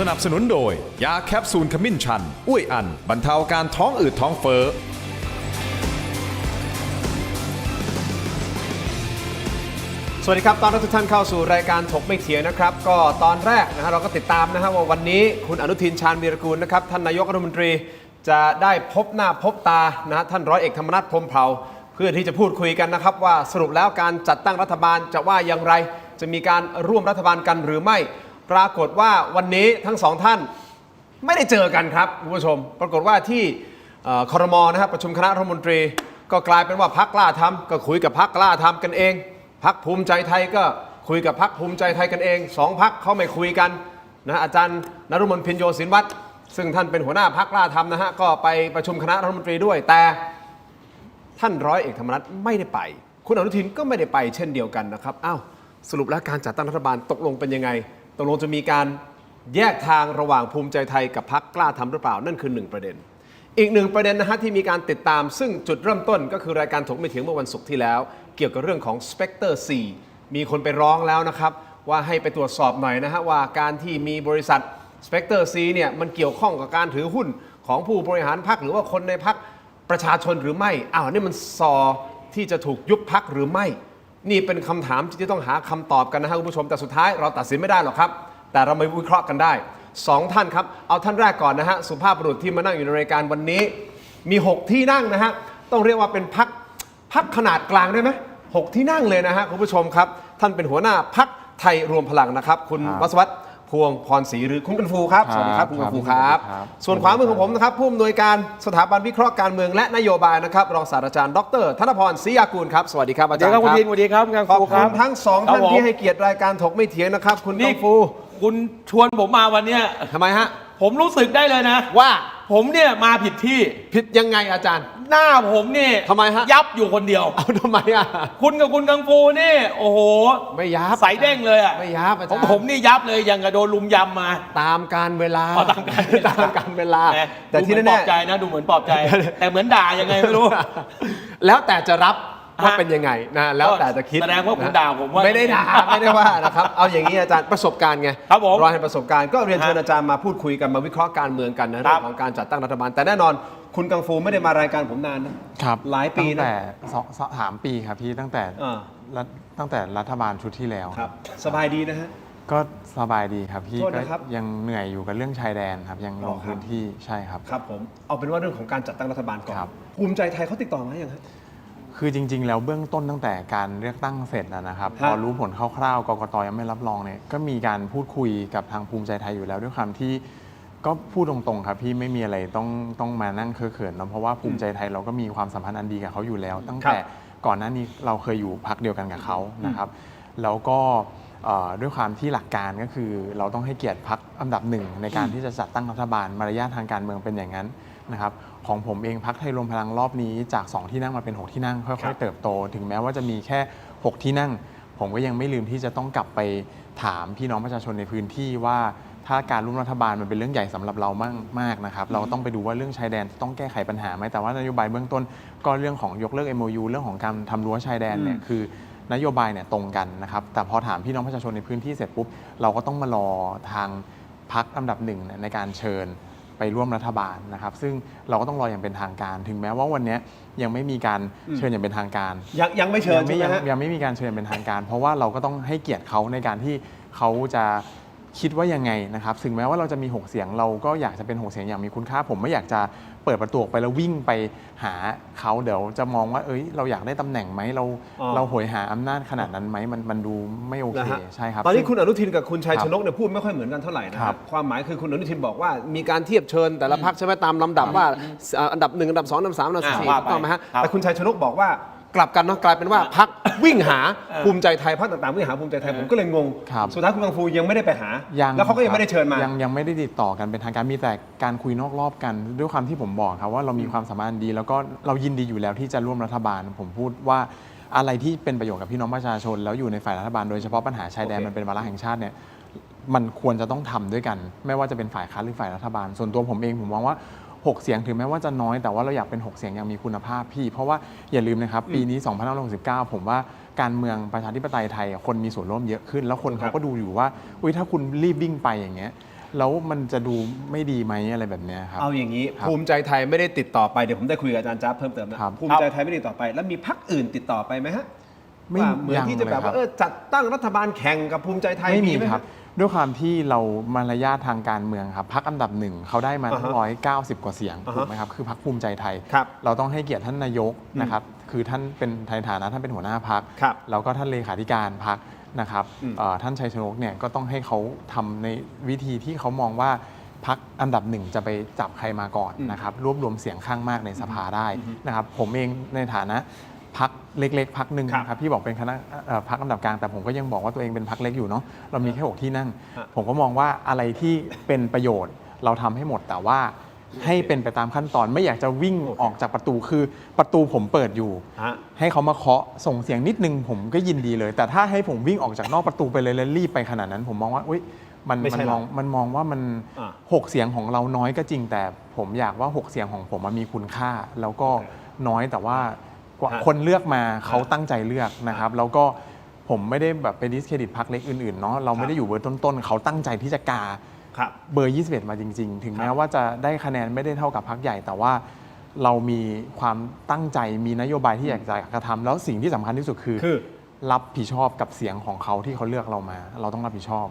สนับสนุนโดยยาแคปซูลขมิ้นชันอุ้ยอันบรรเทาอาการท้องอืดท้องเฟ้อสวัสดีครับตอนรับทุกท่านเข้าสู่รายการถกไม่เถียงนะครับก็ตอนแรกนะฮะเราก็ติดตามนะฮะว่าวันนี้คุณอนุทินชาญวีรกูลนะครับท่านนายกรัฐมนตรีจะได้พบหน้าพบตานะฮะท่านร้อยเอกธรรมนัสพรหมเผ่าเพื่อที่จะพูดคุยกันนะครับว่าสรุปแล้วการจัดตั้งรัฐบาลจะว่าอย่างไรจะมีการร่วมรัฐบาลกันหรือไม่ปรากฏว่าวันนี้ทั้งสองท่านไม่ได้เจอกันครับคุณผู้ชมปรากฏว่าที่ครม.นะครับประชุมคณะรัฐมนตรีก็กลายเป็นว่าพรรคกล้าทำก็คุยกับพรรคกล้าทำกันเองพรรคภูมิใจไทยก็คุยกับพรรคภูมิใจไทยกันเองสองพรรคเขาไม่คุยกันนะอาจารย์นฤมล พินโยศินวัตรซึ่งท่านเป็นหัวหน้าพรรคกล้าทำนะฮะก็ไปประชุมคณะรัฐมนตรีด้วยแต่ท่านร้อยเอกธรรมนัสไม่ได้ไปคุณอนุทินก็ไม่ได้ไปเช่นเดียวกันนะครับอ้าวสรุปแล้วการจัดตั้งรัฐบาลตกลงเป็นยังไงตกลงจะมีการแยกทางระหว่างภูมิใจไทยกับพรรคกล้าทำหรือเปล่านั่นคือ1ประเด็นอีก1ประเด็นนะฮะที่มีการติดตามซึ่งจุดเริ่มต้นก็คือรายการถกไม่เถียงเมื่อวันศุกร์ที่แล้วเกี่ยวกับเรื่องของ Spectre 4 มีคนไปร้องแล้วนะครับว่าให้ไปตรวจสอบหน่อยนะฮะว่าการที่มีบริษัท Spectre 4 เนี่ยมันเกี่ยวข้องกับการถือหุ้นของผู้บริหารพรรคหรือว่าคนในพรรคประชาชนหรือไม่นี่มันซอที่จะถูกยุบพรรคหรือไม่นี่เป็นคำถามที่จะต้องหาคำตอบกันนะฮะคุณผู้ชมแต่สุดท้ายเราตัดสินไม่ได้หรอกครับแต่เรามาวิเคราะห์กันได้2ท่านครับเอาท่านแรกก่อนนะฮะสุภาพบุรุษที่มานั่งอยู่ในรายการวันนี้มี6ที่นั่งนะฮะต้องเรียกว่าเป็นพรรคขนาดกลางได้ไหม6ที่นั่งเลยนะฮะคุณผู้ชมครับท่านเป็นหัวหน้าพรรคไทยรวมพลังนะครับคุณวัศวัฒน์พวงพรศรีหรือคุณกังฟูครับสวัสดีครับคุณกังฟูครับส่วนขวามือของผมนะครับผู้อำนวยการสถาบันวิเคราะห์การเมืองและนโยบายนะครับรองศาสตราจารย์ดร.ธนพรศรียากูลครับสวัสดีครับอาจารย์ครับคุณทินสวัสดีครับคุณกังฟูครับขอบคุณทั้ง2ท่านที่ให้เกียรติรายการถกไม่เถียงนะครับคุณกังฟูคุณชวนผมมาวันเนี้ยทำไมฮะผมรู้สึกได้เลยนะว่าผมเนี่ยมาผิดที่ผิดยังไงอาจารย์หน้าผมนี่ทำไมฮะยับอยู่คนเดียวเอาทำไมอ่ะคุณกับคุณกังฟูนี่โอ้โหไม่ยับใสเด้งเลยอ่ะไม่ยับอาจารย์ของผมนี่ยับเลยยังกระโดนลุมยำมาตามการเวลาตามการเวลาแต่ที่แน่ๆปลอบใจนะดูเหมือนปลอบใจแต่เหมือนด่ายังไงไม่รู้แล้วแต่จะรับว่าเป็นยังไงนะแล้วแต่จะคิดแสดงว่าคุณด่าผมว่าไม่ได้ด่าไม่ได้ว่านะครับเอาอย่างนี้อาจารย์ประสบการณ์ไงครับผมรอให้ประสบการณ์ก็เรียนเชิญอาจารย์มาพูดคุยกันมาวิเคราะห์การเมืองกันนะเรื่องของการจัดตั้งรัฐบาลแต่แน่นอนคุณกังฟูไม่ได้มารายการผมนานนะครับหลายปีนะตั้งแต่3 ปีครับพี่ตั้งแต่รัฐบาลชุดที่แล้วครับสบายดีนะฮะก็สบายดีครับพี่ก็ยังเหนื่อยอยู่กับเรื่องชายแดนครับยังลงพื้นที่ใช่ครับครับผมเอาเป็นว่าเรื่องของการจัดตั้งรัฐบาลก่อนภูมิใจไทยเขาติดต่อมาอย่างไรคือจริงๆแล้วเบื้องต้นตั้งแต่การเลือกตั้งเสร็จนะครับพอรู้ผลคร่าวๆกกต.ยังไม่รับรองเนี่ยก็มีการพูดคุยกับทางภูมิใจไทยอยู่แล้วด้วยความที่ก็พูดตรงๆครับพี่ไม่มีอะไรต้องมานั่งเคอะเขินเนาะเพราะว่าภูมิใจไทยเราก็มีความสัมพันธ์อันดีกับเขาอยู่แล้วตั้งแต่ก่อนหน้านี้เราเคยอยู่พรรคเดียวกันกับเขานะครับแล้วก็ด้วยความที่หลักการก็คือเราต้องให้เกียรติพรรคอันดับหนึ่งในการที่จะจัดตั้งรัฐบาลมารยาททางการเมืองเป็นอย่างนั้นนะครับของผมเองพรรคไทยรวมพลังรอบนี้จาก2ที่นั่งมาเป็น6ที่นั่งค่อยๆเติบโตถึงแม้ว่าจะมีแค่6ที่นั่งผมก็ยังไม่ลืมที่จะต้องกลับไปถามพี่น้องประชาชนในพื้นที่ว่าถ้าการร่วมรัฐบาลมันเป็นเรื่องใหญ่สำหรับเรามากนะครับเราต้องไปดูว่าเรื่องชายแดนต้องแก้ไขปัญหาไหมแต่ว่านโยบายเบื้องต้นก็เรื่องของยกเลิก MOU เรื่องของการทำรั้วชายแดนเนี่ยคือนโยบายเนี่ยตรงกันนะครับแต่พอถามพี่น้องประชาชนในพื้นที่เสร็จปุ๊บเราก็ต้องมารอทางพรรคอันดับหนึ่งในการเชิญไปร่วมรัฐบาลนะครับซึ่งเราก็ต้องรออย่างเป็นทางการถึงแม้ว่าวันนี้ยังไม่มีการเชิญอย่างเป็นทางการยังไม่เชิญยังไม่มีการเชิญเป็นทางการเพราะว่าเราก็ต้องให้เกียรติเขาในการที่เขาจะคิดว่ายังไงนะครับถึงแม้ว่าเราจะมี6เสียงเราก็อยากจะเป็น6เสียงอย่างมีคุณค่าผมไม่อยากจะเปิดประตูออกไปแล้ววิ่งไปหาเขาเดี๋ยวจะมองว่าเราอยากได้ตำแหน่งไหมเราโหยหาอำนาจขนาดนั้นไหมมันดูไม่โอเคใช่ครับตอนนี้คุณอนุทินกับคุณชัยชนกเนี่ยพูดไม่ค่อยเหมือนกันเท่าไหร่นะครับความหมายคือคุณอนุทินบอกว่ามีการเทียบเชิญแต่ละพรรคใช่ไหมตามลำดับว่าอันดับ1อันดับ2อันดับ3อันดับ4ถูกต้องไหมฮะแต่คุณชัยชนกบอกว่ากลับกันเนาะกลายเป็นว่าพรรควิ่งหาภูมิใจไทยพรรคต่างๆวิ่งหาภูมิใจไทยผมก็เลยงงสุดท้ายคุณกังฟูยังไม่ได้ไปหาแล้วเขาก็ยังไม่ได้เชิญมายังไม่ได้ติดต่อกันเป็นทางการมีแต่การคุยนอกรอบกันด้วยความที่ผมบอกครับว่าเรามีความสามารถดีแล้วก็เรายินดีอยู่แล้วที่จะร่วมรัฐบาลผมพูดว่าอะไรที่เป็นประโยชน์กับพี่น้องประชาชนแล้วอยู่ในฝ่ายรัฐบาลโดยเฉพาะปัญหาชายแดนมันเป็นวาระแห่งชาติเนี่ยมันควรจะต้องทำด้วยกันไม่ว่าจะเป็นฝ่ายค้านหรือฝ่ายรัฐบาลส่วนตัวผมเองผมมองว่า6 เสียงถึงแม้ว่าจะน้อยแต่ว่าเราอยากเป็น6 เสียงอย่างมีคุณภาพพี่เพราะว่าอย่าลืมนะครับปีนี้2569ผมว่าการเมืองประชาธิปไตยไทยคนมีส่วนร่วมเยอะขึ้นแล้วคนเขาก็ดูอยู่ว่าถ้าคุณรีบวิ่งไปอย่างเงี้ย แล้วมันจะดูไม่ดีไหมอะไรแบบเนี้ยครับ เอาอย่างนี้ ครับ ภูมิใจไทยไม่ได้ติดต่อไปเดี๋ยวผมได้คุยกับอาจารย์จ๊าบเพิ่มเติมนะครับ ภูมิใจไทยไม่ได้ติดต่อไป แล้วมีพรรคอื่นติดต่อไปไหมฮะ ไม่ ว่าเหมือนที่จะแบบ ยังเลยครับ ว่าจัดตั้งรัฐบาลแข่งกับภูมิใจไทย ไม่มี ห ครับด้วยความที่เรามารยาททางการเมืองครับพรรคอันดับหนึ่งเขาได้มาทั้ง 190 กว่าเสียง อ่าฮะ ถูกไหมครับคือพรรคภูมิใจไทย ครับ เราต้องให้เกียรติท่านนายกนะครับคือท่านเป็นในฐานะท่านเป็นหัวหน้าพรรค ครับ แล้วก็ท่านเลขาธิการพรรคนะครับ อืม ท่านชัยชนกเนี่ยก็ต้องให้เขาทำในวิธีที่เขามองว่าพรรคอันดับหนึ่งจะไปจับใครมาก่อนนะครับรวบรวมเสียงข้างมากในสภาได้นะครับผมเองในฐานะพรรคเล็กๆพรรคหนึ่ง ครับ ครับพี่บอกเป็นคณะพรรคอันดับกลางแต่ผมก็ยังบอกว่าตัวเองเป็นพรรคเล็กอยู่เนาะเรามีแค่6ที่นั่ง ฮะ ผมก็มองว่าอะไรที่เป็นประโยชน์เราทำให้หมดแต่ว่าให้เป็นไปตามขั้นตอนไม่อยากจะวิ่งออกจากประตูคือประตูผมเปิดอยู่ ฮะ ให้เขามาเคาะส่งเสียงนิดนึงผมก็ยินดีเลย แต่ถ้าให้ผมวิ่งออกจากนอกประตูไปเลยแล้วรีบไปขนาดนั้น ผมมองว่าอุ๊ยมัน ไม่ใช่ มันมองว่ามัน อ่า 6 เสียงของเราน้อยก็จริง แต่ผมอยากว่า 6 เสียงของผมมันมีคุณค่า แล้วก็น้อยแต่ว่ากว่า ฮะ คนเลือกมาเขาตั้งใจเลือกนะครับแล้วก็ผมไม่ได้แบบไปดิสเครดิตพรรคเล็กอื่นๆเนาะเราไม่ได้อยู่เบอร์ต้นๆเขาตั้งใจที่จะกา ครับ เบอร์ 21 มาจริง ๆ ถึง ครับ แม้ว่าจะได้คะแนนไม่ได้เท่ากับพรรคใหญ่ แต่ว่าเรามีความตั้งใจ มีนโยบายที่อยากจะกระทำแล้วสิ่งที่สำคัญที่สุดคือ รับผิดชอบกับเสียงของเขาที่เขาเลือกเรามา เราต้องรับผิดชอบ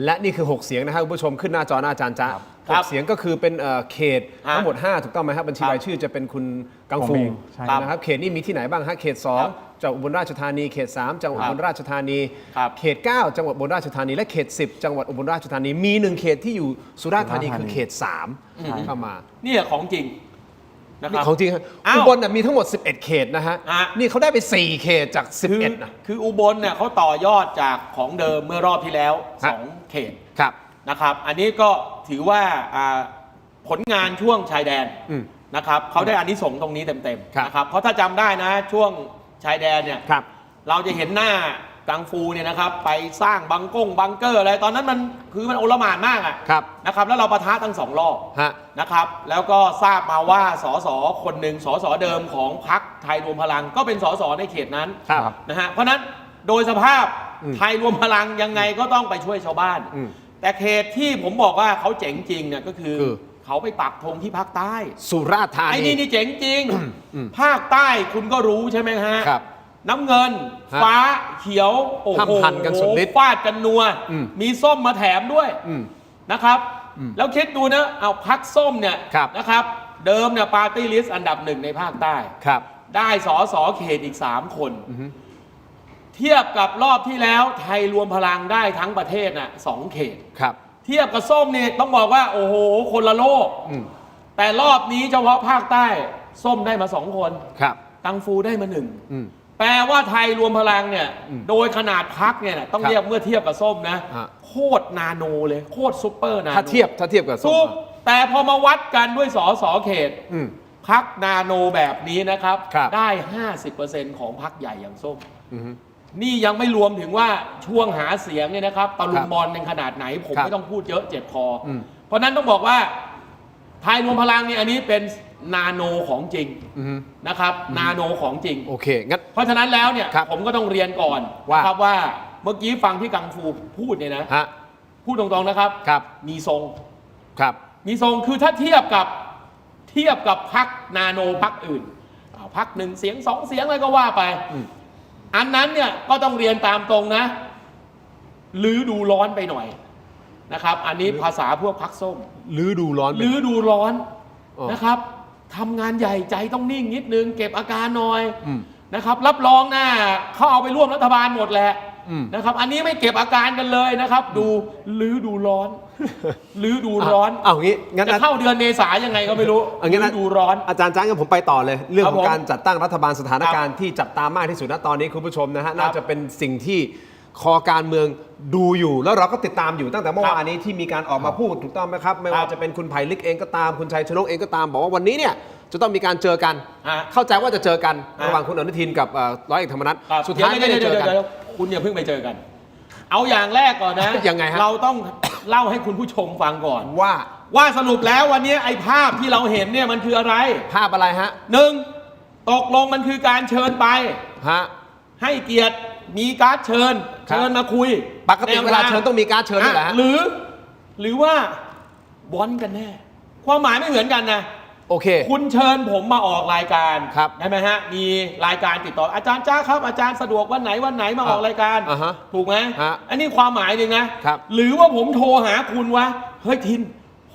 และนี่คือ 6 เสียงนะครับคุณผู้ชมขึ้นหน้าจอหน้าอาจารย์จ๊ะ ครับ 6 เสียงก็คือเป็นเขต ฮะ ทั้งหมด 5 ถูกต้องไหมครับบัญชีรายชื่อจะเป็นคุณกังฟู ผมเองใช่ นะครับเขตนี้มีที่ไหนบ้างฮะเขต ครับ 2จังหวัดอุบลราชธานีเขต 3 จังหวัด ครั อุ บบ ลราชธานี ครับ เขต 9 จังหวัดอุบลราชธานีและเขต 10 จังหวัดอุบลราชธานีมี 1 เขตที่อยู่สุราษฎร์ธานีคือเขต 3 เข้ามา นี่ของจริงนะค นี่ รับ ของจริงครับ อ้าว อุบลน่ะมีทั้งหมด 11 เขตนะฮะ ฮะ นี่เขาได้ไป 4 เขตจาก 11นะ คืออุบลเนี่ยเขาต่อยอดจากของเดิมเมื่อรอบที่แล้ว ฮะ 2 เขต ครับ นะครับ อันนี้ก็ถือว่าผลงานช่วงชายแดน อืม นะครับเขาได้อานิสงส์ตรงนี้เต็ม ครับ ๆนะครับเพราะถ้าจำได้นะช่วงชายแดนเนี่ย ครับ เราจะเห็นหน้ากังฟูเนี่ยนะครับไปสร้างบังเกอร์อะไรตอนนั้นมันคือมันโอลหม่านมากอะ ครับ นะครับแล้วเราปะทะทั้ง2 รอบ ฮะ นะครับแล้วก็ทราบมาว่าสสคนหนึ่งสสเดิมของพรรคไทยรวมพลังก็เป็นสสในเขตนั้น ครับ นะฮะเพราะฉะนั้นโดยสภาพ อืม ไทยรวมพลังยังไงก็ต้องไปช่วยชาวบ้าน อืม แต่เขตที่ผมบอกว่าเขาเจ๋งจริงเนี่ยก็คือ คือ เขาไปปักธงที่ภาคใต้ สุราษฎร์ธา ไอ้ นี นี่เจ๋งจริง อืม ภาคใต้คุณก็รู้ใช่ไหมฮะ ครับ น้ำเงิน ฮะ ฟ้าเขียวโอ้โห ห้ามพันกันสุดฤทธิ์ ฟาดกันนัว อืม มีส้มมาแถมด้วย อืม นะครับ อืม แล้วคิดดูนะเอาพักส้มเนี่ย ครับ นะครับเดิมเนี่ยปาร์ตี้ลิสต์อันดับ 1ในภาคใต้ ครับ ได้สอสอเขตอีก 3 คน อือฮึ เทียบกับรอบที่แล้วไทยรวมพลังได้ทั้งประเทศน่ะ2 เขต ครับ เทียบกับส้มเนี่ยต้องบอกว่าโอ้โหคนละโลก อืม แต่รอบนี้เฉพาะภาคใต้ส้มได้มา 2 คน ครับ ตังฟูได้มา อืม 1 แปลว่าไทยรวมพลังเนี่ย อืม โดยขนาดพักเนี่ยนะต้อง ครับ เรียกเมื่อเทียบกับส้มนะ ฮะ โคตรนาโนเลยโคตรซุปเปอร์นาโน ถ้าเทียบกับส้ ถู ม กแต่พอมาวัดกันด้วยสอสอเขต อืม พักนาโนแบบนี้นะครับ ครับ ได้ 50%ของพักใหญ่อย่างส้ม อือฮึ นี่ยังไม่รวมถึงว่าช่วงหาเสียงเนี่ยนะครับตะลุ ครั ม บบ อลในขนาดไหน ผม ครับ ไม่ต้องพูดเยอะเจ็บคออ ม เพราะฉะนั้นต้องบอกว่าไทยรวมพลังเนี่ยอันนี้เป็นนาโนของจริง อือฮึ นะครับนาโนของจริง โอเค งั้น เพราะฉะนั้นแล้วเนี่ย ครับ ผมก็ต้องเรียนก่อน ว่า นะครับว่าเมื่อกี้ฟังที่กังฟูพูดเนี่ยนะ ฮะ พูดตรงๆนะครับ ครับ มีทรง ครับ มีทรงคือถ้าเทียบกับพักนาโนพักอื่นพักหนึ่งเสียง2 เสียงอะไรก็ว่าไป อืม อันนั้นเนี่ยก็ต้องเรียนตามตรงนะฤดูร้อนไปหน่อยนะครับ อันนี้ภาษาพวกพักส้ม ฤดูร้อนเป็น ฤดูร้อน อ๋อ นะครับทำงานใหญ่ใจต้องนิ่งนิดนึง เก็บอาการหน่อย อืม นะครับ รับรองนะเขาเอาไปร่วมรัฐบาลหมดแหละ อืม นะครับ อันนี้ไม่เก็บอาการกันเลยนะครับ ดูฤดูร้อนฤดูร้อน เอางี้งั้น จะเข้าเดือนเมษายังไงก็ไม่รู้ เอางี้ ฤ นะ ดูร้อน อาจารย์จ้างงั้นผมไปต่อเลย เรื่องของ ครับผม การจัดตั้งรัฐบาลสถานการณ์ที่จับตามากที่สุดณตอนนี้คุณผู้ชมนะฮะน่าจะเป็นสิ่งที่คอการเมืองดูอยู่ แล้วเราก็ติดตามอยู่ตั้งแต่เมื่อวานนี้ที่มีการออกมาพูดถูกต้องไหมครับ ไม่ว่าจะเป็นคุณไผ่ลิกเองก็ตามคุณชัยชนกเองก็ตาม บอกว่าวันนี้เนี่ยจะต้องมีการเจอกัน ฮะ เข้าใจว่าจะเจอกัน ฮะ ระหว่างคุณอนุทินกับร้อยเอกธรรมนัฐ ครับ สุดท้ายไม่ได้เจอกัน ดี๋ยวคุณอย่าเพิ่งไปเจอกัน เอาอย่างแรกก่อนนะ ยังไงฮะ เราต้องเล่าให้คุณผู้ชมฟังก่อน ว่า สรุปแล้ววันนี้ไอ้ภาพที่เราเห็นเนี่ยมันคืออะไร ภาพอะไรฮะ หนึ่งตกลงมันคือการเชิญไป ฮะ ให้เกียรติมีการ์ดเชิญ ครับ เชิญมาคุย ปกติเวลาเชิญต้องมีการดเชิญด้วยเหรอฮะ หรือ หรือว่าบอลกันแน่ความหมายไม่เหมือนกันนะ โอเค คุณเชิญผมมาออกรายการ ครับ ได้ไหมฮะมีรายการติดต่ออาจารย์จ้าครับอาจารย์สะดวกวันไหนมาออกรายการ อ่าฮะ ถูกไหม ฮะ อันนี้ความหมายหนึ่งนะครับ หรือว่าผมโทรหาคุณว่าเฮ้ยทิน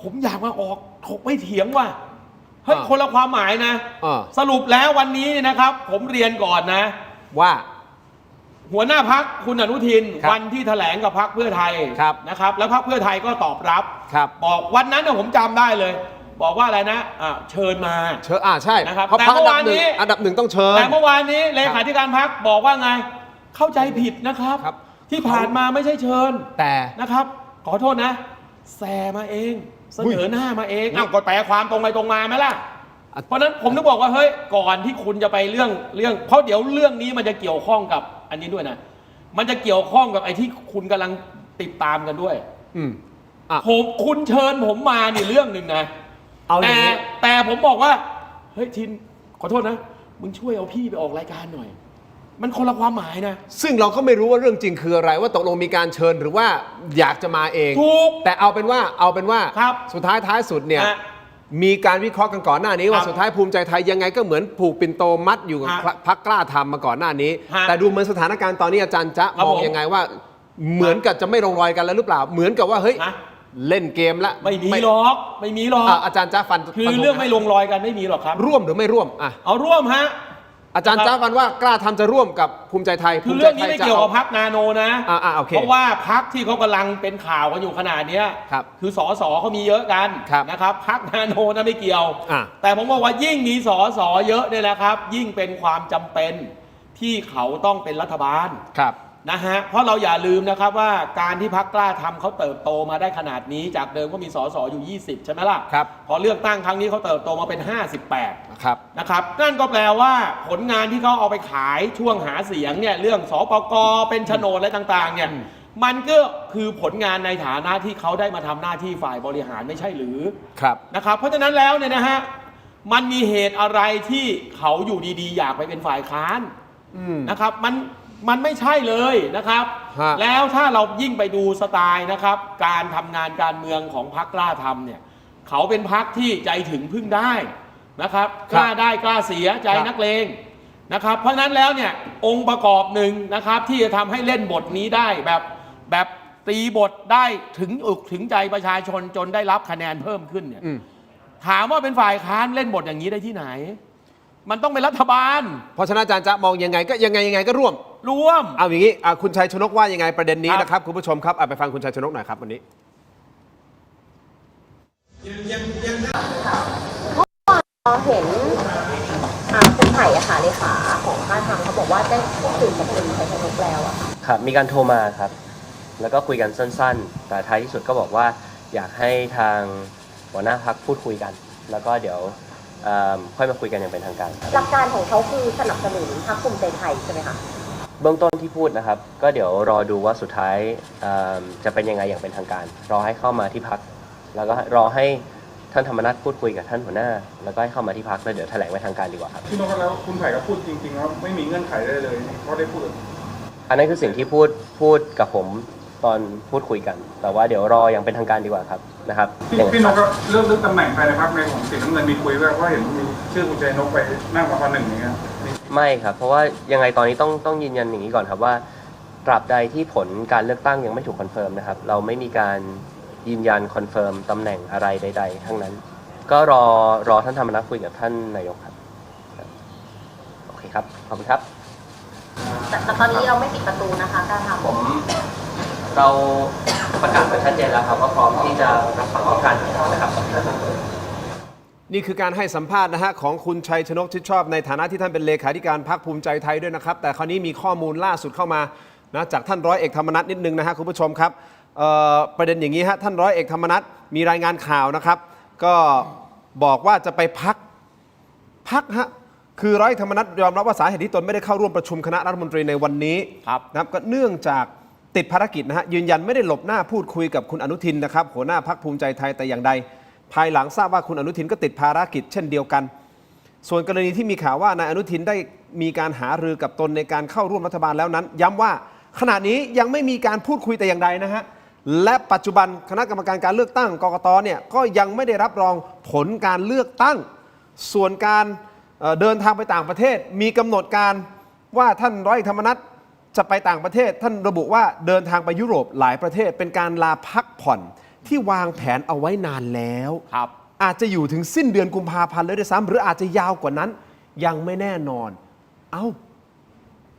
ผมอยากมาออกถกไม่เถียงว่ะเฮ้ยคนละความหมายนะ สรุปแล้ววันนี้เนี่ยนะครับ ผมเรียนก่อนนะ ว่า หัวหน้าพักคุณอนุทิน ครับ วันที่แถลงกับพักเพื่อไทย ครับ นะครับ แล้วพักเพื่อไทยก็ตอบรับ ครับ บอกวันนั้นเนี่ยผมจำได้เลย บอกว่าอะไรนะเชิญมา เชิญใช่ นะครับ เพราะ แต่ พรรค เมื่อวานนี้ อันดับหนึ่งต้องเชิญ แต่เมื่อวานนี้เลขาธิการพักบอกว่าไงเข้าใจผิดนะครับ ครับ ที่ผ่านมาไม่ใช่เชิญ แต่ นะครับ ขอโทษนะแซมาเองเสนอหน้ามาเองก็แปลความตรงไปตรงมาไหมล่ะ เพราะนั้นผมถึงบอกว่าเฮ้ยก่อนที่คุณจะไปเรื่องเพราะเดี๋ยวเรื่องนี้มันจะเกี่ยวข้องกับอันนี้ด้วยนะมันจะเกี่ยวข้องกับไอ้ที่คุณกำลังติดตามกันด้วย คุณเชิญผมมานี่เรื่องหนึ่งนะ เอาอย่างนี้ แต่ผมบอกว่าเฮ้ยทินขอโทษนะมึงช่วยเอาพี่ไปออกรายการหน่อย มันคนละความหมายนะ ซึ่งเราก็ไม่รู้ว่าเรื่องจริงคืออะไร ว่าตกลงมีการเชิญหรือว่าอยากจะมาเอง ถูก แต่เอาเป็นว่า ครับ สุดท้ายสุดเนี่ย ฮะ มีการวิเคราะห์กันก่อนหน้านี้ว่า ครับ สุดท้ายภูมิใจไทยยังไงก็เหมือนผูกปิ่นโตมัดอยู่กับ ฮะ พรรคกล้าทำมาก่อนหน้านี้ ฮะ แต่ดูเหมือนสถานการณ์ตอนนี้อาจารย์จ๊ะ ครับ มอง ผม ยังไงว่า เหมือนกับจะไม่ลงรอยกันแล้วหรือเปล่า เหมือนกับว่าเฮ้ย ฮะ เล่นเกมละ ไม่มีหรอกไม่มีหรอก อาจารย์จ๊ะฟัน คือ ฟันธ เรื่องไม่ลงรอยกันไม่มีหรอกครับ ร่วมหรือไม่ร่วมอ่ะ เอาร่วมฮะ อาจารย์จ๊ะฟันว่ากล้าทำจะร่วมกับภูมิใจไทย คือเรื่องนี้ไม่เกี่ยวกับ ภู พักนาโนนะ โอเค เพราะว่าพักที่เขากำลังเป็นข่าวกันอยู่ขนาดเนี้ย ครับ คือสสเขามีเยอะกัน ครับ นะครับพักนาโนนะไม่เกี่ยว อ่ะ แต่ผมบอกว่ายิ่งมีสสเยอะเนี่ยนะครับ ยิ่งเป็นความจำเป็นที่เขาต้องเป็นรัฐบาล ครับ นะฮะเพราะเราอย่าลืมนะครับว่าการที่พักกล้าทำเขาเติบโตมาได้ขนาดนี้จากเดิมก็มีสสอยู่ 20 ใช่ไหมล่ะ ครับ พอเลือกตั้งครั้งนี้เขาเติบโตมาเป็น 58 ครับ นะครับนั่นก็แปลว่าผลงานที่เขาเอาไปขายช่วงหาเสียงเนี่ยเรื่องสปกเป็นโฉนดอะไรต่างๆเนี่ยมันก็คือผลงานในฐานะที่เขาได้มาทำหน้าที่ฝ่ายบริหารไม่ใช่หรือ ครับ นะครับเพราะฉะนั้นแล้วเนี่ยนะฮะมันมีเหตุอะไรที่เขาอยู่ดีๆ อยากไปเป็นฝ่ายค้านนะครับมันไม่ใช่เลยนะครับ ฮะ แล้วถ้าเรายิ่งไปดูสไตล์นะครับการทำงานการเมืองของพรรคกล้าทำเนี่ยเขาเป็นพรรคที่ใจถึงพึ่งได้นะครับกล้าได้กล้าเสียใจนักเลงนะครับเพราะฉะนั้นแล้วเนี่ยองค์ประกอบหนึ่งนะครับที่จะทำให้เล่นบทนี้ได้แบบตีบทได้ถึงอกถึงใจประชาชนจนได้รับคะแนนเพิ่มขึ้นเนี่ยถามว่าเป็นฝ่ายค้านเล่นบทอย่างนี้ได้ที่ไหน มันต้องเป็นรัฐบาล เพราะฉะนั้นอาจารย์จ๊ะมองยังไงก็ร่วม ร่วม เอาอย่างนี้คุณชัยชนกว่ายังไงประเด็นนี้ ครับ นะครับคุณผู้ชมครับไปฟังคุณชัยชนกหน่อยครับวันนี้ เราเห็นคุณไผ่อะค่ะเลขาของค่ายทำเขาบอกว่าได้พูดคุยกับคุณชัยชนกแล้วอะค่ะ ครับมีการโทรมาครับ แล้วก็คุยกันสั้นๆ แต่ท้ายที่สุดก็บอกว่าอยากให้ทางหัวหน้าพักพูดคุยกัน แล้วก็เดี๋ยวค่อยมาคุยกันอย่างเป็นทางการครับ หลักการของเขาคือสนับสนุนพรรคภูมิใจไทยใช่ไหมคะ เบื้องต้นที่พูดนะครับ ก็เดี๋ยวรอดูว่าสุดท้ายจะเป็นยังไงอย่างเป็นทางการ รอให้เข้ามาที่พัก แล้วก็รอให้ท่านธรรมนัสพูดคุยกับท่านหัวหน้า แล้วก็ให้เข้ามาที่พักแล้วเดี๋ยวแถลงไปทางการดีกว่าครับ พี่นกแล้วคุณไผ่ก็พูดจริงๆว่าไม่มีเงื่อนไขได้เลยเขาได้พูด อันนั้นคือสิ่งที่พูดกับผมตอนพูดคุยกัน แต่ว่าเดี๋ยวรออย่างเป็นทางการดีกว่าครับนะครับ พี่นกก็เรื่องตำแหน่งภายในพรรคในของสีน้ำเงินมีคุยว่าเห็นมีชื่อคุณชัยนกไปนั่งมาคนหนึ่งอย่างเงี้ย ไม่ครับ เพราะว่ายังไงตอนนี้ต้องยืนยันอย่างนี้ก่อนครับว่าตราบใดที่ผลการเลือกตั้งยังไม่ถูกคอนเฟิร์มนะครับเราไม่มีการยืนยันคอนเฟิร์มตำแหน่งอะไรใด ๆ ทั้งนั้น ก็รอท่านธรรมนัสคุยกับท่านนายกครับโอเคครับขอบคุณครับ แต่ตอนนี้เราไม่ปิดประตูนะคะการทำ เราประกาศไปชัดเจนแล้วครับว่าพร้อมที่จะรับฟังข้อการนะครับ นี่คือการให้สัมภาษณ์นะฮะของคุณชัยชนกชิดชอบในฐานะที่ท่านเป็นเลขาธิการพรรคภูมิใจไทยด้วยนะครับแต่คราวนี้มีข้อมูลล่าสุดเข้ามานะจากท่านร้อยเอกธรรมนัสนิดนึงนะฮะคุณผู้ชมครับประเด็นอย่างนี้ฮะท่านร้อยเอกธรรมนัสมีรายงานข่าวนะครับก็บอกว่าจะไปพักฮะคือร้อยเอกธรรมนัสยอมรับว่าสาเหตุที่ตนไม่ได้เข้าร่วมประชุมคณะรัฐมนตรีในวันนี้นะครับก็เนื่องจากติดภารกิจนะฮะยืนยันไม่ได้หลบหน้าพูดคุยกับคุณอนุทินนะครับหัวหน้าพรรคภูมิใจไทยแต่อย่างใดภายหลังทราบว่าคุณอนุทินก็ติดภารกิจเช่นเดียวกันส่วนกรณีที่มีข่าวว่านายอนุทินได้มีการหารือกับตนในการเข้าร่วมรัฐบาลแล้วนั้นย้ำว่าขณะนี้ยังไม่มีการพูดคุยแต่อย่างใดนะฮะ และปัจจุบันคณะกรรมการการเลือกตั้งกกตเนี่ยก็ยังไม่ได้รับรองผลการเลือกตั้งส่วนการเดินทางไปต่างประเทศมีกำหนดการว่าท่านร้อยเอกธรรมนัสจะไปต่างประเทศท่านระบุว่าเดินทางไปยุโรปหลายประเทศเป็นการลาพักผ่อนที่วางแผนเอาไว้นานแล้วอาจจะอยู่ถึงสิ้นเดือนกุมภาพันธ์เลยด้วยซ้ำหรืออาจจะยาวกว่านั้นยังไม่แน่นอน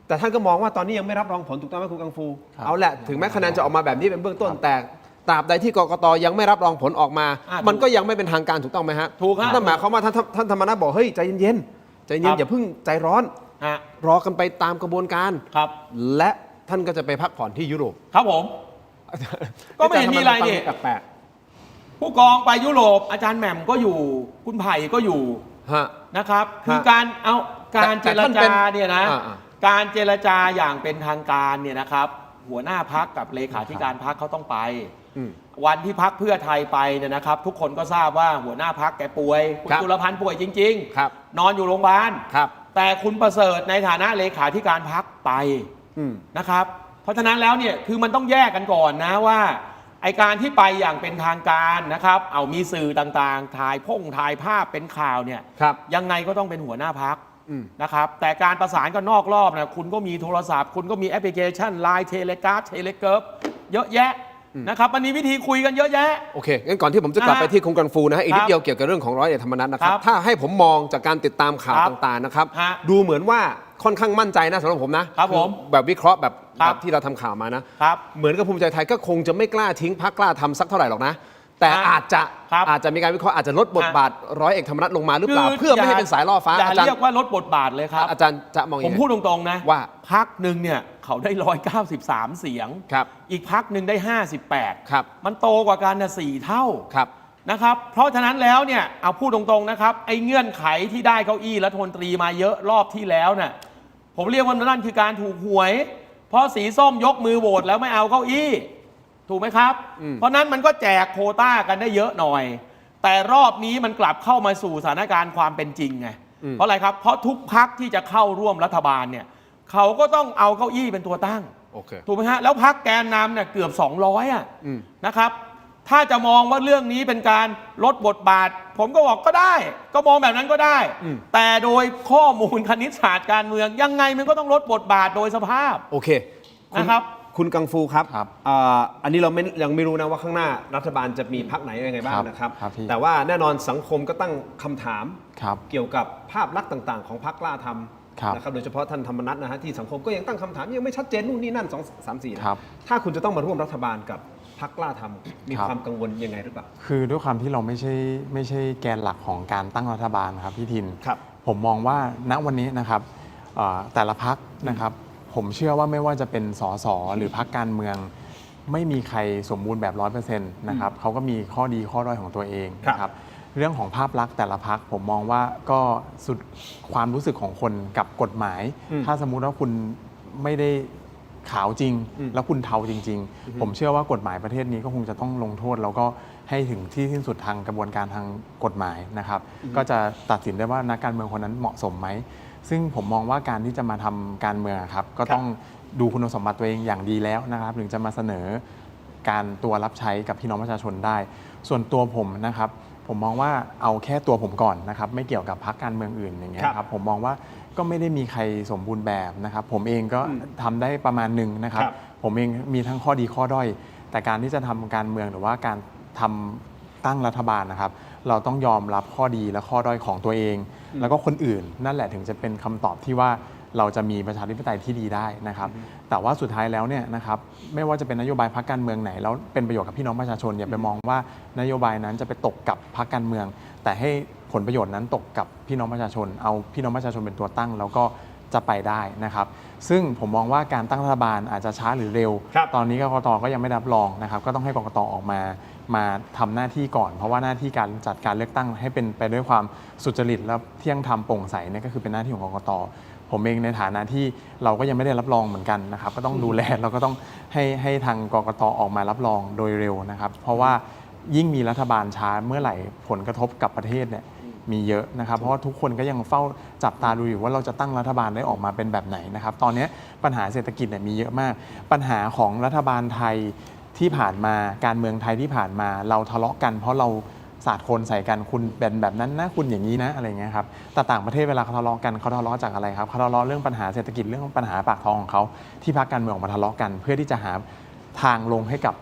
แต่ท่านก็มองว่าตอนนี้ยังไม่รับรองผลถูกต้องไหมคุณกังฟูเอาแหละถึงแม้คะแนนจะออกมาแบบนี้เป็นเบื้องต้นแต่ตราบใดที่กกตยังไม่รับรองผลออกมามันก็ยังไม่เป็นทางการถูกต้องไหมฮะถูกครับนั่นหมายความว่าท่านธรรมนัสบอกเฮ้ยใจเย็นๆใจเย็นอย่าเพิ่งใจร้อนรอกันไปตามกระบวนการครับและท่านก็จะไปพักผ่อนที่ยุโรปครับผมก็ไม่เห็นมีอะไรนี่แปลกผู้กองไปยุโรปอาจารย์แหม่มก็อยู่คุณไผ่ก็อยู่นะครับคือการเจรจาเนี่ยนะการเจรจาอย่างเป็นทางการเนี่ยนะครับหัวหน้าพักกับเลขาธิการพักเขาต้องไปวันที่พักเพื่อไทยไปเนี่ยนะครับทุกคนก็ทราบว่าหัวหน้าพักแกป่วยคุณจุลพันธ์ป่วยจริงๆนอนอยู่โรงพยาบาลแต่คุณประเสริฐในฐานะเลขาธิการพักไปนะครับเพราะฉะนั้นแล้วเนี่ยคือมันต้องแยกกันก่อนนะว่าไอการที่ไปอย่างเป็นทางการนะครับมีสื่อต่างๆถ่ายภาพเป็นข่าวเนี่ยยังไงก็ต้องเป็นหัวหน้าพักนะครับแต่การประสานกันนอกรอบนะคุณก็มีโทรศัพท์คุณก็มีแอปพลิเคชัน LINE เทเลกราฟเทเลเกิร์ฟเยอะแยะนะครับมันมีวิธีคุยกันเยอะแยะโอเคงั้นก่อนที่ผมจะกลับไปที่คุณกังฟูนะฮะอีกนิดเดียวเกี่ยวกับเรื่องของร้อยเอกธรรมนัสนะครับถ้าให้ผมมองจากการติดตามข่าวต่างๆนะครับดูเหมือนว่าค่อนข้างมั่นใจนะสำหรับผมนะครับผมแบบวิเคราะห์แบบที่เราทำข่าวมานะเหมือนกับภูมิใจไทยก็คงจะไม่กล้าทิ้งพรรคกล้าทำสักเท่าไหร่หรอกนะแต่อาจจะมีการวิเคราะห์อาจจะลดบทบาทร้อยเอกธรรมนัสลงมาหรือเปล่าเพื่อไม่ให้เป็นสายล่อฟ้าอย่าเรียกว่าลดบทบาทเลยครับอาจารย์จะมองยังไงผมพูดตรงๆนะว่าพรรคหนึ่งเนี่ยเขาได้193เสียงอีกพรรคหนึ่งได้58มันโตกว่ากันนะ4เท่านะครับเพราะฉะนั้นแล้วเนี่ยเอาพูดตรงๆนะครับไอ้เงื่อนไขที่ได้เก้าอี้รัฐมนตรีมาเยอะรอบที่แล้วน่ะผมเรียกว่านั่นคือการถูกหวยเพราะสีส้มยกมือโหวตแล้วไม่เอาเก้าอี้ถูกไหมครับเพราะนั้นมันก็แจกโควต้ากันได้เยอะหน่อยแต่รอบนี้มันกลับเข้ามาสู่สถานการณ์ความเป็นจริงไงเพราะอะไรครับเพราะทุกพรรคที่จะเข้าร่วมรัฐบาลเนี่ยเขาก็ต้องเอาเก้าอี้เป็นตัวตั้งถูกไหมฮะแล้วพรรคแกนนำเนี่ยเกือบ200นะครับถ้าจะมองว่าเรื่องนี้เป็นการลดบทบาทผมก็บอกก็ได้ก็มองแบบนั้นก็ได้แต่โดยข้อมูลคณิตศาสตร์การเมืองยังไงมันก็ต้องลดบทบาทโดยสภาพโอเคนะครับคุณกังฟูครับอันนี้เรายังไม่รู้นะว่าข้างหน้ารัฐบาลจะมีพรรคไหนยังไงบ้างนะครับแต่ว่าแน่นอนสังคมก็ตั้งคำถามเกี่ยวกับภาพลักษณ์ต่างๆของพรรคกล้าทำนะครับโดยเฉพาะท่านธรรมนัสนะฮะที่สังคมก็ยังตั้งคำถามยังไม่ชัดเจนนู่นนี่นั่น2 3 4ถ้าคุณจะต้องมาร่วมรัฐบาลกับพรรคกล้าทำมีความกังวลยังไงหรือเปล่าคือด้วยความที่เราไม่ใช่แกนหลักของการตั้งรัฐบาลครับพี่ทินผมมองว่าณวันนี้นะครับแต่ละพรรคนะครับผมเชื่อว่าไม่ว่าจะเป็นสสหรือพรรคการเมืองไม่มีใครสมบูรณ์แบบ 100% นะครับเขาก็มีข้อดีข้อด้อยของตัวเองนะครับเรื่องของภาพลักษณ์แต่ละพรรคผมมองว่าก็สุดความรู้สึกของคนกับกฎหมายถ้าสมมุติว่าคุณไม่ได้ขาวจริงแล้วคุณเทาจริงๆผมเชื่อว่ากฎหมายประเทศนี้ก็คงจะต้องลงโทษแล้วก็ให้ถึงที่สิ้นสุดทางกระบวนการทางกฎหมายนะครับก็จะตัดสินได้ว่านักการเมืองคนนั้นเหมาะสมไหมซึ่งผมมองว่าการที่จะมาทำการเมืองครับก็ต้องดูคุณสมบัติตัวเองอย่างดีแล้วนะครับถึงจะมาเสนอการตัวรับใช้กับพี่น้องประชาชนได้ส่วนตัวผมนะครับผมมองว่าเอาแค่ตัวผมก่อนนะครับไม่เกี่ยวกับพรรคการเมืองอื่นอย่างเงี้ยครับผมมองว่าก็ไม่ได้มีใครสมบูรณ์แบบนะครับผมเองก็ทำได้ประมาณหนึ่งนะครับผมเองมีทั้งข้อดีข้อด้อยแต่การที่จะทำการเมืองหรือว่าการทำตั้งรัฐบาลนะครับเราต้องยอมรับข้อดีและข้อด้อยของตัวเองแล้วก็คนอื่นนั่นแหละถึงจะเป็นคำตอบที่ว่าเราจะมีประชาธิปไตยที่ดีได้นะครับแต่ว่าสุดท้ายแล้วเนี่ยนะครับไม่ว่าจะเป็นนโยบายพรรคการเมืองไหนแล้วเป็นประโยชน์กับพี่น้องประชาชนอย่าไปมองว่านโยบายนั้นจะไปตกกับพรรคการเมืองแต่ให้ผลประโยชน์นั้นตกกับพี่น้องประชาชนเอาพี่น้องประชาชนเป็นตัวตั้งแล้วก็จะไปได้นะครับซึ่งผมมองว่าการตั้งรัฐบาลอาจจะช้าหรือเร็วตอนนี้กกต.ก็ยังไม่รับรองนะครับก็ต้องให้กกต.ออกมาทำหน้าที่ก่อนเพราะว่าหน้าที่การจัดการเลือกตั้งให้เป็นไปด้วยความสุจริตและเที่ยงธรรมโปร่งใสเนี่ยก็คือเป็นหน้าที่ของกกต.ผมเองในฐานะที่เราก็ยังไม่ได้รับรองเหมือนกันนะครับก็ต้องดูแลเราก็ต้องให้ทางกกต.ออกมารับรองโดยเร็วนะครับเพราะว่ายิ่งมีรัฐบาลช้าเมื่อไหร่ผลกระทบกับประเทศเนี่ยมีเยอะนะครับเพราะว่าทุกคนก็ยังเฝ้าจับตาดูอยู่ว่าเราจะตั้งรัฐบาลได้ออกมาเป็นแบบไหนนะครับตอนนี้ปัญหาเศรษฐกิจเนี่ยมีเยอะมากปัญหาของรัฐบาลไทย ที่ผ่านมาการเมืองไทยที่ผ่านมาเราทะเลาะกันเพราะเราสาดโคลนใส่กันคุณเป็นแบบนั้นนะคุณอย่างนี้นะอะไรเงี้ยครับแต่ต่างประเทศเวลาเขาทะเลาะกันเขาทะเลาะจากอะไรครับเขาทะเลาะเรื่องปัญหาเศรษฐกิจเรื่องปัญหาปากท้องของเขาที่พรรคการเมืองออกมาทะเลาะกันเพื่อที่จะหาทางลงให้กับ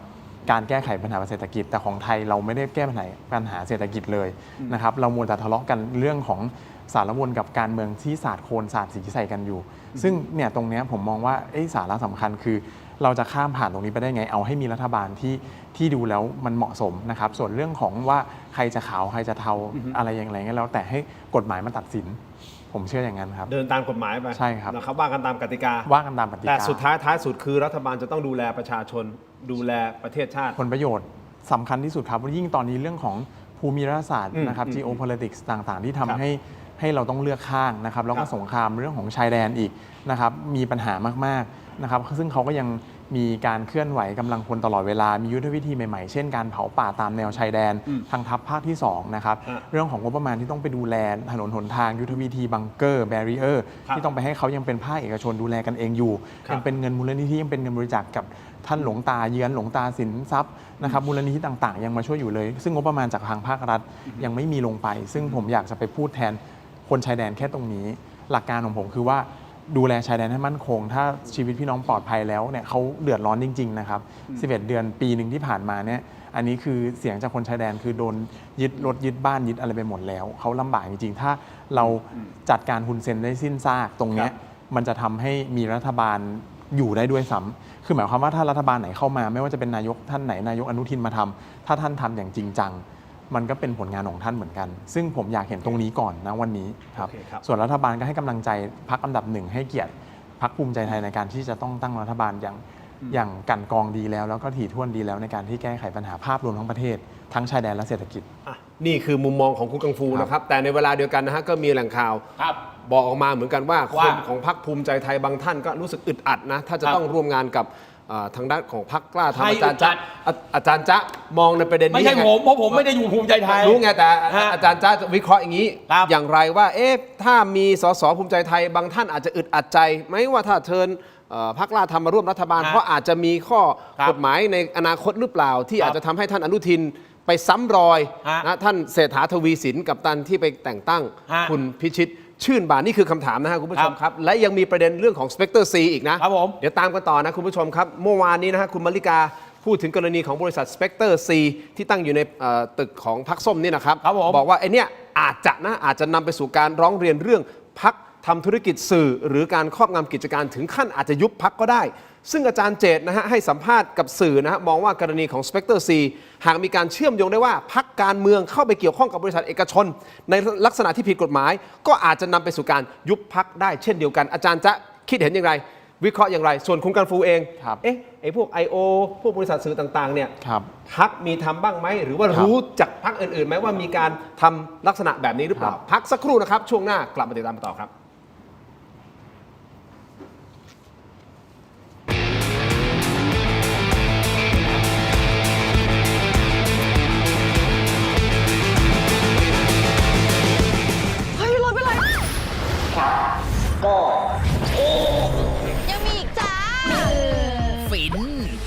การแก้ไขปัญหาเศรษฐกิจแต่ของไทยเราไม่ได้แก้ปัญหาเศรษฐกิจเลยนะครับเรามัวแต่ทะเลาะกันเรื่องของสารวนกับการเมืองที่สาดโคลนสาดสีใส่กันอยู่ซึ่งเนี่ยตรงเนี้ยผมมองว่าสาระสำคัญคือเราจะข้ามผ่านตรงนี้ไปได้ไงเอาให้มีรัฐบาลที่ดูแล้วมันเหมาะสมนะครับส่วนเรื่องของว่าใครจะขาวใครจะเทาอะไรอย่างไรแล้วแต่ให้กฎหมายมันตัดสินผมเชื่ออย่างนั้นครับเดินตามกฎหมายไป ใช่ครับ นะครับว่ากันตามกติกา ว่ากันตามกติกาแต่สุดท้ายสุดคือรัฐบาลจะต้องดูแลประชาชนดูแลประเทศชาติผลประโยชน์สำคัญที่สุดครับยิ่งตอนนี้เรื่องของภูมิรัฐศาสตร์นะครับ geopolitics ต่างๆ ที่ทำให้เราต้องเลือกข้างนะครับแล้วก็สงครามเรื่องของชายแดนอีกนะครับมีปัญหามากๆนะครับซึ่งเขาก็ยังมีการเคลื่อนไหวกำลังพลตลอดเวลามียุทธวิธีใหม่ๆเช่นการเผาป่าตามแนวชายแดนทางทัพภาคที่2นะครับเรื่องของงบประมาณที่ต้องไปดูแลถนนหนทางยุทธวิธีบังเกอร์แบรีเออร์ที่ต้องไปให้เขายังเป็นภาคเอกชนดูแลกันเองอยู่ยังเป็นเงินมูลนิธิยังเป็นเงินบริจาคกับท่านหลวงตาเยือนหลวงตาสินทรัพย์นะครับมูลนิธิต่างๆยังมาช่วยอยู่เลยซึ่งงบประมาณจากทางภาครัฐยังไม่มีลงไปซึ่งผมอยากจะไปพูดแทนคนชายแดนแค่ตรงนี้หลักการของผมคือว่าดูแลชายแดนให้มั่นคงถ้าชีวิตพี่น้องปลอดภัยแล้วเนี่ยเขาเดือดร้อนจริงๆนะครับ11 เดือนปีหนึ่งที่ผ่านมาเนี่ยอันนี้คือเสียงจากคนชายแดนคือโดนยึดรถยึดบ้านยึดอะไรไปหมดแล้วเขาลำบากจริงๆถ้าเราจัดการฮุนเซนได้สิ้นซากตรงนี้มันจะทำให้มีรัฐบาลอยู่ได้ด้วยซ้ำคือหมายความว่าถ้ารัฐบาลไหนเข้ามาไม่ว่าจะเป็นนายกท่านไหนนายกอนุทินมาทำถ้าท่านทำอย่างจริงจังมันก็เป็นผลงานของท่านเหมือนกันซึ่งผมอยากเห็นตรงนี้ก่อนนะวันนี้ครับส่วนรัฐบาลก็ให้กำลังใจพรรคอันดับหนึ่งให้เกียรติพรรคภูมิใจไทยในการที่จะต้องตั้งรัฐบาลอย่างกันกองดีแล้วก็ถี่ถ้วนดีแล้วในการที่แก้ไขปัญหาภาพรวมทั้งประเทศทั้งชายแดนและเศรษฐกิจนี่คือมุมมองของคุณกังฟูนะครับแต่ในเวลาเดียวกันนะฮะก็มีแหล่งข่าวบอกออกมาเหมือนกันว่าคนของพรรคภูมิใจไทยบางท่านก็รู้สึกอึดอัดนะถ้าจะต้องร่วมงานกับทางด้านของพรรคกล้าทำอาจารย์จ๊ะมองในประเด็นนี้ไม่ใช่ผมเพราะผมไม่ได้อยู่ภูมิใจไทยรู้ไงแต่อาจารย์จ๊ะวิเคราะห์อย่างนี้อย่างไรว่าถ้ามีสสภูมิใจไทยบางท่านอาจจะอึดอัดใจไหมว่าถ้าเชิญพรรคกล้าทำมาร่วมรัฐบาลเพราะอาจจะมีข้อกฎหมายในอนาคตหรือเปล่าที่อาจจะทำให้ท่านอนุทินไปซ้ำรอยนะท่านเศรษฐาทวีสินกับตันที่ไปแต่งตั้งคุณพิชิตชื่นบานนี่คือคำถามนะฮะคุณผู้ชมครับและยังมีประเด็นเรื่องของ Spectre C อีกนะครับผมเดี๋ยวตามกันต่อนะคุณผู้ชมครับเมื่อวานนี้นะฮะคุณมลิกาพูดถึงกรณีของบริษัท Spectre C ที่ตั้งอยู่ในตึกของพรรคส้มนี่นะครับบอกว่าไอ้เนี่ยอาจจะนำไปสู่การร้องเรียนเรื่องพรรคทำธุรกิจสื่อหรือการครอบงำกิจการถึงขั้นอาจจะยุบพรรคก็ได้ซึ่งอาจารย์เจตนะฮะให้สัมภาษณ์กับสื่อนะฮะมองว่ากรณีของ Spectre C หากมีการเชื่อมโยงได้ว่าพรรคการเมืองเข้าไปเกี่ยวข้องกับบริษัทเอกชนในลักษณะที่ผิดกฎหมายก็อาจจะนำไปสู่การยุบพรรคได้เช่นเดียวกันอาจารย์จะคิดเห็นอย่างไรวิเคราะห์อย่างไรส่วนคุณกันฟูเองไอ้พวก I.O. พวกบริษัทสื่อต่างๆเนี่ยพรรคมีทำบ้างไหมหรือว่ารู้จากพรรคอื่นๆไหมว่ามีการทำลักษณะแบบนี้หรือเปล่าพักสักครู่นะครับช่วงหน้ากลับมาติดตามต่อครับยังมีอีกจ้าฟิน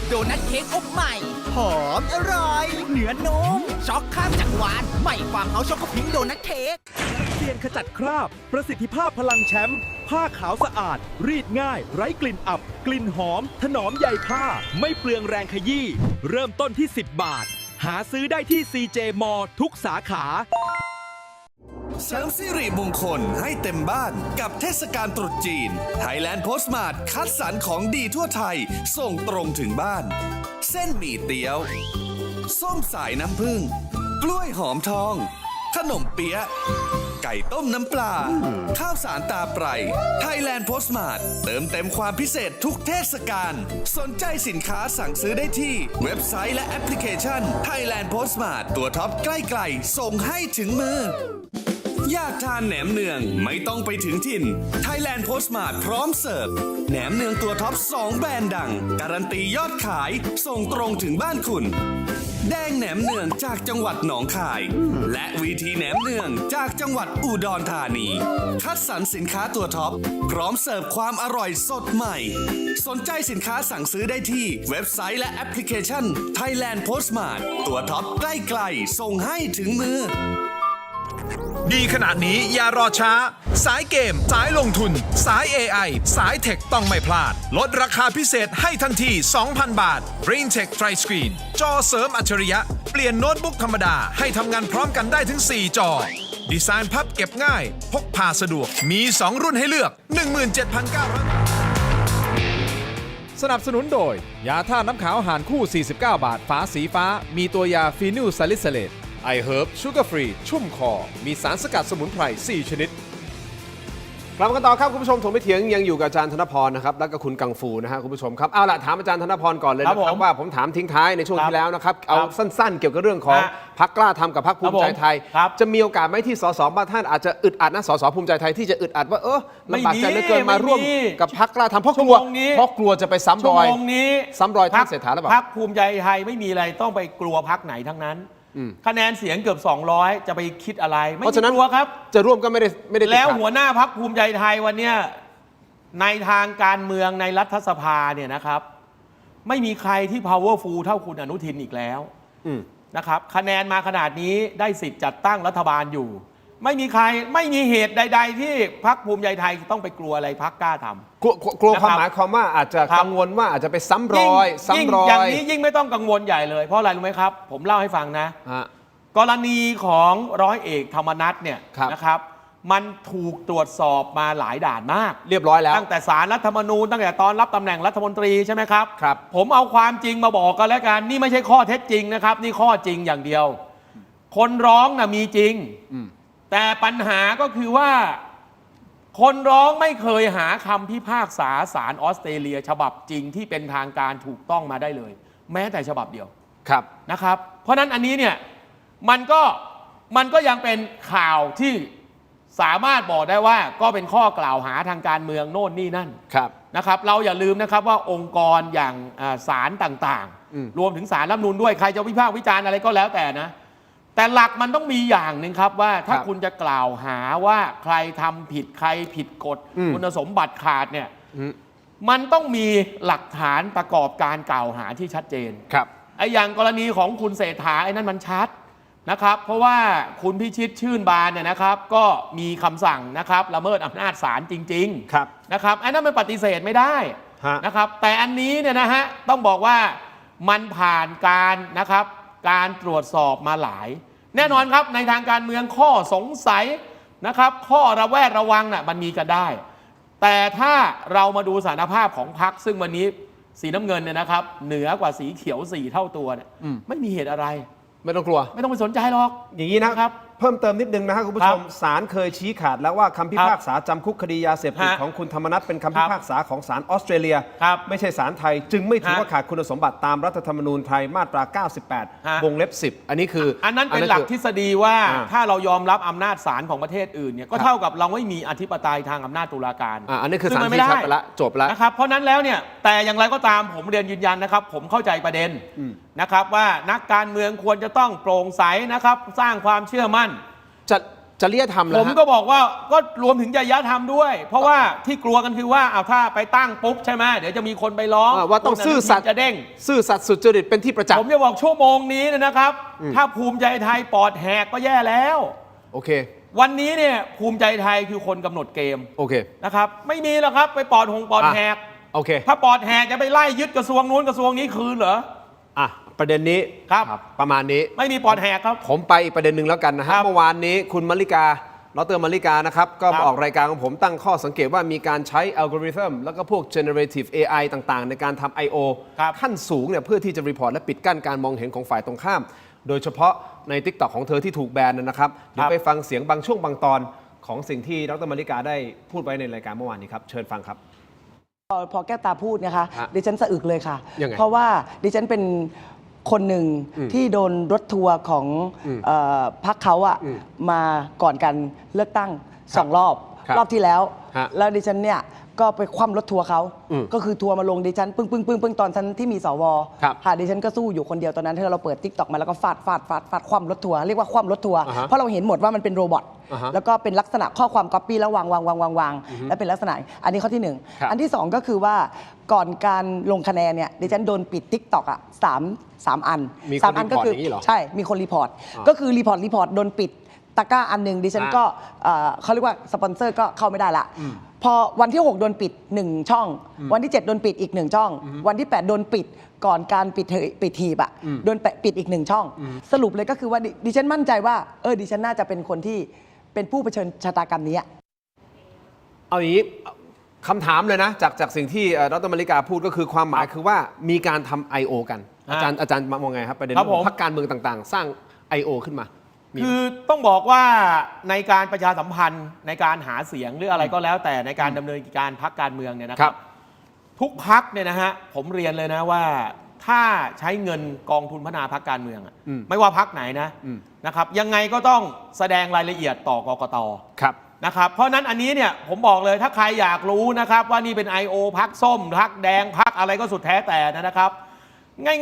โดนัทเค้กอบใหม่หอมอร่อยเนื้อนุ่มช็อกข้ามจักรวาลใหม่ฟาร์มเฮาส์ช็อกโกพิงค์โดนัทเค้กเซียนขจัดคราบประสิทธิภาพพลังแชมป์ผ้าขาวสะอาดรีดง่ายไร้กลิ่นอับกลิ่นหอมถนอมใยผ้าไม่เปลืองแรงขยี้เริ่มต้นที่10 บาทหาซื้อได้ที่ CJ มอทุกสาขาเสริมสิริมงคลให้เต็มบ้านกับเทศกาลตรุษจีน Thailand Postmart คัดสรรของดีทั่วไทยส่งตรงถึงบ้านเส้นหมี่เตี๋ยวส้มสายน้ำผึ้งกล้วยหอมทองขนมเปี๊ยะไก่ต้มน้ำปลาข้าวสารตาไพร Thailand Postmart เติมเต็มความพิเศษทุกเทศกาลสนใจสินค้าสั่งซื้อได้ที่เว็บไซต์และแอปพลิเคชัน Thailand Postmart ตัวท็อปใกล้ๆส่งให้ถึงมืออยากทานแหนมเนืองไม่ต้องไปถึงถิ่น Thailand Postmart พร้อมเสิร์ฟแหนมเนืองตัวท็อป2แบรนด์ดังการันตียอดขายส่งตรงถึงบ้านคุณ แดงแหนมเนืองจากจังหวัดหนองคาย และวีทีแหนมเนืองจากจังหวัดอุดรธานี คัดสรรสินค้าตัวท็อปพร้อมเสิร์ฟความอร่อยสดใหม่ สนใจสินค้าสั่งซื้อได้ที่เว็บไซต์และแอปพลิเคชัน Thailand Postmart ตัวท็อปใกล้ๆส่งให้ถึงมือ ดีขนาดนี้อย่ารอช้า สายเกม สายลงทุน สาย AI สายเทคต้องไม่พลาด ลดราคาพิเศษให้ทันที 2,000 บาท BrainTech Tri Screen จอเสริมอัจฉริยะ เปลี่ยนโน้ตบุ๊กธรรมดาให้ทำงานพร้อมกันได้ถึง 4 จอ ดีไซน์พับเก็บง่าย พกพาสะดวก มี 2 รุ่นให้เลือก 17,900 สนับสนุนโดย ยาท่าน้ำขาวหารคู่ 49 บาท ฝาสีฟ้า มีตัวยาฟีนิลซาลิซิเลตไอเฮิร์บชูการ์ฟรีชุ่มคอ มีสารสกัดสมุนไพร 4 ชนิดกลับมากันต่อครับคุณผู้ชมถกไม่เถียงยังอยู่กับอาจารย์ธนพรนะครับแล้วก็คุณกังฟูนะฮะคุณผู้ชมครับเอาล่ะถามอาจารย์ธนพรก่อนเลยนะครับว่าผมถามทิ้งท้ายในช่วงที่แล้วนะครับเอาสั้นๆเกี่ยวกับเรื่องของพรรคกล้าทำกับพรรคภูมิใจไทยจะมีโอกาสไหมที่สสบางท่านอาจจะอึดอัดนะสสภูมิใจไทยที่จะอึดอัดว่าลำบากใจเหลือเกินมาร่วมกับพรรคกล้าทำเพราะกลัวจะไปซ้ำรอยท่านเศรษฐาหรือเปล่าพรรคภูมิใจไทยไม่มีอะไรต้องไปกลัวพรรคไหนทั้งนั้นคะแนนเสียงเกือบ200จะไปคิดอะไรไม่กลัวครับจะร่วมก็ไม่ได้แล้วหัวหน้าพรรคภูมิใจไทยวันเนี้ยในทางการเมืองในรัฐสภาเนี่ยนะครับไม่มีใครที่ powerful เท่าคุณอนุทินอีกแล้วนะครับคะแนนมาขนาดนี้ได้สิทธิ์จัดตั้งรัฐบาลอยู่ไม่มีเหตุใดๆที่พรรคภูมิใจไทยต้องไปกลัวอะไรพรรคกล้าทำกลัวความหมายความว่าอาจจะกังวลว่าอาจจะไปซ้ำรอยอย่างนี้ยิ่งไม่ต้องกังวลใหญ่เลยเพราะอะไรรู้ไหมครับผมเล่าให้ฟังนะกรณีของร้อยเอกธรรมนัสเนี่ยนะครับมันถูกตรวจสอบมาหลายด่านมากเรียบร้อยแล้วตั้งแต่ศาลรัฐธรรมนูญตั้งแต่ตอนรับตำแหน่งรัฐมนตรีใช่ไหมครับผมเอาความจริงมาบอกกันแล้วกันนี่ไม่ใช่ข้อเท็จจริงนะครับนี่ข้อจริงอย่างเดียวคนร้องนะมีจริงแต่ปัญหาก็คือว่าคนร้องไม่เคยหาคำพิพากษาศาลออสเตรเลียฉบับจริงที่เป็นทางการถูกต้องมาได้เลยแม้แต่ฉบับเดียวนะครับเพราะนั้นอันนี้เนี่ยมันก็ยังเป็นข่าวที่สามารถบอกได้ว่าก็เป็นข้อกล่าวหาทางการเมืองโน่นนี่นั่นนะครับเราอย่าลืมนะครับว่าองค์กรอย่างศาลต่างๆรวมถึงศาลรัฐธรรมนูญด้วยใครจะวิพากษ์วิจารณ์อะไรก็แล้วแต่นะแต่หลักมันต้องมีอย่างหนึ่งครับว่าถ้าคุณจะกล่าวหาว่าใครทำผิดใครผิดกฎคุณสมบัติขาดเนี่ยมันต้องมีหลักฐานประกอบการกล่าวหาที่ชัดเจนไอ้อย่างกรณีของคุณเศรษฐาไอ้นั่นมันชัดนะครับเพราะว่าคุณพิชิตชื่นบานเนี่ยนะครับก็มีคำสั่งนะครับละเมิดอำนาจศาลจริงๆนะครับไอ้นั่นมันปฏิเสธไม่ได้นะครับแต่อันนี้เนี่ยนะฮะต้องบอกว่ามันผ่านการนะครับการตรวจสอบมาหลายแน่นอนครับในทางการเมืองข้อสงสัยนะครับข้อระแวดระวังน่ะมันมีกันได้แต่ถ้าเรามาดูสถานภาพของพรรคซึ่งวันนี้สีน้ำเงินเนี่ยนะครับเหนือกว่าสีเขียว4 เท่าตัวเนี่ยไม่มีเหตุอะไรไม่ต้องกลัวไม่ต้องไปสนใจหรอกอย่างนี้นะครับเพิ่มเติมนิดนึงนะครับคุณผู้ชมศาลเคยชี้ขาดแล้วว่าคำพิพากษาจำคุกคดียาเสพติดของคุณธรรมนัสเป็นคำพิพากษาของศาลออสเตรเลียไม่ใช่ศาลไทยจึงไม่ถือว่าขาดคุณสมบัติตามรัฐธรรมนูญไทยมาตรา 98 วงเล็บ 10อันนี้คืออันนั้นเป็นหลักทฤษฎีว่าถ้าเรายอมรับอำนาจศาลของประเทศอื่นเนี่ยก็เท่ากับเราไม่มีอธิปไตยทางอำนาจตุลาการอันนี้คือศาลที่ชัดไปแล้วจบแล้วนะครับเพราะนั้นแล้วเนี่ยแต่อย่างไรก็ตามผมเรียนยืนยันนะครับผมเข้าใจประเด็นนะครับว่านักการเมืองควรจะต้องโปร่งใสนะครับสร้างความเชื่อมั่นจริยธรรมผมก็บอกว่าก็รวมถึงจริยธรรมด้วยเพราะว่าที่กลัวกันคือว่าเอาถ้าไปตั้งปุ๊บใช่ไหมเดี๋ยวจะมีคนไปร้องว่าต้องซื่อสัตย์จะเด้งซื่อสัตย์สุจริตเป็นที่ประจักษ์ผมจะบอกชั่วโมงนี้นะครับถ้าภูมิใจไทยปอดแหกก็แย่แล้วโอเควันนี้เนี่ยภูมิใจไทยคือคนกำหนดเกมโอเคนะครับไม่มีหรอกครับไปปอดแหกโอเคถ้าปอดแหกจะไปไล่ยึดกระทรวงนู้นกระทรวงนี้คืนเหรอประเด็นนี้ประมาณนี้ไม่มีปอดแหกครับผมไปอีกประเด็นหนึ่งแล้วกันนะฮะเมื่อวานนี้คุณมลิกาดร.มลิกานะครับก็มาออกรายการของผมตั้งข้อสังเกตว่ามีการใช้อัลกอริทึมแล้วก็พวก generative AI ต่างๆในการทำ I.O. ขั้นสูงเนี่ยเพื่อที่จะรีพอร์ตและปิดกั้นการมองเห็นของฝ่ายตรงข้ามโดยเฉพาะใน TikTok ของเธอที่ถูกแบนนะครับเดี๋ยวไปฟังเสียงบางช่วงบางตอนของสิ่งที่ดร.มลิกาได้พูดไว้ในรายการเมื่อวานนี้ครับเชิญฟังครับพอแก้วตาพูดนะคะดิฉันสะอึกเลยค่ะ ยังไง เพราะว่าดิฉันเป็นคนหนึ่งที่โดนรถทัวร์ของพรรคเขามาก่อนการเลือกตั้ง2 รอบ รอบที่แล้ว ฮะ แล้วดิฉันเนี่ยก็ไปคว่ำรถทัวร์เขา อืม ก็คือทัวร์มาลงดิฉันปึ้งตอนฉันที่มีสว ครับ ค่ะดิฉันก็สู้อยู่คนเดียวตอนนั้นที่เราเปิดทิกตอกมาแล้วก็ฟาดคว่ำรถทัวร์เรียกว่าคว่ำรถทัวร์ อ่าฮะ เพราะเราเห็นหมดว่ามันเป็นโรบอท อ่าฮะ แล้วก็เป็นลักษณะข้อความก๊อปปี้แล้ววางและเป็นลักษณะอันนี้ข้อที่หนึ่ง ครับ อันที่สองก็คือว่าก่อนการลงคะแนนเนี่ยดิฉันโดนปิดทิกตอกสามอัน มีคน สามอันก็คือ รีพอร์ตอย่างนี้เหรอ ใช่มีคนรีพอร์ตก็คือรีพอร์ตโดนปิดตะกร้าอันหนึ่งดิฉันก็เขาเรียกว่าสปอนเซอร์ก็เข้าไม่ได้ละพอวันที่ 6 โดนปิด 1 ช่อง วันที่ 7 โดนปิดอีก 1 ช่อง วันที่ 8 โดนปิดก่อนการปิดหีบอ่ะโดนปิดอีก 1 ช่อง สรุปเลยก็คือว่าดิฉันมั่นใจว่าดิฉันน่าจะเป็นคนที่เป็นผู้เผชิญชะตากรรมนี้ เอาอย่างนี้คำถามเลยนะจากสิ่งที่ดร.มาริกาพูดก็คือความหมายคือว่ามีการทำ I.O. กัน อาจารย์มองไงครับประเด็น ครับผม พรรคการเมืองต่างๆ สร้าง I.O. ขึ้นมามี คือต้องบอกว่าในการประชาสัมพันธ์ในการหาเสียงหรืออะไรก็แล้วแต่ในการดำเนินการพรรคการเมืองเนี่ยนะครับ ทุกพรรคเนี่ยนะฮะผมเรียนเลยนะว่าถ้าใช้เงินกองทุนพัฒนาพรรคการเมืองอะไม่ว่าพรรคไหนนะครับยังไงก็ต้องแสดงรายละเอียดต่อกกต.ครับ นะครับเพราะนั้นอันนี้เนี่ยผมบอกเลยถ้าใครอยากรู้นะครับว่านี่เป็น I.O. พรรคส้มพรรคแดงพรรคอะไรก็สุดแท้แต่นะครับ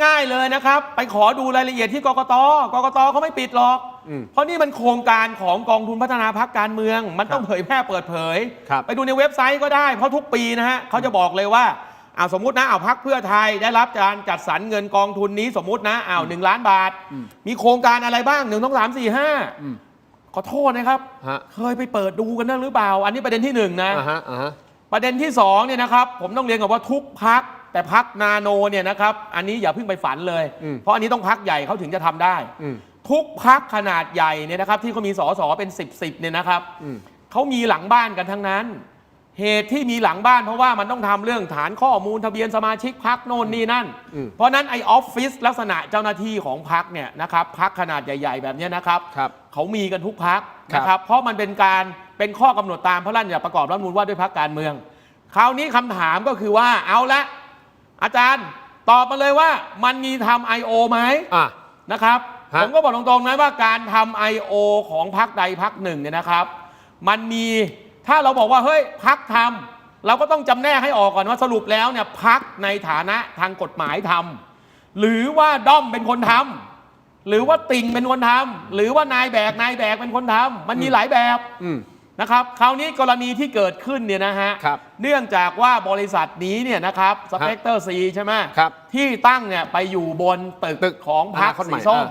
ง่ายๆเลยนะครับไปขอดูรายละเอียดที่กกต.เขาไม่ปิดหรอกเพราะนี่มันโครงการของกองทุนพัฒนาพรรคการเมืองมันต้องเผยแพร่เปิดเผยไปดูในเว็บไซต์ก็ได้เพราะทุกปีนะฮะเขาจะบอกเลยว่าสมมุตินะพรรคเพื่อไทยได้รับการจัดสรรเงินกองทุนนี้สมมุตินะ1 ล้านบาทมีโครงการอะไรบ้าง1 2 3 4 5ขอโทษนะครับเคยไปเปิดดูกันนั่นหรือเปล่าอันนี้ประเด็นที่1นะประเด็นที่2เนี่ยนะครับผมต้องเรียนกับว่าทุกพรรคแต่พรรคนาโนเนี่ยนะครับอันนี้อย่าเพิ่งไปฝันเลยเพราะอันนี้ต้องพรรคใหญ่เขาถึงจะทำได้ทุกพรรคขนาดใหญ่เนี่ยนะครับที่เขามีสสเป็น10เนี่ยนะครับเขามีหลังบ้านกันทั้งนั้นเหตุที่มีหลังบ้านเพราะว่ามันต้องทำเรื่องฐานข้อมูลทะเบียนสมาชิกพรรคโน่นนี่นั่นเพราะนั้นไอออฟฟิศลักษณะเจ้าหน้าที่ของพรรคเนี่ยนะครับพรรคขนาดใหญ่ๆแบบนี้นะครับเขามีกันทุกพรรคนะครับเพราะมันเป็นข้อกำหนดตามพระราชบัญญัติประกอบรัฐธรรมนูญว่าด้วยพรรคการเมืองคราวนี้คำถามก็คือว่าเอาละอาจารย์ตอบมาเลยว่ามันมีทำ I.O. ไหมนะครับผมก็บอกตรงๆนะว่าการทำ I.O. ของพรรคใดพรรคหนึ่งเนี่ยนะครับมันมีถ้าเราบอกว่าเฮ้ยพรรคทำเราก็ต้องจำแนกให้ออกก่อนว่าสรุปแล้วเนี่ยพรรคในฐานะทางกฎหมายทำหรือว่าด้อมเป็นคนทำหรือว่าติ่งเป็นคนทำหรือว่านายแบกเป็นคนทำมันมีหลายแบบนะครับคราวนี้กรณีที่เกิดขึ้นเนี่ยนะฮะเนื่องจากว่าบริษัทนี้เนี่ยนะครับสเปกเตอร์ซีใช่ไหมที่ตั้งเนี่ยไปอยู่บนตึกของพรรคสีส้ม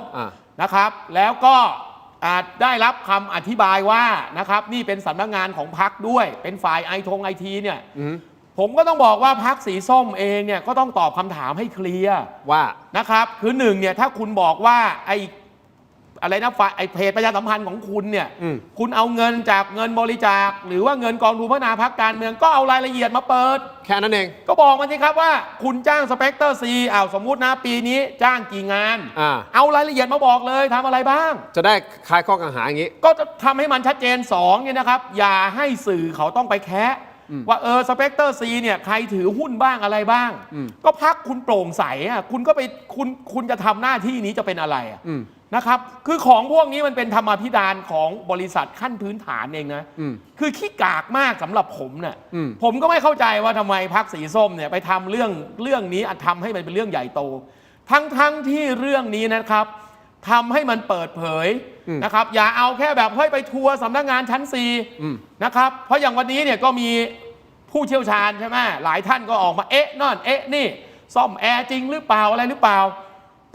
นะครับแล้วก็ได้รับคำอธิบายว่านะครับนี่เป็นสำนักงานของพรรคด้วยเป็นฝ่ายไอทีเนี่ยผมก็ต้องบอกว่าพรรคสีส้มเองเนี่ยก็ต้องตอบคำถามให้เคลียร์ว่านะครับคือหนึ่งเนี่ยถ้าคุณบอกว่าไออะไรนะไอเพจประชาสัมพันธ์ของคุณเนี่ยคุณเอาเงินจากเงินบริจาคหรือว่าเงินกองทุนพัฒนาพรรคการเมืองก็เอารายละเอียดมาเปิดแค่นั้นเองก็บอกมาสิครับว่าคุณจ้างสเปกเตอร์ซีสมมุตินะปีนี้จ้างกี่งานเอารายละเอียดมาบอกเลยทำอะไรบ้างจะได้คลายข้อกังขาอย่างนี้ก็จะทำให้มันชัดเจน2เนี่ยนะครับอย่าให้สื่อเขาต้องไปแคะว่าสเปกเตอร์ซีเนี่ยใครถือหุ้นบ้างอะไรบ้างก็พรรคคุณโปร่งใสคุณก็ไปคุณจะทำหน้าที่นี้จะเป็นอะไรนะครับคือของพวกนี้มันเป็นธรรมาภิบาลของบริษัทขั้นพื้นฐานเองนะคือขี้กากมากสำหรับผมเนี่ยผมก็ไม่เข้าใจว่าทำไมพรรคสีส้มเนี่ยไปทำเรื่องนี้ทำให้มันเป็นเรื่องใหญ่โตทั้งที่เรื่องนี้นะครับทำให้มันเปิดเผยนะครับอย่าเอาแค่แบบเฮ้ยไปทัวร์สำนักงานชั้น4นะครับเพราะอย่างวันนี้เนี่ยก็มีผู้เชี่ยวชาญใช่ไหมหลายท่านก็ออกมานั่นนี่ซ่อมแอร์จริงหรือเปล่าอะไรหรือเปล่า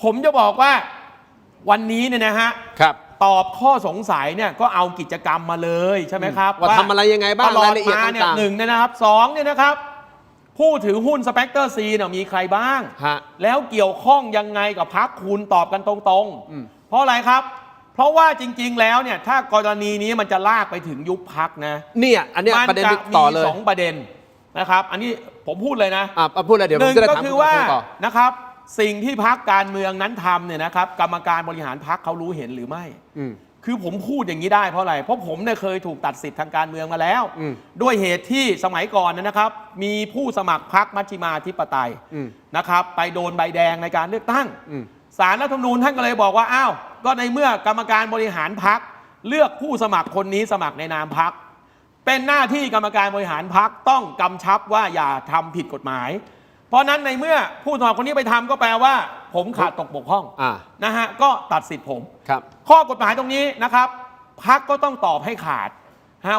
ผมจะบอกว่าวันนี้เนี่ยนะฮะตอบข้อสงสัยเนี่ยก็เอากิจกรรมมาเลยใช่ไหมครับว่าทำอะไรยังไงบ้างรายละเอียดต่างๆ1เนี่ยนะครับ2เนี่ยนะครับผู้ถือหุ้นสเปกเตอร์ซีเนี่ยมีใครบ้างแล้วเกี่ยวข้องยังไงกับพรรคคุณตอบกันตรงๆเพราะอะไรครับเพราะว่าจริงๆแล้วเนี่ยถ้ากรณีนี้มันจะลากไปถึงยุบพรรคนะเนี่ยอันนี้ประเด็นต่อเลย2ประเด็นนะครับอันนี้ผมพูดเลยนะพูดเลยเดี๋ยวผมจะได้ถามก็คือว่านะครับสิ่งที่พรรคการเมืองนั้นทำเนี่ยนะครับกรรมการบริหารพรรคเขารู้เห็นหรือไม่คือผมพูดอย่างนี้ได้เพราะอะไรเพราะผมเนี่ยเคยถูกตัดสิทธิ์ทางการเมืองมาแล้วด้วยเหตุที่สมัยก่อนนะครับมีผู้สมัครพรรคมัชฌิมาธิปไตยนะครับไปโดนใบแดงในการเลือกตั้งศาลรัฐธรรมนูญท่านก็เลยบอกว่าอ้าวก็ในเมื่อกรรมการบริหารพรรคเลือกผู้สมัครคนนี้สมัครในนามพรรค เป็นหน้าที่กรรมการบริหารพรรคต้องกำชับว่าอย่าทำผิดกฎหมาย เพราะนั้นในเมื่อผู้สมัครคนนี้ไปทำก็แปลว่าผมขาดตกบกพร่องนะฮะก็ตัดสิทธิ์ผม ครับ ข้อกฎหมายตรงนี้นะครับพรรคก็ต้องตอบให้ขาด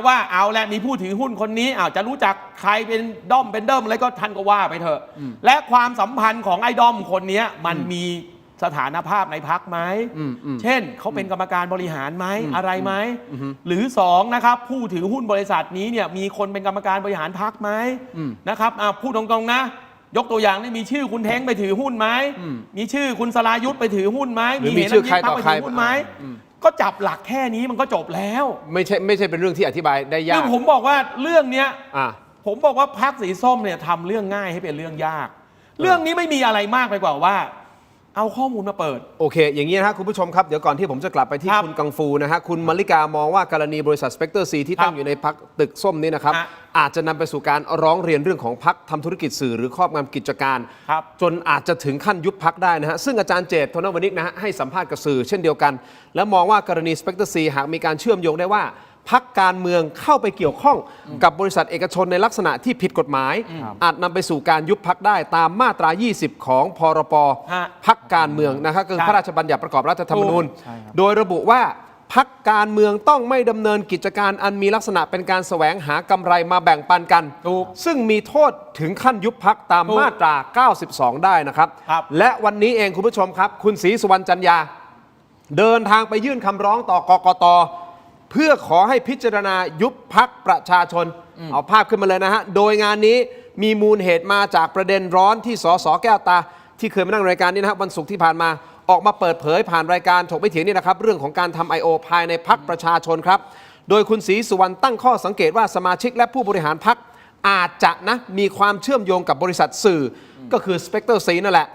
ว่าเอาและมีผู้ถือหุ้นคนนี้จะรู้จักใครเป็นด้อมเป็นเดิมอะไรก็ท่านก็ว่าไปเถอะและความสัมพันธ์ของไอ้ด้อมคนนี้มันมีสถานภาพในพรรคไหมเช่นเขาเป็นกรรมการบริหารไหมอะไรไหมหรือ2นะครับผู้ถือหุ้นบริษัทนี้เนี่ยมีคนเป็นกรรมการบริหารพรรคไหมนะครับพูดตรงๆนะยกตัวอย่างนี่มีชื่อคุณเท้งไปถือหุ้นไหมมีชื่อคุณสรายุทธไปถือหุ้นไหม มีชื่อใครต่อใคร ไปถือหุ้นไหมก็จับหลักแค่นี้มันก็จบแล้วไม่ใช่เป็นเรื่องที่อธิบายได้ยากผมบอกว่าเรื่องเนี้ยผมบอกว่าพรรคสีส้มเนี่ยทำเรื่องง่ายให้เป็นเรื่องยากเรื่องนี้ไม่มีอะไรมากไปกว่าว่าเอาข้อมูลมาเปิดโอเคอย่างนี้นะครับคุณผู้ชมครับเดี๋ยวก่อนที่ผมจะกลับไปที่คุณกังฟูนะฮะคุณมลิกามองว่ากรณีบริษัทสเปกเตอร์ซีที่ตั้งอยู่ในพรรคตึกส้มนี้นะครับอาจจะนำไปสู่การร้องเรียนเรื่องของพรรคทำธุรกิจสื่อหรือครอบงำกิจการจนอาจจะถึงขั้นยุบพรรคได้นะฮะซึ่งอาจารย์เจต โทนวนิกนะฮะให้สัมภาษณ์กับสื่อเช่นเดียวกันและมองว่ากรณีสเปกเตอร์ซีหากมีการเชื่อมโยงได้ว่าพรรคการเมืองเข้าไปเกี่ยวข้องกับบริษัทเอกชนในลักษณะที่ผิดกฎหมายอาจนำไปสู่การยุบพรรคได้ตามมาตรา 20 ของพรบพรรคการเมืองนะครับคือพระราชบัญญัติประกอบรัฐธรรมนูญโดยระบุว่าพรรคการเมืองต้องไม่ดำเนินกิจการอันมีลักษณะเป็นการแสวงหากำไรมาแบ่งปันกันซึ่งมีโทษถึงขั้นยุบพรรคตามมาตรา 92 ได้นะครับและวันนี้เองคุณผู้ชมครับคุณศรีสุวรรณจันยาเดินทางไปยื่นคำร้องต่อกกต.เพื่อขอให้พิจารณายุบพรรคประชาชนเอาภาพขึ้นมาเลยนะฮะโดยงานนี้มีมูลเหตุมาจากประเด็นร้อนที่สสแก้วตาที่เคยมานั่งรายการนี้นะครับวันศุกร์ที่ผ่านมาออกมาเปิดเผยผ่านรายการถกไม่เถียงนี่นะครับเรื่องของการทำ I.O. ภายในพรรคประชาชนครับโดยคุณศรีสุวรรณตั้งข้อสังเกตว่าสมาชิกและผู้บริหารพรรคอาจจะนะมีความเชื่อมโยงกับบริษัทสื่อก็คือ Spectre C นั่นแหละ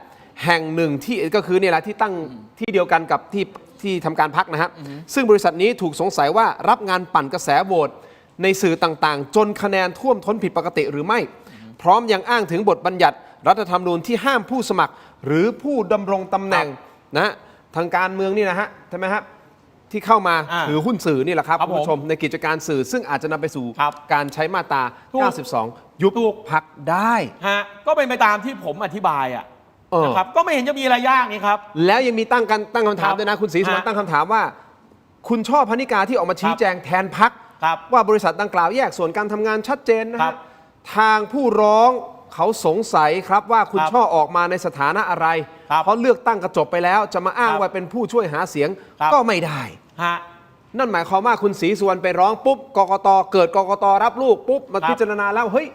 แห่งหนึ่งที่ก็คือนี่แหละที่ตั้งที่เดียวกันกับที่ทำการพักนะครับซึ่งบริษัทนี้ถูกสงสัยว่ารับงานปั่นกระแสโหวตในสื่อต่างๆจนคะแนนท่วมท้นผิดปกติหรือไม่พร้อมยังอ้างถึงบทบัญญัติรัฐธรรมนูญที่ห้ามผู้สมัครหรือผู้ดำรงตำแหน่งนะทางการเมืองนี่นะฮะใช่ไหมครับที่เข้ามาถือหุ้นสื่อนี่แหละครับคุณผู้ชมในกิจการสื่อซึ่งอาจจะนำไปสู่การใช้มาตรา 92 ยุบพรรคได้ก็เป็นไปตามที่ผมอธิบายนะครับก็ไม่เห็นจะมีอะไรยากนี่ครับแล้วยังมีตั้งคำถามด้วยนะคุณศรีสุวรรณตั้งคำถามว่าคุณช่อพนิกาที่ออกมาชี้แจงแทนพรรคว่าบริษัทดังกล่าวแยกส่วนการทำงานชัดเจนนะครับทางผู้ร้องเขาสงสัยครับว่าคุณช่อออกมาในสถานะอะไรเพราะเลือกตั้งกระจบไปแล้วจะมาอ้างว่าเป็นผู้ช่วยหาเสียงก็ไม่ได้นั่นหมายความว่าคุณศรีสุวรรณไปร้องปุ๊บกกต.เกิดกกต.รับลูกปุ๊บมาพิจารณาแล้วเฮ้ย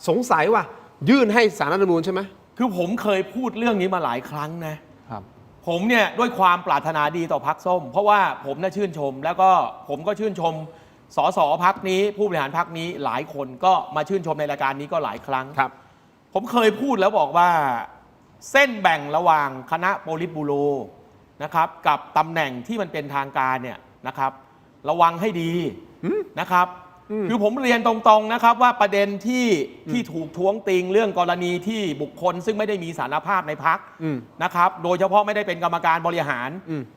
สงสัยว่ายื่นให้ศาลรัฐธรรมนูญใช่ไหมคือผมเคยพูดเรื่องนี้มาหลายครั้งนะผมเนี่ยด้วยความปรารถนาดีต่อพรรคส้มเพราะว่าผมน่าชื่นชมแล้วก็ผมก็ชื่นชมสสพรรคนี้ผู้บริหารพรรคนี้หลายคนก็มาชื่นชมในรายการนี้ก็หลายครั้งผมเคยพูดแล้วบอกว่าเส้นแบ่งระหว่างคณะโปลิตบูโรนะครับกับตำแหน่งที่มันเป็นทางการเนี่ยนะครับระวังให้ดีนะครับคือผมเรียนตรงๆนะครับว่าประเด็นที่ถูกท้วงติงเรื่องกรณีที่บุคคลซึ่งไม่ได้มีสารภาพในพรรคนะครับโดยเฉพาะไม่ได้เป็นกรรมการบริหาร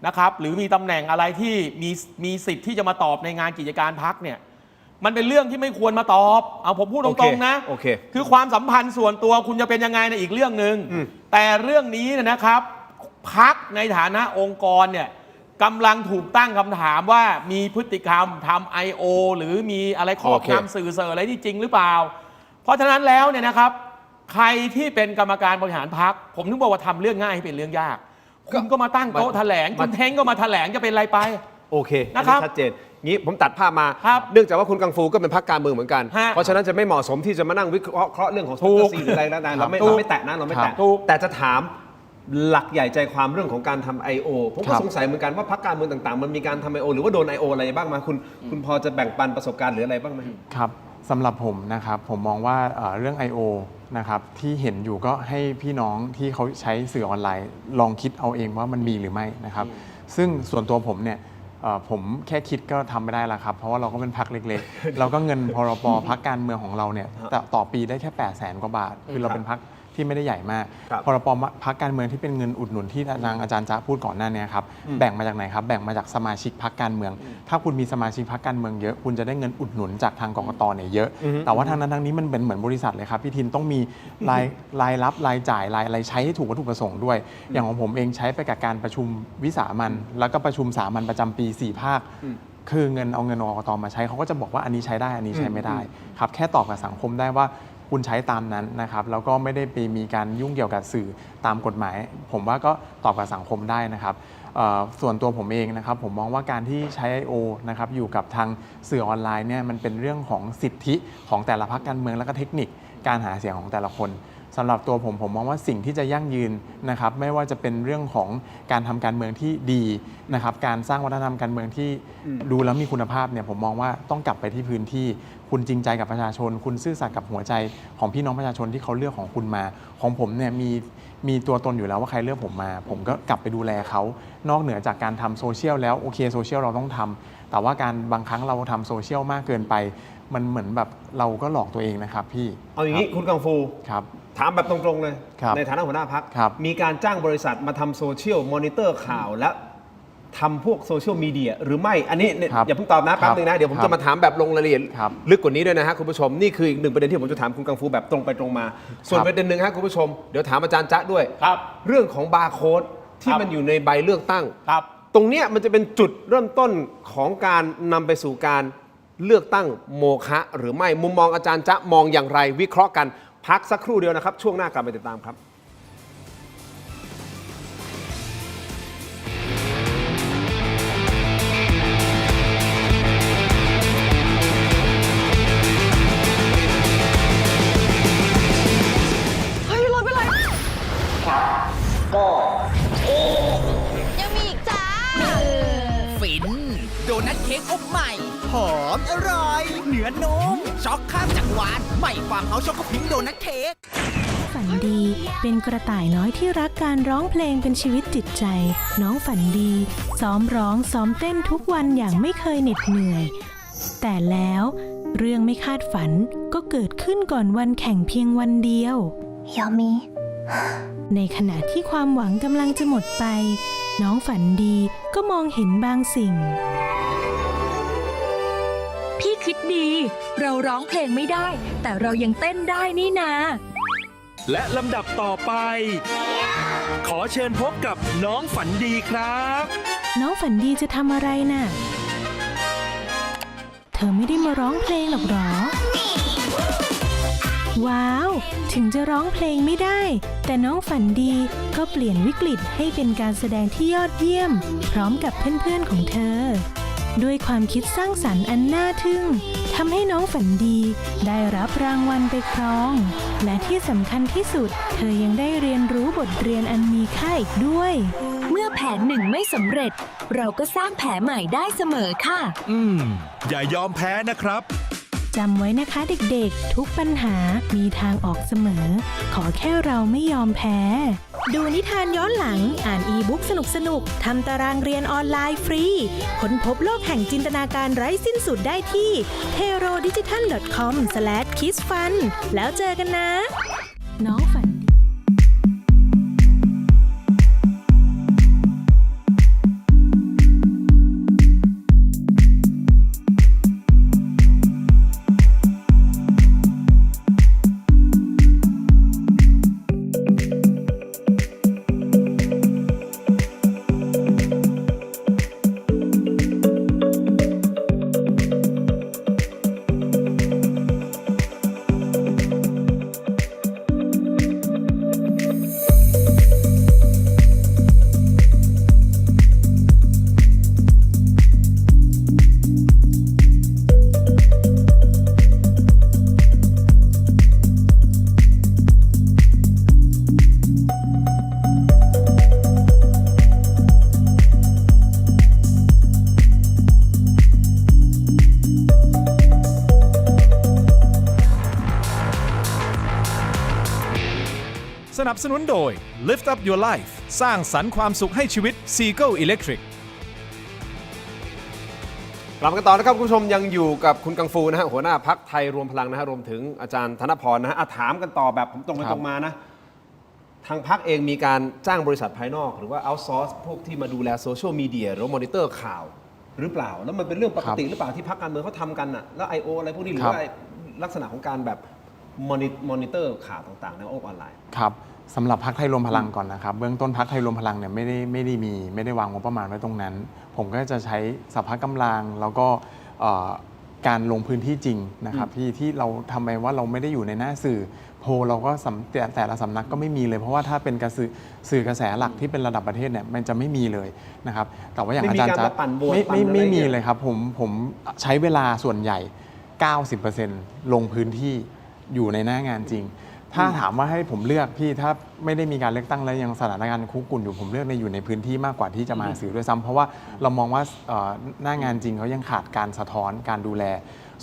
นะครับหรือมีตำแหน่งอะไรที่มีสิทธิ์ที่จะมาตอบในงานกิจการพรรคเนี่ยมันเป็นเรื่องที่ไม่ควรมาตอบเอาผมพูดตรงๆนะคือความสัมพันธ์ส่วนตัวคุณจะเป็นยังไงในอีกเรื่องหนึ่งแต่เรื่องนี้นะครับพรรคในฐานะองค์กรเนี่ยกำลังถูกตั้งคำถามว่ามีพฤติกรรมทำ I.O. หรือมีอะไรครอบงำสื่อเสออะไรที่จริงหรือเปล่าเพราะฉะนั้นแล้วเนี่ยนะครับใครที่เป็นกรรมการบริหารพรรคผมนึกบอกว่าทำเรื่องง่ายให้เป็นเรื่องยากคุณก็มาตั้งโต๊ะแถลงคุณเท้งก็มาแถลงจะเป็นไรไปโอเคนะครับชัดเจนงี้ผมตัดภาพมาเนื่องจากว่าคุณกังฟูก็เป็นพรรคการเมืองเหมือนกันเพราะฉะนั้นจะไม่เหมาะสมที่จะมานั่งวิเคราะห์เรื่องของซีหรืออะไรต่างๆเราไม่แตะนะเราไม่แตะแต่จะถามหลักใหญ่ใจความเรื่องของการทำ I.O. ผมก็สงสัยเหมือนกันว่าพรรคการเมืองต่างๆมันมีการทำ I.O. หรือว่าโดน I.O. อะไรบ้างมาคุณพอจะแบ่งปันประสบการณ์หรืออะไรบ้างไหมครับสำหรับผมนะครับผมมองว่าเรื่อง I.O. นะครับที่เห็นอยู่ก็ให้พี่น้องที่เขาใช้สื่อออนไลน์ลองคิดเอาเองว่ามันมีหรือไม่นะครับซึ่งส่วนตัวผมเนี่ยผมแค่คิดก็ทำไม่ได้แล้วครับเพราะว่าเราก็เป็นพรรคเล็กๆเราก็เงินพรบพรรคการเมืองของเราเนี่ยต่อปีได้แค่800,000 กว่าบาทคือเราเป็นพรรค ที่ไม่ได้ใหญ่มาก ครับ พรบพรรคการเมืองที่เป็นเงินอุดหนุนที่ทางอาจารย์จ๊ะพูดก่อนหน้านี้ครับแบ่งมาจากไหนครับแบ่งมาจากสมาชิกพรรคการเมือง ถ้าคุณมีสมาชิกพรรคการเมืองเยอะคุณจะได้เงินอุดหนุนจากทางกกตเนี่ยเยอะ แต่ว่าทางนั้นทางนี้มันเป็นเหมือนบริษัทเลยครับพี่ทินต้องมีรายรับรายจ่ายรายอะไรใช้ให้ถูกวัตถุประสงค์ด้วย อย่างของผมเองใช้ไปกับการประชุมวิสามัญแล้วก็ประชุมสามัญประจำปี 4 ภาค คือเอาเงินกกตมาใช้เขาก็จะบอกว่าอันนี้ใช้ได้อันนี้ใช้ไม่ได้ครับแค่ตอบกับสังคมได้ว่าคุณใช้ตามนั้นนะครับแล้วก็ไม่ได้ไปมีการยุ่งเกี่ยวกับสื่อตามกฎหมาย ผมว่าก็ตอบกับสังคมได้นะครับส่วนตัวผมเองนะครับผมมองว่าการที่ใช้ I.O. นะครับอยู่กับทางสื่อออนไลน์เนี่ยมันเป็นเรื่องของสิทธิของแต่ละพรรคการเมืองและก็เทคนิคการหาเสียงของแต่ละคนสำหรับตัวผมมองว่าสิ่งที่จะยั่งยืนนะครับไม่ว่าจะเป็นเรื่องของการทำการเมืองที่ดีนะครับการสร้างวัฒนธรรมการเมืองที่ดูแล้วมีคุณภาพเนี่ยผมมองว่าต้องกลับไปที่พื้นที่คุณจริงใจกับประชาชนคุณซื่อสัตย์กับหัวใจของพี่น้องประชาชนที่เขาเลือกของคุณมาของผมเนี่ยมีตัวตนอยู่แล้วว่าใครเลือกผมมาผมก็กลับไปดูแลเขานอกเหนือจากการทำโซเชียลแล้วโอเคโซเชียลเราต้องทำแต่ว่าการบางครั้งเราทำโซเชียลมากเกินไปมันเหมือนแบบเราก็หลอกตัวเองนะครับพี่เอาอย่างนี้คุณกังฟู ครับถามแบบตรงๆเลย ครับ ในฐานะหัวหน้าพรรค ครับ มีการจ้างบริษัทมาทำโซเชียลมอนิเตอร์ข่าวและทำพวกโซเชียลมีเดียหรือไม่อันนี้เนี่ย ครับ อย่าเพิ่งตอบนะแป๊บนึงนะเดี๋ยวผม ครับ จะมาถามแบบลงรายละเอียด ครับ ลึกกว่านี้ด้วยนะฮะคุณผู้ชมนี่คืออีกหนึ่งประเด็นที่ผมจะถามคุณกังฟูแบบตรงไปตรงมา ส่วน ครับ ประเด็นหนึ่งฮะคุณผู้ชมเดี๋ยวถามอาจารย์จ๊ะด้วย ครับ เรื่องของบาร์โค้ดที่ ครับ มันอยู่ในใบเลือกตั้ง ครับ ตรงเนี้ยมันจะเป็นจุดเริ่มต้นของการนำไปสู่การเลือกตั้งโมฆะหรือไม่มุมมองอาจารย์จ๊ะมองอย่างไรวิเคราะห์กันพักสักครู่เดียวนะครับช่วงหน้ากลับไปติดตามครับ เฮ้ยรถเป็นไร ยังมีอีกจ้า ฟิน โดนัทเค้กอบใหม่ หอมอร่อย เนื้อนุ่มช็อกข้ามจากหวานใหม่ฟาร์มเฮาส์ช็อกโกพิงค์โดนัทเค้ก ฝันดีเป็นกระต่ายน้อยที่รักการร้องเพลงเป็นชีวิตจิตใจ น้องฝันดี ซ้อมร้องซ้อมเต้นทุกวันอย่างไม่เคยเหน็ดเหนื่อย แต่แล้วเรื่องไม่คาดฝันก็เกิดขึ้นก่อนวันแข่งเพียงวันเดียวยามีในขณะที่ความหวังกำลังจะหมดไป น้องฝันดีก็มองเห็นบางสิ่ง พี่คิดดี เราร้องเพลงไม่ได้ แต่เรายังเต้นได้นี่นา และลำดับต่อไป ขอเชิญพบกับน้องฝันดีครับ น้องฝันดีจะทำอะไรน่ะ เธอไม่ได้มาร้องเพลงหรอกหรอ ว้าว ถึงจะร้องเพลงไม่ได้ แต่น้องฝันดีก็เปลี่ยนวิกฤตให้เป็นการแสดงที่ยอดเยี่ยม พร้อมกับเพื่อนๆของเธอ ด้วยความคิดสร้างสรรค์อันน่าทึ่งทำให้น้องฝันดีได้รับรางวัลไปครอง และที่สำคัญที่สุด เธอยังได้เรียนรู้บทเรียนอันมีค่าอีกด้วย เมื่อแผนหนึ่งไม่สำเร็จ เราก็สร้างแผนใหม่ได้เสมอค่ะ อย่ายอมแพ้นะครับ จำไว้นะคะเด็กๆ ทุกปัญหามีทางออกเสมอ ขอแค่เราไม่ยอมแพ้ ดูนิทานย้อนหลังอ่านอีบุ๊กสนุกๆทำตารางเรียนออนไลน์ฟรีค้นพบโลกแห่งจินตนาการไร้สิ้นสุดได้ที่ terodigital.com/kidsfun แล้วเจอกันนะ น้องฝัน สนับสนุนโดย Lift Up Your Life สร้างสรรค์ความสุขให้ชีวิต Seagull Electric กลับมากันต่อนะครับคุณผู้ชมยังอยู่กับคุณกังฟูนะฮะหัวหน้าพรรคไทยรวมพลังนะฮะรวมถึงอาจารย์ธนพรนะฮะถามกันต่อแบบผมตรงไปตรงมานะ ทางพรรคเองมีการจ้างบริษัทภายนอก หรือว่าเอาท์ซอร์สพวกที่มาดูแลโซเชียลมีเดียหรือมอนิเตอร์ข่าวหรือเปล่าแล้วมันเป็นเรื่องปกติหรือเปล่าที่พรรคการเมืองเขาทำกันอ่ะแล้ว I.O. อะไรพวกนี้หรือว่าลักษณะของการแบบมอนิเตอร์ข่าวต่างๆในโลกออนไลน์ครับสำหรับพรรคไทยรวมพลังก่อนนะครับเบื้องต้นพรรคไทยรวมพลังเนี่ยไม่ได้วางงบประมาณไว้ตรงนั้นผมก็จะใช้สรรพกำลังแล้วก็การลงพื้นที่จริงนะครับที่เราทำไมว่าเราไม่ได้อยู่ในหน้าสื่อโพลเราก็แต่ละสำนักก็ไม่มีเลยเพราะว่าถ้าเป็นสื่อกระแสหลักที่เป็นระดับประเทศเนี่ยมันจะไม่มีเลยนะครับแต่ว่าอย่างอาจารย์จัดไม่มีเลยครับผมใช้เวลาส่วนใหญ่ 90% ลงพื้นที่อยู่ในหน้างานจริงถ้าถามว่าให้ผมเลือกพี่ถ้าไม่ได้มีการเลือกตั้งแล้วยังสถานการณ์คุกกุ่นอยู่ผมเลือกในอยู่ในพื้นที่มากกว่าที่จะมาสื่อด้วยซ้ำเพราะว่าเรามองว่าหน้างานจริงเขายังขาดการสะท้อนการดูแล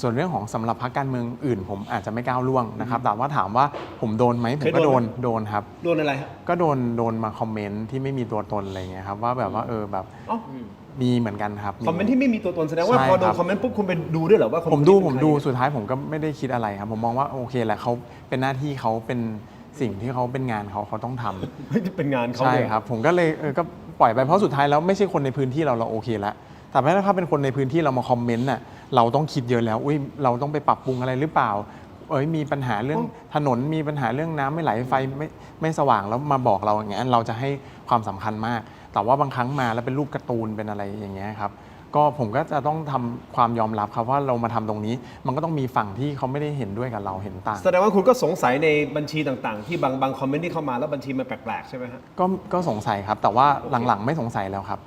ส่วนเรื่องของสำหรับพรรคการเมืองอื่นผมอาจจะไม่ก้าวล่วงนะครับแต่ว่าถามว่าผมโดนไหมผมก็โดนครับโดนอะไรครับก็โดนมาคอมเมนต์ที่ไม่มีตัวตนอะไรเงี้ยครับว่าแบบว่าแบบมีเหมือนกันครับคอมเมนต์ที่ไม่มีตัวตนแสดงว่าพอโดนคอมเมนต์ปุ๊บคุณไปดูด้วยเหรอว่าผมดูสุดท้ายผมก็ไม่ได้คิดอะไรครับผมมองว่าโอเคแหละเขาเป็นหน้าที่เขาเป็นสิ่งที่เขาเป็นงานเขาต้องทำเป็นงานเขาใช่ครับผมก็เลยก็ปล่อยไปเพราะสุดท้ายแล้วไม่ใช่คนในพื้นที่เราโอเคแล้วแต่ถ้าเป็นคนในพื้นที่เรามาคอมเมนต์น่ะเราต้องคิดเยอะแล้วเราต้องไปปรับปรุงอะไรหรือเปล่ามีปัญหาเรื่องถนนมีปัญหาเรื่องน้ำไม่ไหลไฟไม่สว่างแล้วมาบอกเราอย่างเงี้ยเราจะให้ความสำคัญมากแต่ว่าบางครั้งมาแล้วเป็นรูปการ์ตูนเป็นอะไรอย่างเงี้ยครับก็ผมก็จะต้องทำความยอมรับครับว่าเรามาทำตรงนี้มันก็ต้องมีฝั่งที่เขาไม่ได้เห็นด้วยกับเราเห็นต่างแสดงว่าคุณก็สงสัยในบัญชีต่างๆที่บางคอมเมนต์ที่เข้ามาแล้วบัญชีมันแปลกๆใช่ไหมฮะก็สงสัยครับแต่ว่าหลังๆไม่สงสัยแล้วครับ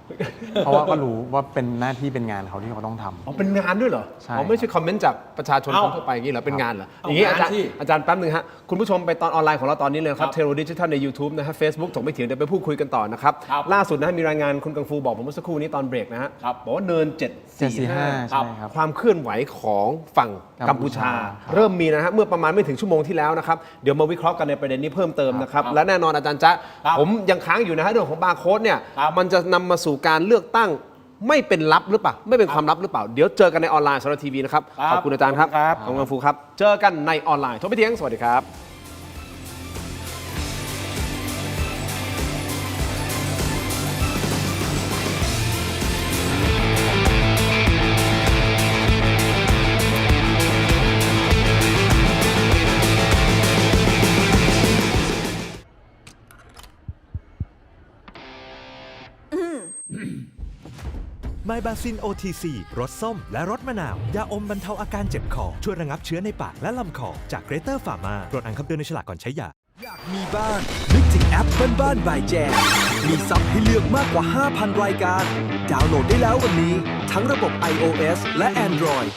เพราะว่าก็รู้ว่าเป็นหน้าที่เป็นงานเขาที่เขาต้องทำเป็นงานด้วยเหรอใช่ไม่ใช่คอมเมนต์จากประชาชนทั่วไปอย่างนี้เหรอเป็นงานเหรออย่างนี้อาจารย์แป๊บนึงฮะคุณผู้ชมไปตอนออนไลน์ของเราตอนนี้เลยครับเทโรดิจิทัลใน YouTube นะฮะ Facebook ถกไม่เถียงเดี๋ยวไปพูดคุยกันต่อนะครับล่าสุดนะมีรายงานคุณกังฟูบอกผมเมื่อสักครู่นี้ตอนเบรกนะฮะบอกว่าเนิน745ความเคลื่อนไหวของฝั่งกัมพูชาเริ่มมีนะฮะเมื่อประมาณไม่ถึงชั่วโมงที่แล้วนะครับเดี๋ยวมาวิเคราะห์กันในประเด็นนี้เพิ่มเติมนะครับและแน่นอนอาจารย์จ๊ะผมยังค้างอยู่นะฮะเรื่องของบาร์โค้ดเนี่ยมันจะนำมาสู่การเลือกตั้งไม่เป็นลับหรือเปล่าไม่เป็นความลับหรือเปล่าเดี๋ยวเจอกันในออนไลน์สารทีวีนะครับขอบคุณอาจารย์ครับขอบคุณกังฟูครับเจอกันในออนไลน์ถกไม่เถียงสวัสดีครับไมบาซิน OTC รสส้มและรสมะนาว ยาอมบรรเทาอาการเจ็บคอช่วยระงับเชื้อในปากและลำคอจากเกรเตอร์ฟาร์มาโปรดอ่านคำเตือนในฉลากก่อนใช้ยาอยากมีบ้านนึกถึงแอปบ้านบายแจมมีซับให้เลือกมากกว่า 5,000 รายการดาวน์โหลดได้แล้ววันนี้ทั้งระบบ iOS และ Android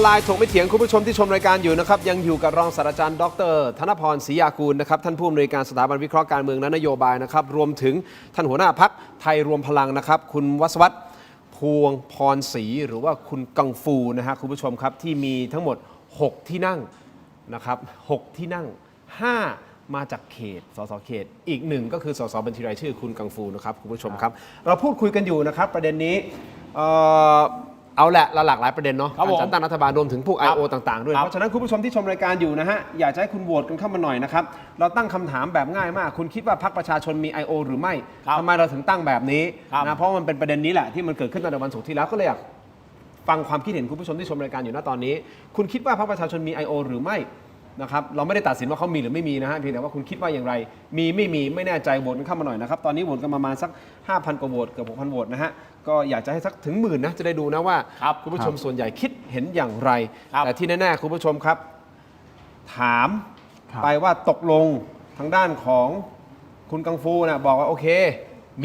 ไลน์ถกไม่เถียงคุณผู้ชมที่ชมรายการอยู่นะครับยังอยู่กับรองศาสตราจารย์ดร.ธนพร ศรียากูลนะครับท่านผู้อำนวยการสถาบันวิเคราะห์การเมืองและนโยบายนะครับรวมถึงท่านหัวหน้าพรรคไทยรวมพลังนะครับคุณวัศวัฒน์พวงพรศรีหรือว่าคุณกังฟูนะฮะคุณผู้ชมครับที่มีทั้งหมด6ที่นั่งนะครับ6ที่นั่ง5มาจากเขตสสเขตอีก1ก็คือสสบัญชีรายชื่อคุณกังฟูนะครับคุณผู้ชมครับเราพูดคุยกันอยู่นะครับประเด็นนี้เอาแหละเราหลากหลายประเด็นเนาะการจัดตั้งรัฐบาลรวมถึงพวก I.O. ต่างๆด้วยเพราะฉะนั้นคุณผู้ชมที่ชมรายการอยู่นะฮะอยากจะให้คุณโหวตกันเข้ามาหน่อยนะครับเราตั้งคำถามแบบง่ายมากคุณคิดว่าพรรคประชาชนมี I.O. หรือไม่ทำไมเราถึงตั้งแบบนี้นะเพราะมันเป็นประเด็นนี้แหละที่มันเกิดขึ้นตั้งแต่วันศุกร์ที่แล้วก็เลยอยากฟังความคิดเห็นคุณผู้ชมที่ชมรายการอยู่ณตอนนี้คุณคิดว่าพรรคประชาชนมี I.O. หรือไม่นะครับเราไม่ได้ตัดสินว่าเขามีหรือไม่มีนะฮะเพียงแต่ว่าคุณคิดว่าอย่างไรมีไม่มีไม่แน่ใจโหวตกันเข้ามาหน่อยนะครับตอนนี้โหวตกันประมาณสัก 5,000 กว่าโหวตเกือบ 6,000 โหวตนะฮะก็อยากจะให้สักถึงหมื่นนะจะได้ดูนะว่าคุณผู้ชมส่วนใหญ่คิดเห็นอย่างไรแต่ที่แน่ๆคุณผู้ชมครับถามไปว่าตกลงทางด้านของคุณกังฟูนะบอกว่าโอเค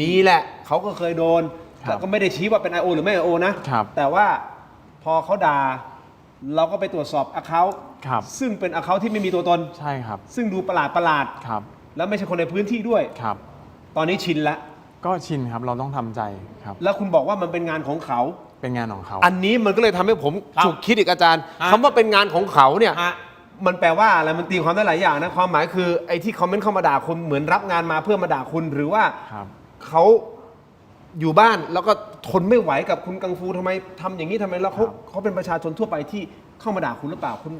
มีแหละเขาก็เคยโดนแต่ก็ไม่ได้ชี้ว่าเป็น I.O. หรือไม่ I.O. นะแต่ว่าพอเขาด่าเราก็ไปตรวจสอบaccountซึ่งเป็นaccountที่ไม่มีตัวตนใช่ครับซึ่งดูประหลาดแล้วไม่ใช่คนในพื้นที่ด้วยตอนนี้ชินแล้วก็ชินครับเราต้องทำใจครับแล้วคุณบอกว่ามันเป็นงานของเขาเป็นงานของเขาอันนี้มันก็เลยทำให้ผมฉุกคิดอีกอาจารย์คำว่าเป็นงานของเขาเนี่ยมันแปลว่าอะไรมันตีความได้หลายอย่างนะความหมายคือไอ้ที่คอมเมนต์เข้ามาด่าคุณเหมือนรับงานมาเพื่อมาด่าคุณหรือว่าเขาอยู่บ้านแล้วก็ทนไม่ไหวกับคุณกังฟูทำไมทำอย่างนี้ทำไมแล้วเขาเป็นประชาชนทั่วไปที่เข้ามาด่าคุณหรือเปล่าคุณ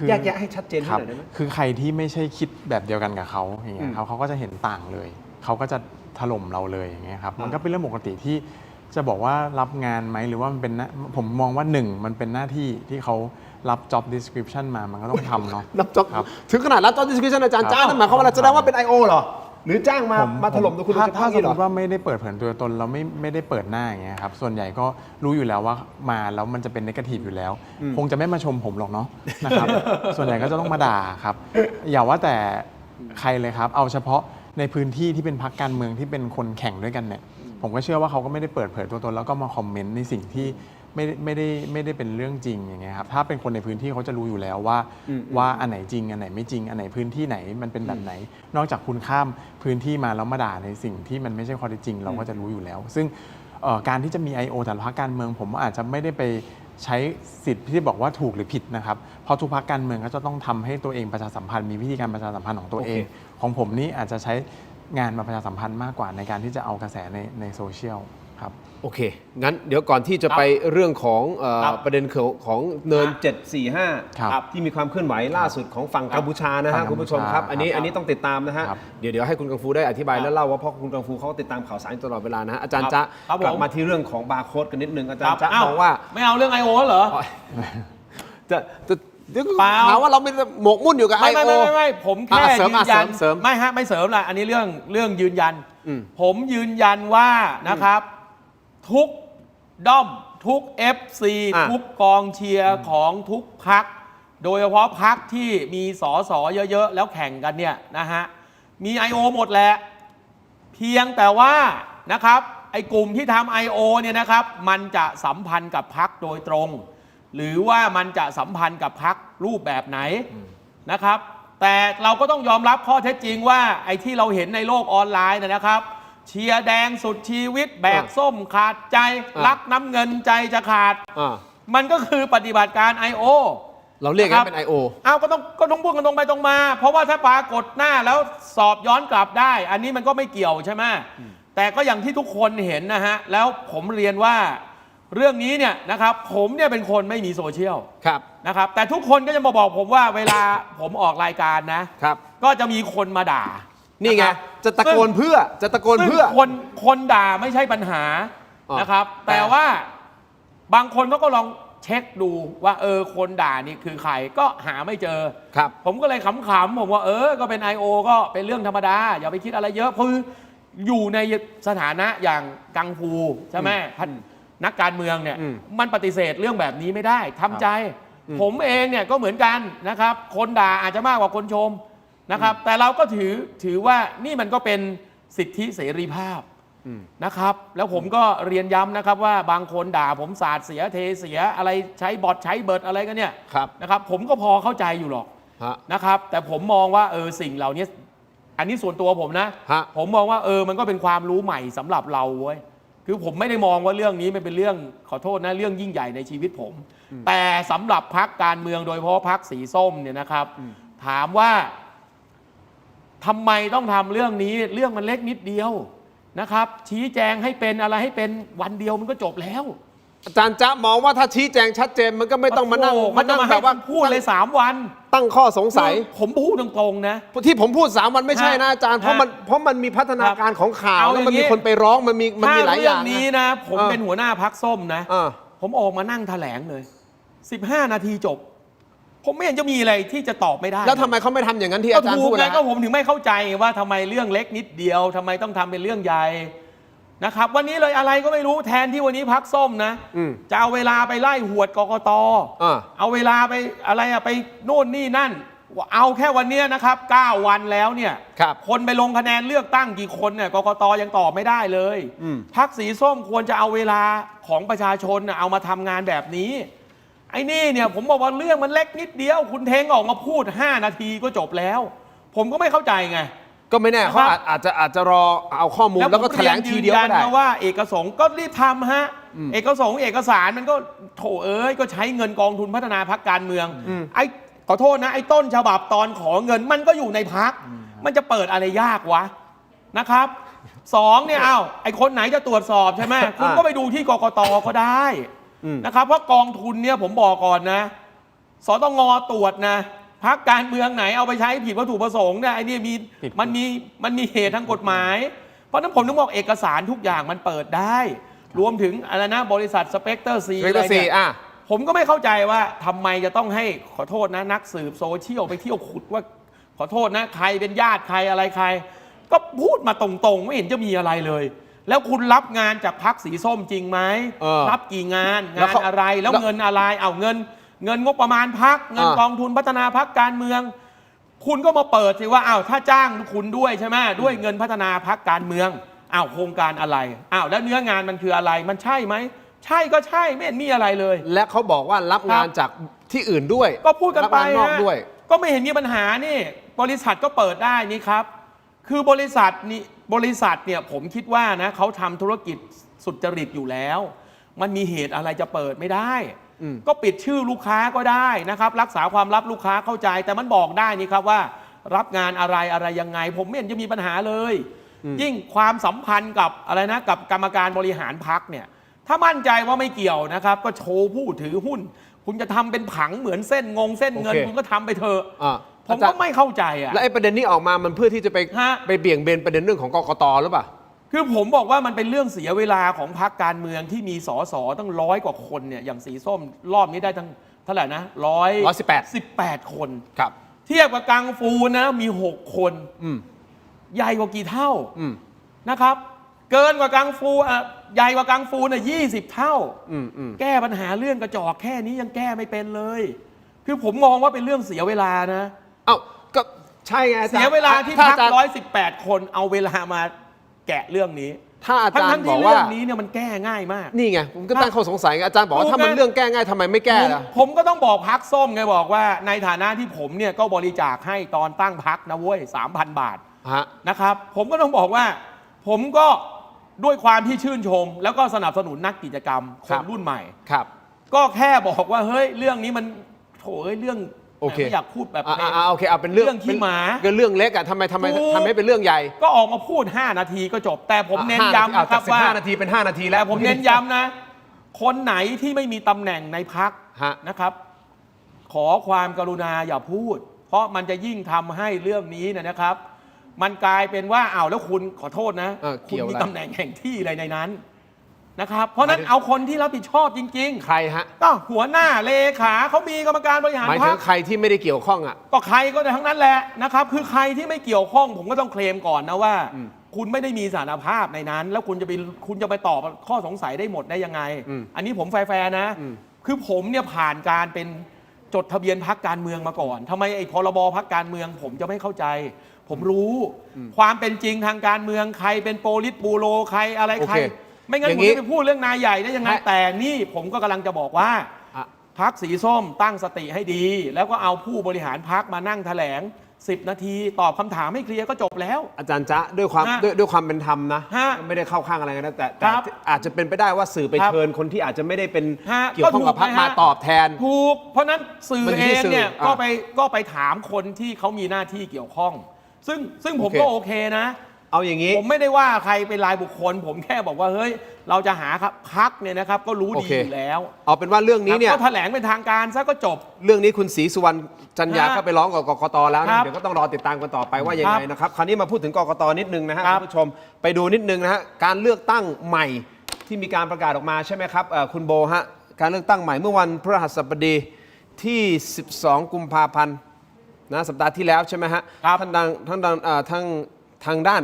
แยกแยะให้ชัดเจนให้หน่อยได้ไหมคือใครที่ไม่ใช่คิดแบบเดียวกันกับเขาอย่างเงี้ยเขาก็จะเห็นต่างเลยเขาก็จะถล่มเราเลยอย่างเงี้ยครับมันก็เป็นเรื่องปกติที่จะบอกว่ารับงานไหมหรือว่ามันเป็นผมมองว่า1มันเป็นหน้าที่ที่เขารับ job description มามันก็ต้องทำเนาะรับ job ถึงขนาดรับ job description อาจารย์จ้างนั่นหมายความว่าแสดงว่าเป็น I.O. เหรอหรือจ้างมาถล่มตัวคุณถ้าสมมติว่าไม่ได้เปิดเผยตัวตนเราไม่ได้เปิดหน้าอย่างเงี้ยครับส่วนใหญ่ก็รู้อยู่แล้วว่ามาแล้วมันจะเป็นเนกาทีฟอยู่แล้วคงจะไม่มาชมผมหรอกเนาะนะครับส่วนใหญ่ก็จะต้องมาด่าครับอย่าว่าแต่ใครเลยครับเอาเฉพาะในพื้นที่ที่เป็นพรรคการเมืองที่เป็นคนแข่งด้วยกันเนี่ยผมก็เชื่อว่าเขาก็ไม่ได้เปิดเผยตัวตนแล้วก็มาคอมเมนต์ในสิ่งที่ไม่ได้เป็นเรื่องจริงอย่างเงี้ยครับถ้าเป็นคนในพื้นที่เขาจะรู้อยู่แล้วว่าอันไหนจริงอันไหนไม่จริงอันไหนพื้นที่ไหนมันเป็นแบบไหนนอกจากคุณข้ามพื้นที่มาแล้วมาด่าในสิ่งที่มันไม่ใช่ข้อเท็จจริงเราก็จะรู้อยู่แล้วซึ่งการที่จะมี I.O. แต่ละพรรคการเมืองผมอาจจะไม่ได้ไปใช้สิทธิ์ที่บอกว่าถูกหรือผิดนะครับเพราะทุกพรรคการเมืองก็จะต้องทำให้ตัวเองประชาสัมพันธ์มีวิธีการประชาสัมพันธ์ของตัวเองของผมนี่อาจจะใช้งานมาประชาสัมพันธ์มากกว่าในการที่จะเอากระแสในโซเชียลครับโอเคงั้นเดี๋ยวก่อนที่จะไปเรื่องของประเด็นของเนิน745ที่มีความเคลื่อนไหวล่าสุดของฝั่งกัมพูชานะฮะคุณผู้ชมครับอันนี้ต้องติดตามนะฮะเดี๋ยวให้คุณกังฟูได้อธิบายและเล่าว่าเพราะคุณกังฟูเขาติดตามข่าวสารตลอดเวลานะฮะอาจารย์จ๊ะกลับมาที่เรื่องของบาร์โค้ดกันนิดนึงอาจารย์จ๊ะมองว่าไม่เอาเรื่อง I.O. เหรอจะเดี๋ยวหาว่าเราเป็นหมกมุ่นอยู่กับ I.O. ไม่ผมแค่ยืนยันไม่ฮะไม่เสริมละอันนี้เรื่องยืนยันผมยืนยันว่านะครับทุกด้อมทุก FC ทุกกองเชียร์ของทุกพรรคโดยเฉพาะพรรคที่มีสสเยอะๆแล้วแข่งกันเนี่ยนะฮะมี I.O. หมดแหละเพียงแต่ว่านะครับไอ้กลุ่มที่ทำ I.O. เนี่ยนะครับมันจะสัมพันธ์กับพรรคโดยตรงหรือว่ามันจะสัมพันธ์กับพรรครูปแบบไหนนะครับแต่เราก็ต้องยอมรับข้อเท็จจริงว่าไอ้ที่เราเห็นในโลกออนไลน์นะครับเชียร์แดงสุดชีวิตแบกส้มขาดใจรักน้ำเงินใจจะขาดมันก็คือปฏิบัติการ I.O. เราเรียกกันเป็น I.O. ก็ต้องพูดกันตรงไปตรงมาเพราะว่าถ้าปรากฏหน้าแล้วสอบย้อนกลับได้อันนี้มันก็ไม่เกี่ยวใช่ไหมแต่ก็อย่างที่ทุกคนเห็นนะฮะแล้วผมเรียนว่าเรื่องนี้เนี่ยนะครับผมเนี่ยเป็นคนไม่มีโซเชียลนะครับแต่ทุกคนก็จะมาบอกผมว่าเวลาผมออกรายการนะครับก็จะมีคนมาด่านี่ไงจะตะโกนเพื่อคนด่าไม่ใช่ปัญหานะครับแต่ว่าบางคนก็ลองเช็คดูว่าคนด่านี่คือใครก็หาไม่เจอผมก็เลยขำๆผมว่าก็เป็น I.O. ก็เป็นเรื่องธรรมดาอย่าไปคิดอะไรเยอะเพราะอยู่ในสถานะอย่างกังฟูใช่ไหมท่านนักการเมืองเนี่ยมันปฏิเสธเรื่องแบบนี้ไม่ได้ทำใจผมเองเนี่ยก็เหมือนกันนะครับคนด่าอาจจะมากกว่าคนชมนะครับแต่เราก็ถือว่านี่มันก็เป็นสิทธิเสรีภาพ นะครับ แล้วผมก็เรียนย้ำนะครับว่าบางคนด่าผมสาดเสียเทเสียอะไรใช้บอทใช้เบิร์ดอะไรกันเนี่ยนะครับผมก็พอเข้าใจอยู่หรอกนะครับแต่ผมมองว่าสิ่งเหล่านี้อันนี้ส่วนตัวผมนะผมมองว่ามันก็เป็นความรู้ใหม่สำหรับเราเว้ยคือผมไม่ได้มองว่าเรื่องนี้มันเป็นเรื่องขอโทษนะเรื่องยิ่งใหญ่ในชีวิตผมแต่สำหรับพรรคการเมืองโดยเฉพาะพรรคสีส้มเนี่ยนะครับถามว่าทำไมต้องทำเรื่องนี้เรื่องมันเล็กนิดเดียวนะครับชี้แจงให้เป็นอะไรให้เป็นวันเดียวมันก็จบแล้วอาจารย์จ๊ะมองว่าถ้าชี้แจงชัดเจนมันก็ไม่ต้องมานั่งแบบว่าพูดเลย3 วันตั้งข้อสงสัยผมพูดตรงๆนะที่ผมพูด3 วันไม่ใช่นะอาจารย์เพราะมันมีพัฒนาการของข่าวแล้วมันมีคนไปร้องมันมีหลายอย่างเรื่องนี้นะผมเป็นหัวหน้าพรรคส้มนะผมออกมานั่งแถลงเลย15 นาทีจบผมไม่เห็นจะมีอะไรที่จะตอบไม่ได้แล้วทำไมเขาไม่ทำอย่างนั้นที่อาจารย์พูดนะก็ผมถึงไม่เข้าใจว่าทำไมเรื่องเล็กนิดเดียวทำไมต้องทำเป็นเรื่องใหญ่นะครับวันนี้เลยอะไรก็ไม่รู้แทนที่วันนี้พรรคส้มนะจะเอาเวลาไปไล่หวดกกต.เอาเวลาไปอะไรไปโน่นนี่นั่นเอาแค่วันนี้นะครับ9 วันแล้วเนี่ยคนไปลงคะแนนเลือกตั้งกี่คนเนี่ยกกต.ยังตอบไม่ได้เลยพรรคสีส้มควรจะเอาเวลาของประชาชนเอามาทำงานแบบนี้ไอ้นี่เนี่ยผมบอกว่าเรื่องมันเล็กนิดเดียวคุณเทงออกมาพูด5 นาทีก็จบแล้วผมก็ไม่เข้าใจไงก็ไม่แน่เขาอาจจะรอเอาข้อมูลแล้วก็แถลงทีเดียวก็ได้ว่าเอกสงฆ์ก็รีบทำฮะเอกสงฆ์เอกสารมันก็โถก็ใช้เงินกองทุนพัฒนาพรรคการเมืองไอ้ขอโทษนะไอ้ต้นฉบับตอนขอเงินมันก็อยู่ในพรรคมันจะเปิดอะไรยากวะนะครับ2เนี่ยไอ้คนไหนจะตรวจสอบใช่ไหมคุณก็ไปดูที่กกต.ก็ได้นะครับเพราะกองทุนเนี่ยผมบอกก่อนนะสตง.ตรวจนะพรรคการเมืองไหนเอาไปใช้ผิดวัตถุประสงค์เนี่ยไอ้นี่มันมีเหตุทางกฎหมายเพราะนั้นผมต้องบอกเอกสารทุกอย่างมันเปิดได้รวมถึงอะไรนะบริษัทสเปกเตอร์ซีอะไรเนี่ยผมก็ไม่เข้าใจว่าทำไมจะต้องให้ขอโทษนะนักสืบโซเชียลไปเที่ยวขุดว่าขอโทษนะใครเป็นญาติใครอะไรใครก็พูดมาตรงๆไม่เห็นจะมีอะไรเลยแล้วคุณรับงานจากพรรคสีส้มจริงไหมรับกี่งานอะไรแล้วเงินอะไรเอาเงินงบประมาณพรรคเงินกองทุนพัฒนาพรรคการเมืองคุณก็มาเปิดสิว่าถ้าจ้างคุณด้วยใช่ไหมด้วยเงินพัฒนาพรรคการเมืองโครงการอะไรแล้วเนื้องานมันคืออะไรมันใช่ไหมใช่ก็ใช่ไม่เห็นมีอะไรเลยและเขาบอกว่ารับงานจากที่อื่นด้วยก็พูดกันไปนอกด้วยก็ไม่เห็นมีปัญหานี่บริษัทก็เปิดได้นี่ครับคือบริษัทเนี่ยผมคิดว่านะเขาทำธุรกิจสุจริตอยู่แล้วมันมีเหตุอะไรจะเปิดไม่ได้ก็ปิดชื่อลูกค้าก็ได้นะครับรักษาความลับลูกค้าเข้าใจแต่มันบอกได้นี่ครับว่ารับงานอะไรยังไงผมไม่เห็นจะมีปัญหาเลยยิ่งความสัมพันธ์กับอะไรนะกับกรรมการบริหารพรรคเนี่ยถ้ามั่นใจว่าไม่เกี่ยวนะครับก็โชว์ผู้ถือหุ้นคุณจะทำเป็นผังเหมือนเส้นเงินคุณก็ทำไปเถอะผมก็ไม่เข้าใจแล้วไอ้ประเด็นนี้ออกมามันเพื่อที่จะไปเบี่ยงเบนประเด็นเรื่องของกกต.หรือเปล่าคือผมบอกว่ามันเป็นเรื่องเสียเวลาของพรรคการเมืองที่มีสสตั้ง100 กว่าคนเนี่ยอย่างสีส้มรอบนี้ได้ทั้งเท่าไหร่นะ18 คนครับเทียบกับกังฟูนะมี6 คนใหญ่กว่ากี่เท่านะครับเกินกว่ากังฟูใหญ่กว่ากังฟูน่ะ20 เท่าแก้ปัญหาเรื่องกระจอกแค่นี้ยังแก้ไม่เป็นเลยคือผมมองว่าเป็นเรื่องเสียเวลานะก็ใช่ไงเสียเวลาที่พรรค118 คนเอาเวลามาแกะเรื่องนี้ถ้าอาจารย์บอกว่าเรื่องนี้เนี่ยมันแก้ง่ายมากนี่ไงผมก็ตั้งข้อสงสัยอาจารย์บอกว่าถ้ามันเรื่องแก้ง่ายทำไมไม่แก้ล่ะผมก็ต้องบอกพรรคส้มไงบอกว่าในฐานะที่ผมเนี่ยก็บริจาคให้ตอนตั้งพรรคนะเว้ย 3,000 บาทนะครับผมก็ต้องบอกว่าผมก็ด้วยความที่ชื่นชมแล้วก็สนับสนุนนักกิจกรรมคนรุ่นใหม่ก็แค่บอกว่าเฮ้ยเรื่องนี้มันเรื่องไม่อยากพูดแบบโอเคเอาเป็นเรื่องขี้หมาเรื่องเล็กทำไมเป็นเรื่องใหญ่ก็ออกมาพูด5 นาทีก็จบแต่ผมเน้นย้ำนะครับว่า15 นาทีเป็น5 นาทีแล้วผมเน้นย้ำนะคนไหนที่ไม่มีตำแหน่งในพรรคนะครับขอความกรุณาอย่าพูดเพราะมันจะยิ่งทำให้เรื่องนี้นะครับมันกลายเป็นว่าแล้วคุณขอโทษนะคุณมีตำแหน่งแห่งที่อะไรในนั้นนะครับเพราะนั้นเอาคนที่รับผิดชอบจริงๆใครฮะก็หัวหน้าเลขาเขามีกรรมการบริหารพรรคหมายถึงใครที่ไม่ได้เกี่ยวข้องก็ใครก็ได้ทั้งนั้นแหละนะครับคือใครที่ไม่เกี่ยวข้องผมก็ต้องเคลมก่อนนะว่าคุณไม่ได้มีสารภาพในนั้นแล้วคุณจะไปตอบข้อสงสัยได้หมดได้ยังไงอันนี้ผมแฟร์นะคือผมเนี่ยผ่านการเป็นจดทะเบียนพรรคการเมืองมาก่อนทำไมไอ้พรบพรรคการเมืองผมจะไม่เข้าใจ ผมรู้ความเป็นจริงทางการเมืองใครเป็นโปลิตบูโรใครอะไร โอ ใคร เค ไม่งั้น อย่า ผ ง ม นี้ จะไปพูดเรื่องนายใหญ่ได้ยังไง ฮะ แต่นี่ผมก็กำลังจะบอกว่าพรรคสีส้มตั้งสติให้ดี แล้วก็เอาผู้บริหารพรรคมานั่งแถลง 10 นาทีตอบคำถามให้เคลียร์ก็จบแล้ว อาจารย์จ๊ะด้วยความ ฮะ ด้วยความเป็นธรรมนะ ฮะ ไม่ได้เข้าข้างอะไรกันนะแต่ ครับ อาจจะเป็นไปได้ว่าสื่อไป ครับ เชิญคนที่อาจจะไม่ได้เป็น ฮะ เกี่ยวข้องกับพรรค ก็ถูกนะฮะ มาตอบแทน ถูกเพราะนั้นสื่อ มันอยู่ เอ ที่ ง สื่อ เนี่ย อ่ะ ก็ไปถามคนที่เขามีหน้าที่เกี่ยวข้อง ซึ่งผม โอเค ก็โอเคนะ เอาอย่างนี้ ผมไม่ได้ว่าใครเป็นรายบุคคล ผมแค่บอกว่าเฮ้ยเราจะหาครับพักเนี่ยนะครับก็รู้ โอ ดี เค อยู่แล้ว เอาเป็นว่าเรื่องนี้เนี่ย ก็แถลงเป็นทางการซะก็จบ เรื่องนี้คุณศรีสุวรรณจันยา ฮะ ก็ไปร้องกับกกตแล้ว ค นะ รับ เดี๋ยวก็ต้องรอติดตามกันต่อไปว่ายังไง ครับ นะครับ คราวนี้มาพูดถึงกกตนิดนึงนะฮะ ครับ คุณผู้ชมไปดูนิดนึงนะฮะการเลือกตั้งใหม่ที่มีการประกาศออกมาใช่ไหมครับคุณโบฮะการเลือกตั้งใหม่เมื่อวันพฤหัสบดีที่ 12 กุมภาพันธ์นะสัปดาห์ที่แล้วใช่ไหมฮะท่านทางด้าน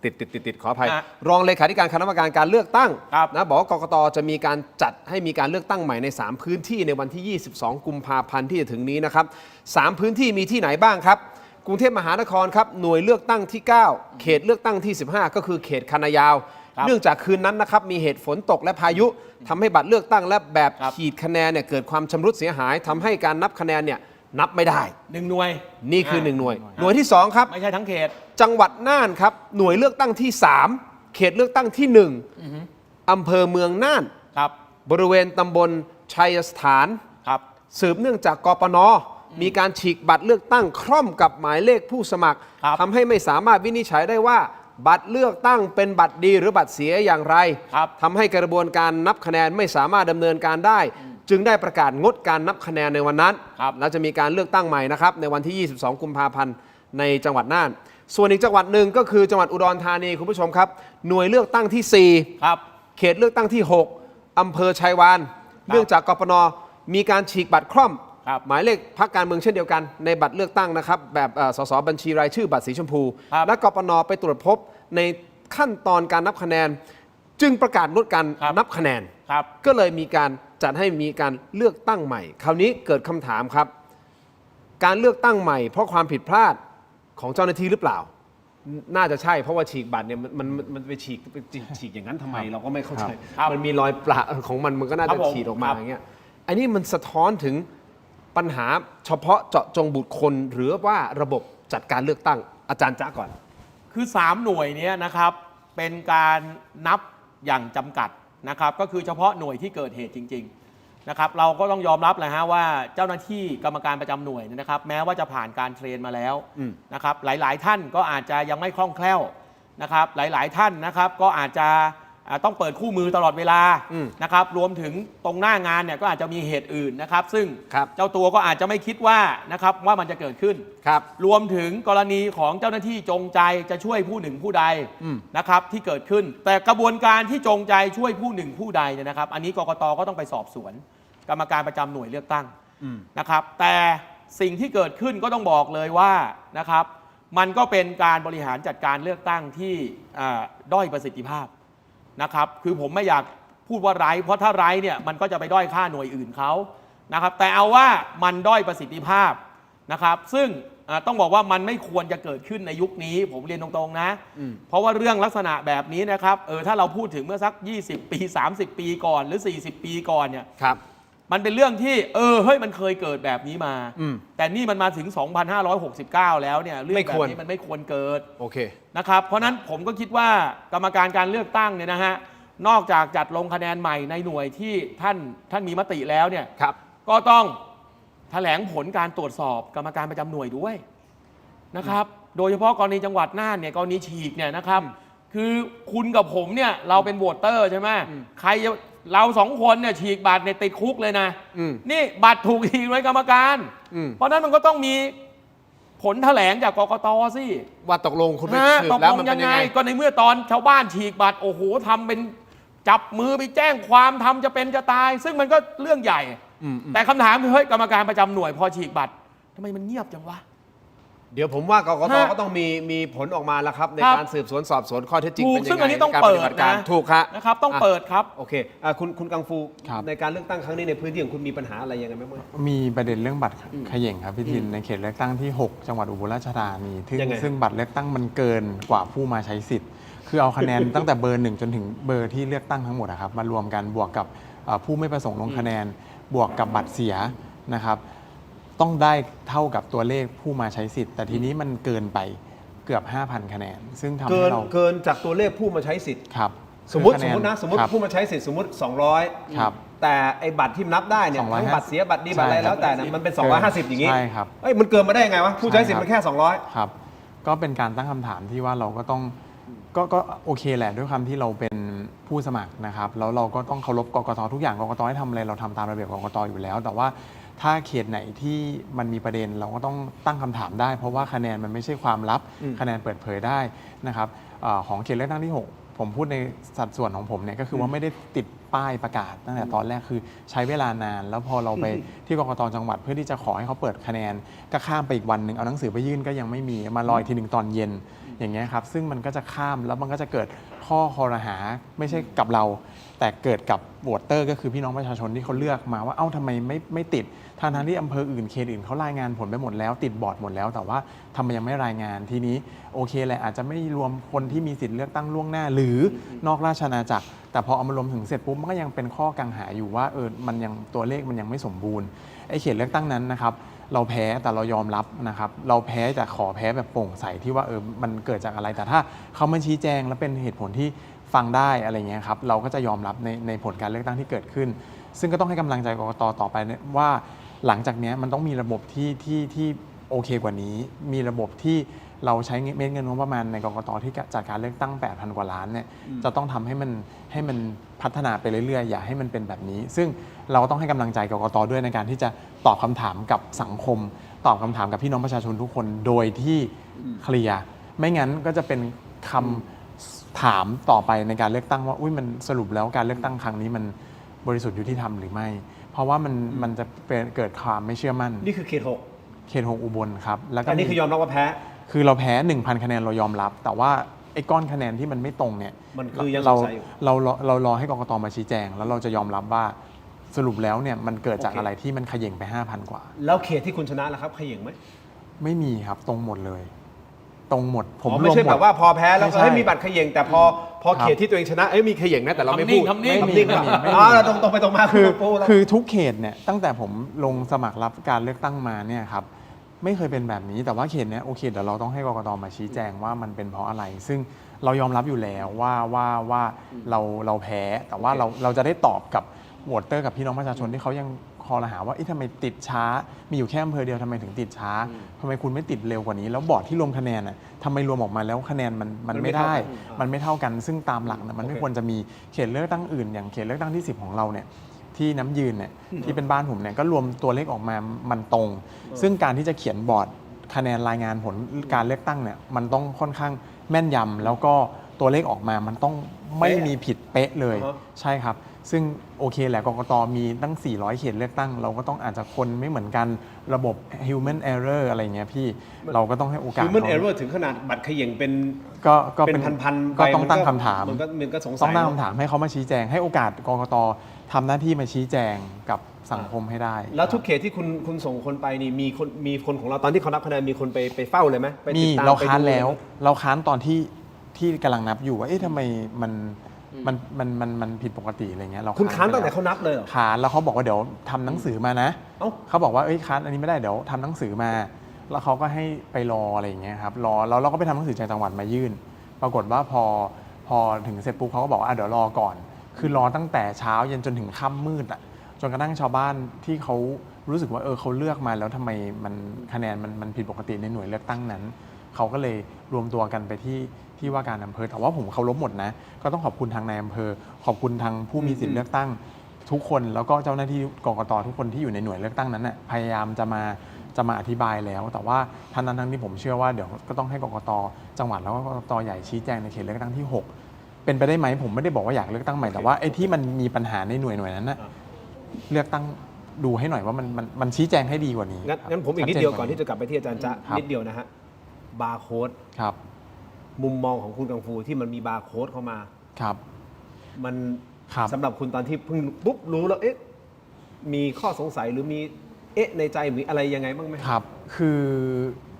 ติดขออภัย ฮะ รองเลขาธิการคณะกรรมการการเลือกตั้งนะบอกว่ากกตจะมีการจัดให้มีการเลือกตั้งใหม่ใน 3 พื้นที่ในวันที่ 22 กุมภาพันธ์ที่จะถึงนี้นะครับ 3 พื้นที่มีที่ไหนบ้างครับ กรุงเทพมหานครครับหน่วยเลือกตั้งที่ 9 เขตเลือกตั้งที่ 15 ก็คือเขตคณะยาว เนื่องจากคืนนั้นนะครับมีเหตุฝนตกและพายุทำให้บัตรเลือกตั้งและแบบขีดคะแนนเนี่ยเกิดความชำรุดเสียหายทำให้การนับคะแนนเนี่ยนับไม่ได้ 1 หน่วย นี่คือ 1 หน่วย หน่วยที่ 2 ครับ ไม่ใช่ทั้งเขต จังหวัดน่านครับหน่วยเลือกตั้งที่ 3 เขตเลือกตั้งที่ 1อำเภอเมืองน่าน ครับ บริเวณตำบลชัยสถาน ครับ สืบเนื่องจากกปนมีการฉีกบัตรเลือกตั้งคร่อมกับหมายเลขผู้สมัคร ครับ ทำให้ไม่สามารถวินิจฉัยได้ว่า บัตรเลือกตั้งเป็นบัตรดีหรือบัตรเสียอย่างไร ครับ ทำให้กระบวนการนับคะแนนไม่สามารถดำเนินการได้ จึงได้ประกาศงดการนับคะแนนในวันนั้น ครับ แล้วจะมีการเลือกตั้งใหม่นะครับในวันที่ 22 กุมภาพันธ์ในจังหวัดน่าน ส่วนอีกจังหวัดหนึ่งก็คือจังหวัดอุดรธานีคุณผู้ชมครับ หน่วยเลือกตั้งที่ 4 ครับ เขตเลือกตั้งที่ 6 อำเภอชัยวาน เนื่องจากกปนมีการฉีกบัตรคร่อม ครับ หมายเลขพรรคการเมืองเช่นเดียวกันในบัตรเลือกตั้งนะครับแบบสสบัญชีรายชื่อบัตรสีชมพู ครับ และกปนไปตรวจพบในขั้นตอนการนับคะแนน จึงประกาศงดการนับคะแนน ครับ ก็เลยมีการจัดให้มีการเลือกตั้งใหม่ คราวนี้เกิดคำถามครับ การเลือกตั้งใหม่ เพราะความผิดพลาดของเจ้าหน้าที่หรือเปล่า น่าจะใช่เพราะว่าฉีกบัตรเนี่ยมันไปฉีกอย่างนั้นทำไมเราก็ไม่เข้าใจ ครับ มันมีรอยประของมันก็น่า ครั จะ บผม ฉีดออกมา ครับ อย่างเงี้ยอันนี้มันสะท้อนถึงปัญหาเฉพาะเจาะจงบุคคล หรือว่าระบบจัดการเลือกตั้งอาจารย์จ๊ะก่อน คือ 3 หน่วยเนี้ยนะครับเป็นการนับอย่างจำกัดนะครับก็คือเฉพาะหน่วยที่เกิดเหตุจริงๆนะครับเราก็ต้องยอมรับเลยฮะว่าเจ้าหน้าที่กรรมการประจำหน่วยเนี่ยนะครับแม้ว่าจะผ่านการเทรนมาแล้วนะครับหลายๆท่านก็อาจจะยังไม่คล่องแคล่วนะครับหลายๆท่านนะครับก็อาจจะต้องเปิดคู่มือตลอดเวลานะครับรวมถึงตรงหน้างานเนี่ยก็อาจจะมีเหตุอื่นนะครับซึ่งเจ้าตัวก็อาจจะไม่คิดว่านะครับว่ามันจะเกิดขึ้น รวมถึงกรณีของเจ้าหน้าที่จงใจจะช่วยผู้หนึ่งผู้ใดนะครับที่เกิดขึ้น แต่กระบวนการที่จงใจช่วยผู้หนึ่งผู้ใดเนี่ยนะครับอันนี้กกตก็ต้องไปสอบสวนกรรมการประจำหน่วยเลือกตั้งนะครับแต่สิ่งที่เกิดขึ้นก็ต้องบอกเลยว่านะครับมันก็เป็นการบริหารจัดการเลือกตั้งที่ด้อยประสิทธิภาพนะครับคือผมไม่อยากพูดว่าไร้เพราะถ้าไร้เนี่ยมันก็จะไปด้อยค่าหน่วยอื่นเขานะครับแต่เอาว่ามันด้อยประสิทธิภาพนะครับซึ่งต้องบอกว่ามันไม่ควรจะเกิดขึ้นในยุคนี้ผมเรียนตรงๆนะเพราะว่าเรื่องลักษณะแบบนี้นะครับถ้าเราพูดถึงเมื่อสัก20 ปี 30 ปีก่อนหรือ40 ปีก่อนเนี่ยมันเป็นเรื่องที่เฮ้ยมันเคยเกิดแบบนี้มาแต่นี่มันมาถึง 2569 แล้วเนี่ยเรื่องแบบนี้มันไม่ควรเกิด โอเค นะครับเพราะนั้นผมก็คิดว่ากรรมการการเลือกตั้งเนี่ยนะฮะนอกจากจัดลงคะแนนใหม่ในหน่วยที่ท่านมีมติแล้วเนี่ยก็ต้องแถลงผลการตรวจสอบกรรมการประจำหน่วยด้วยนะครับโดยเฉพาะกรณีจังหวัดน่านเนี่ยกรณีฉีกเนี่ยนะครับคือคุณกับผมเนี่ยเราเป็นโหวตเตอร์ใช่ไหมใครเราสองคนเนี่ยฉีกบัตรเนี่ยติดคุกเลยนะนี่บัตรถูกฉีกโดยกรรมการเพราะนั้นมันก็ต้องมีผลแถลงจากกกต.สิว่าตกลงคุณไปสืบแล้วมันเป็นยังไงก็ในเมื่อตอนชาวบ้านฉีกบัตรโอ้โหทำเป็นจับมือไปแจ้งความทำจะเป็นจะตาย ซึ่งมันก็เรื่องใหญ่แต่คำถามคือเฮ้ยกรรมการประจำหน่วยพอฉีกบัตรทำไมมันเงียบจังวะ เดี๋ยวผมว่ากกต ฮะ ก็ต้องมีผลออกมาแล้วครับใน ครับ การสืบสวนสอบสวนข้อเท็จจริง ถูก เป็นยังไง ซึ่งอันนี้ต้อง การ เปิ ป ด ฏิบัติการ นะ ถูกครับ นะครับต้องเปิดครับ โอเคคุณกังฟู ครับ ในการเลือกตั้งครั้งนี้ในพื้นที่ของคุณมีปัญหาอะไรยังไงบ้าง มีประเด็นเรื่องบัตรเขย่งครับพี่ทินในเขตเลือกตั้งที่ 6 จังหวัดอุบลราชธานี ยังไง ซึ่งบัตรเลือกตั้งมันเกินกว่าผู้มาใช้สิทธิ์ คือเอาคะแนน ตั้งแต่เบอร์ 1 จนถึงเบอร์ที่เลือกตั้งทั้งหมดนะครับมารวมกันบวกกับผู้ไม่ประสงค์ลงคะแนน บวกกับบัตรเสียนะครับต้องได้เท่ากับตัวเลขผู้มาใช้สิทธิ์ แต่ทีนี้มันเกินไปเกือบ 5,000 คะแนน ซึ่งทำให้เรา เกินจากตัวเลขผู้มาใช้สิทธิ์ ครับ สมมติ คือคะแนน สมมติ ครับ ผู้มาใช้สิทธิ์สมมติ ครับ 200แต่ไอ้บัตรที่นับได้เนี่ย 250 ทั้งบัตรเสียบัตรดีบัตรอะไร ใช่ครับ แล้วแต่เนี่ยมันเป็น เกิน 250 อย่างงี้ ใช่ครับ เอ้ยมันเกินมาได้ยังไงวะผู้ใช้สิทธิ์มันแค่ 200 ครับ ก็เป็นการตั้งคำถามที่ว่าเราก็ต้องก็โอเคแหละด้วยความที่เราเป็นผู้สมัครนะครับแล้วเราก็ต้องเคารพกกตทุกอย่างกกตให้ทำอะไรเราทำตามระเบียบกกตอยู่แล้ว แต่ว่าถ้าเขตไหนที่มันมีประเด็นเราก็ต้องตั้งคำถามได้ เพราะว่าคะแนนมันไม่ใช่ความลับคะแนนเปิดเผยได้นะครับของเขตเลือกตั้งที่ 6 ผมพูดในสัดส่วนของผมเนี่ยก็คือว่าไม่ได้ติดป้ายประกาศตั้งแต่ตอนแรกคือใช้เวลานาน แล้วพอเราไปที่กกตจังหวัดเพื่อที่จะขอให้เขาเปิดคะแนนก็ข้ามไปอีกวันหนึ่งเอาหนังสือไปยื่นก็ยังไม่มีมารออีกทีหนึ่งตอนเย็นอย่างเงี้ยครับซึ่งมันก็จะข้ามแล้วมันก็จะเกิดข้อคอรหาไม่ใช่กับเรา แต่เกิดกับโหวตเตอร์ก็คือพี่น้องประชาชนที่เขาเลือกมาว่าเอ้าทำไมไม่ติดทางที่อำเภออื่นเขตอื่นเขารายงานผลไปหมดแล้วติดบอร์ดหมดแล้วแต่ว่าทำไมยังไม่รายงานทีนี้โอเคแหละอาจจะไม่รวมคนที่มีสิทธิ์เลือกตั้งล่วงหน้า หรือนอกราชอาณาจักรแต่พอเอามารวมถึงเสร็จปุ๊บมันก็ยังเป็นข้อกังขาอยู่ว่ามันยังตัวเลขมันยังไม่สมบูรณ์ไอ้เขตเลือกตั้งนั้นนะครับเราแพ้แต่เรายอมรับนะครับเราแพ้แต่ขอแพ้แบบโปร่งใสที่ว่ามันเกิดจากอะไรแต่ถ้าเขามาชี้แจงแล้วเป็นเหตุผลที่ฟังได้อะไรเงี้ยครับเราก็จะยอมรับในผลการเลือกตั้งที่เกิดขึ้น ซึ่งก็ต้องให้กำลังใจกกตต่อไปว่าหลังจากนี้มันต้องมีระบบที่โอเคกว่านี้ มีระบบที่เราใช้เม็ดเงินงบประมาณในกกตที่จัดการเลือกตั้ง 8,000 กว่าล้านเนี่ยจะต้องทำให้มันพัฒนาไปเรื่อยๆอย่าให้มันเป็นแบบนี้ ซึ่งเราต้องให้กำลังใจกกตด้วยในการที่จะตอบคำถามกับสังคม ตอบคำถามกับพี่น้องประชาชนทุกคนโดยที่เคลียร์ไม่งั้นก็จะเป็นคำถามต่อไปในการเลือกตั้งว่าอุ้ยมันสรุปแล้วการเลือกตั้งครั้งนี้มันบริสุทธิ์ยุติธรรมหรือไม่ เพราะว่ามันจะเกิดความไม่เชื่อมั่นนี่คือเขต เขต 6 อุบลครับแล้วก็ อันนี้คือยอมรับว่าแพ้คือเราแพ้ 1,000 คะแนนเรายอมรับ แต่ว่าไอ้ก้อนคะแนนที่มันไม่ตรงเนี่ย มันคือยังส เรา งสัยอยู่ เรารอให้กกตมาชี้แจง แล้วเราจะยอมรับว่าสรุปแล้วเนี่ยมันเกิดจากอะไรที่มันเขย่งไป 5,000 กว่า แล้วเขตที่คุณชนะล่ะครับเขย่งไหม ไม่มีครับตรงหมดเลย ตรงหมดผม ไม่ใช่ รวมหมด แบบว่าพอแพ้แล้วก็ ไม่ใช่ ให้มีบัตรเขย่งแต่พอ ครับ เขตที่ตัวเองชนะมีเขย่งนะแต่เราไม่พูด ทำนิ่ง ทำนิ่ง ไม่มี เราตรงไปตรงมา คือทุกเขตเนี่ยตั้งแต่ผมลงสมัครรับการเลือกตั้งมาเนี่ยครับไม่เคยเป็นแบบนี้แต่ว่าเขตเนี้ยโอเคเดี๋ยวเราต้องให้กกตมาชี้แจงว่ามันเป็นเพราะอะไร ซึ่งเรายอมรับอยู่แล้วว่าเราแพ้แต่ว่าเราจะได้ตอบกับโหวตเตอร์กับพี่น้องประชาชนที่เขายังคอรหาว่าทำไมติดช้ามีอยู่แค่อำเภอเดียวทำไมถึงติดช้าทำไมคุณไม่ติดเร็วกว่านี้แล้วบอร์ดที่รวมคะแนนน่ะทำไมรวมออกมาแล้วคะแนนมันไม่ได้มันไม่เท่ากันซึ่งตามหลักน่ะมันไม่ควรจะมีเขตเลือกตั้งอื่นอย่างเขตเลือกตั้งที่ 10 ของเราเนี่ยที่น้ำยืนเนี่ยที่เป็นบ้านผมเนี่ยก็รวมตัวเลขออกมามันตรง ซึ่งการที่จะเขียนบอร์ดคะแนนรายงานผลการเลือกตั้งเนี่ยมันต้องค่อนข้างแม่นยำแล้วก็ตัวเลขออกมามันต้องไม่มีผิดเป๊ะเลยใช่ครับซึ่งโอเคแหละกกตมีตั้ง400เขตเลือกตั้งเราก็ต้องอาจจะคนไม่เหมือนกันระบบ human error อะไรเงี้ยพี่เราก็ต้องให้โอกาส human error ถึงขนาดบัตรเขย่งเป็น ก็ เป็นพันๆ ก็ต้องตั้งคำถาม มันก็สงสัย ต้องตั้งคำถามให้เขามาชี้แจงให้โอกาสกกตทำหน้าที่มาชี้แจงกับสังคมให้ได้ แล้วทุกเขตที่คุณส่งคนไปนี่มีคนของเราตอนที่เขานับคะแนนมีคนไปเฝ้าเลยไหมไป มี ติดตาม เรา ไป ค้าน ดู แล้ว ไหม เราค้านตอนที่กำลังนับอยู่ว่าทำไมมันผิดปกติอะไรเงี้ยเรา คุณค้าน ไป ตั้งแต่ ล้ว เขานับเลยเหรอ ค้านแล้วเขาบอกว่าเดี๋ยวทำหนังสือมานะเขาบอกว่าค้านอันนี้ไม่ได้เดี๋ยวทำหนังสือมา แล้วเขาก็ให้ไปรออะไรอย่างเงี้ยครับรอแล้วเราก็ไปทำหนังสือจากจังหวัดมายื่น ปรากฏว่าพอถึงเสร็จปุ๊บเขาก็บอกว่าเดี๋ยวรอก่อน คือรอตั้งแต่เช้าเย็นจนถึงค่ำมืดอ่ะจนกระทั่งชาวบ้านที่เขารู้สึกว่าเขาเลือกมาแล้วทำไมมันคะแนนมันผิดปกติในหน่วยเลือกตั้งนั้นเขาก็เลยรวมตัวกันไปที่ว่าการอำเภอแต่ว่าผมเคารพหมดนะก็ต้องขอบคุณทางนายอำเภอขอบคุณทางผู้มีสิทธิเลือกตั้งทุกคนแล้วก็เจ้าหน้าที่กกตทุกคนที่อยู่ในหน่วยเลือกตั้งนั้นน่ะพยายามจะมาอธิบายแล้วแต่ว่าทั้งที่ผมเชื่อว่าเดี๋ยวก็ต้องให้กกตจังหวัดแล้วก็กกตใหญ่ชี้แจงในเขตเลือกตั้งที่ 6เป็นไปได้ไหมผมไม่ได้บอกว่าอยากเลือกตั้งใหม่แต่ว่าไอ้ที่มันมีปัญหาในหน่วยนั้นน่ะเลือกตั้งดูให้หน่อยว่ามันชี้แจงให้ดีกว่านี้ งั้นผมอีกนิดเดียวก่อนที่จะกลับไปที่อาจารย์จ๊ะนิดเดียวนะฮะ บาร์โค้ด ครับ มุมมองของคุณกังฟูที่มันมีบาร์โค้ดเข้ามา ครับ มัน ครับ สำหรับคุณตอนที่เพิ่งปุ๊บรู้แล้วเอ๊ะมีข้อสงสัยหรือมีในใจมีอะไรยังไงบ้างไหม ครับ คือ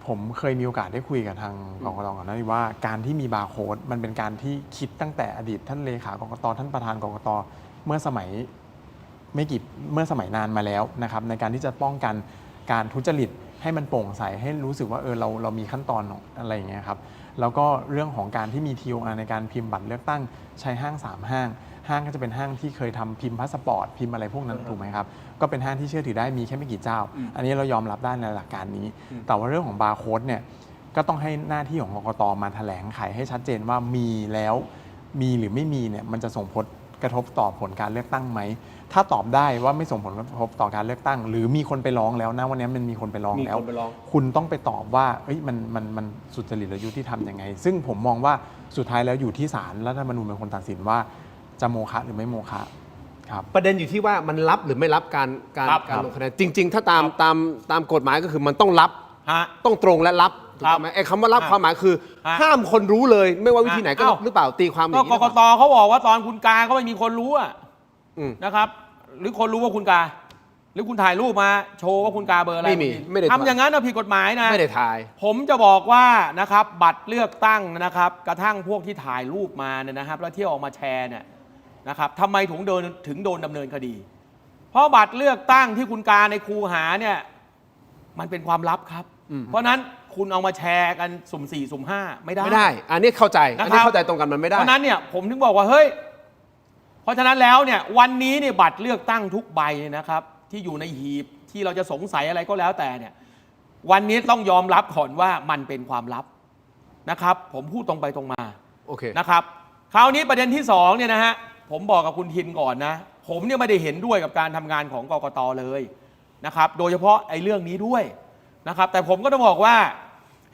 ผมเคยมีโอกาสได้คุยกับทางกกตก่อนหน้านี้ว่าการที่มีบาร์โค้ดมันเป็นการที่คิดตั้งแต่อดีตท่านเลขากกตท่านประธานกกตเมื่อสมัยสมัยนานมาแล้วนะครับในการที่จะป้องกันการทุจริตให้มันโปร่งใสให้รู้สึกว่าเรามีขั้นตอนอะไรอย่างเงี้ยครับแล้วก็เรื่องของการที่มี TOR ในการพิมพ์บัตรเลือกตั้งใช้ห้าง3ห้างก็จะเป็นห้างที่เคยทำพิมพ์พาสปอร์ตพิมพ์อะไรพวกนั้นถูกไหมครับก็เป็นห้างที่เชื่อถือได้มีแค่ไม่กี่เจ้าอันนี้เรายอมรับได้ในหลักการนี้แต่ว่าเรื่องของบาร์โค้ดเนี่ยก็ต้องให้หน้าที่ของกกตมาแถลงไขให้ชัดเจนว่ามีแล้วมีหรือไม่มีเนี่ยมันจะส่งผลกระทบต่อผลการเลือกตั้งไหมถ้าตอบได้ว่าไม่ส่งผลกระทบต่อการเลือกตั้งหรือมีคนไปร้องแล้วนะวันนี้มันมีคนไปร้องแล้วคุณต้องไปตอบว่ามันสุจริตและยุติธรรมยังไงซึ่งผมมองว่าสุดท้ายแล้วอยู่ที่ศาลรัฐธรรมนูญเป็นคนตัดสินว่าจะโมฆะหรือไม่โมฆะครับประเด็นอยู่ที่ว่ามันรับหรือไม่รับการลงคะแนนจริง ๆ ถ้าตามกฎหมายก็คือมันต้องรับต้องตรงและรับถูกต้องไหมไอ้คำว่ารับความหมายคือห้ามคนรู้เลยไม่ว่าวิธีไหนก็หรือเปล่าตีความอย่างนี้ ก็กกตเขาบอกว่าตอนคุณกาก็ไม่มีคนรู้นะครับหรือคนรู้ว่าคุณกาหรือคุณถ่ายรูปมาโชว์ว่าคุณกาเบอร์อะไรไม่ได้ทำอย่างนั้นผิดกฎหมายนะไม่ได้ถ่ายผมจะบอกว่านะครับบัตรเลือกตั้งนะครับกระทั่งพวกที่ถ่ายรูปมาเนี่ยนะครับแล้วที่ออกมาแชร์เนี่ยนะครับทำไมถึงโดนดำเนินคดี เพราะบัตรเลือกตั้งที่คุณกาในคูหาเนี่ยมันเป็นความลับครับเพราะนั้นคุณเอามาแชร์กันสุ่ม4สุ่ม5ไม่ได้อันนี้เข้าใจอันนี้เข้าใจตรงกันมันไม่ได้เพราะนั้นเนี่ยผมถึงบอกว่าเฮ้ยเพราะฉะนั้นแล้วเนี่ยวันนี้เนี่ยบัตรเลือกตั้งทุกใบนะครับที่อยู่ในหีบที่เราจะสงสัยอะไรก็แล้วแต่เนี่ยวันนี้ต้องยอมรับก่อนว่ามันเป็นความลับนะครับผมพูดตรงไปตรงมาโอเคนะครับคราวนี้ประเด็นที่2เนี่ยนะฮะผมบอกกับคุณทินก่อนนะผมเนี่ยไม่ได้เห็นด้วยกับการทำงานของกกตเลยนะครับโดยเฉพาะไอ้เรื่องนี้ด้วยนะครับแต่ผมก็ต้องบอกว่า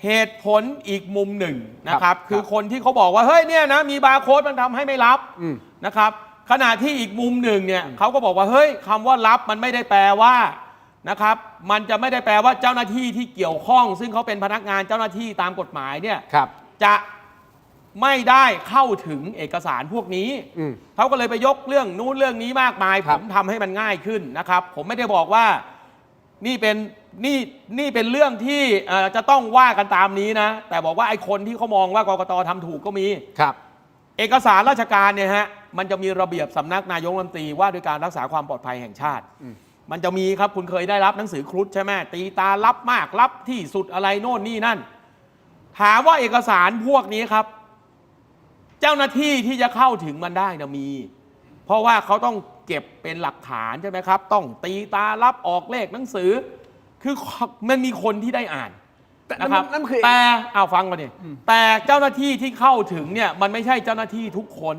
เหตุผลอีกมุมหนึ่งนะครับคือคนที่เขาบอกว่าเฮ้ยเนี่ยนะมีบาร์โค้ดมันทำให้ไม่รับนะครับขณะที่อีกมุมหนึ่งเนี่ยเขาก็บอกว่าเฮ้ยคำว่ารับมันไม่ได้แปลว่านะครับมันจะไม่ได้แปลว่าเจ้าหน้าที่ที่เกี่ยวข้องซึ่งเขาเป็นพนักงานเจ้าหน้าที่ตามกฎหมายเนี่ยจะไม่ได้เข้าถึงเอกสารพวกนี้เขาก็เลยไปยกเรื่องนู้นเรื่องนี้มากมายผมทำให้มันง่ายขึ้นนะครับผมไม่ได้บอกว่านี่เป็นเรื่องที่จะต้องว่ากันตามนี้นะแต่บอกว่าไอ้คนที่เขามองว่ากกตทำถูกก็มีครับเอกสารราชการเนี่ยฮะมันจะมีระเบียบสำนักนายกรัฐมนตรีว่าด้วยการรักษาความปลอดภัยแห่งชาติมันจะมีครับคุณเคยได้รับหนังสือครุฑใช่ไหมตีตารับมากรับที่สุดอะไรโน่นนี่นั่นถามว่าเอกสารพวกนี้ครับเจ้าหน้าที่ที่จะเข้าถึงมันได้นะมีเพราะว่าเขาต้องเก็บเป็นหลักฐานใช่ไหมครับต้องตีตารับออกเลขหนังสือคือมันมีคนที่ได้อ่านนะครับแต่เอาฟังก่อนดิแต่เจ้าหน้าที่ที่เข้าถึงเนี่ยมันไม่ใช่เจ้าหน้าที่ทุกคน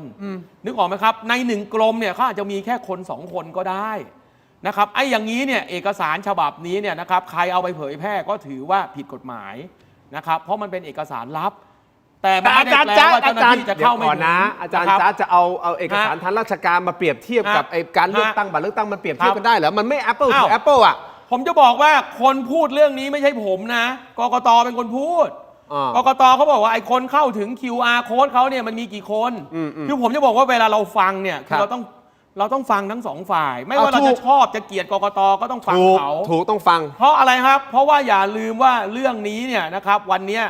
นึกออกไหมครับใน1กรมเนี่ยเขาอาจจะมีแค่คน2คนก็ได้นะครับไอ้อย่างนี้เนี่ยเอกสารฉบับนี้เนี่ยนะครับใครเอาไปเผยแพร่ก็ถือว่าผิดกฎหมายนะครับเพราะมันเป็นเอกสารลับแต่อาจารย์จ๊ะอาจารย์จะเข้าไม่นะอาจารย์จ๊ะจะเอาเอกสารทางราชการมาเปรียบเทียบกับการเลือกตั้งบัตรเลือกตั้งมันเปรียบเทียบกันได้เหรอมันไม่ Apple คือ Apple อ่ะผมจะบอกว่าคนพูดเรื่องนี้ไม่ใช่ผมนะกกตเป็นคนพูดกกตเขาบอกว่าไอ้คนเข้าถึง QR code เขาเนี่ยมันมีกี่คนคือผมจะบอกว่าเวลาเราฟังเนี่ยคือเราต้องฟังทั้ง2ฝ่ายไม่ว่าเราจะชอบจะเกลียดกกตก็ต้องฟังเขาถูกต้องฟังเพราะอะไรครับเพราะว่าอย่าลืมว่าเรื่องนี้เนี่ยนะครับวันนี้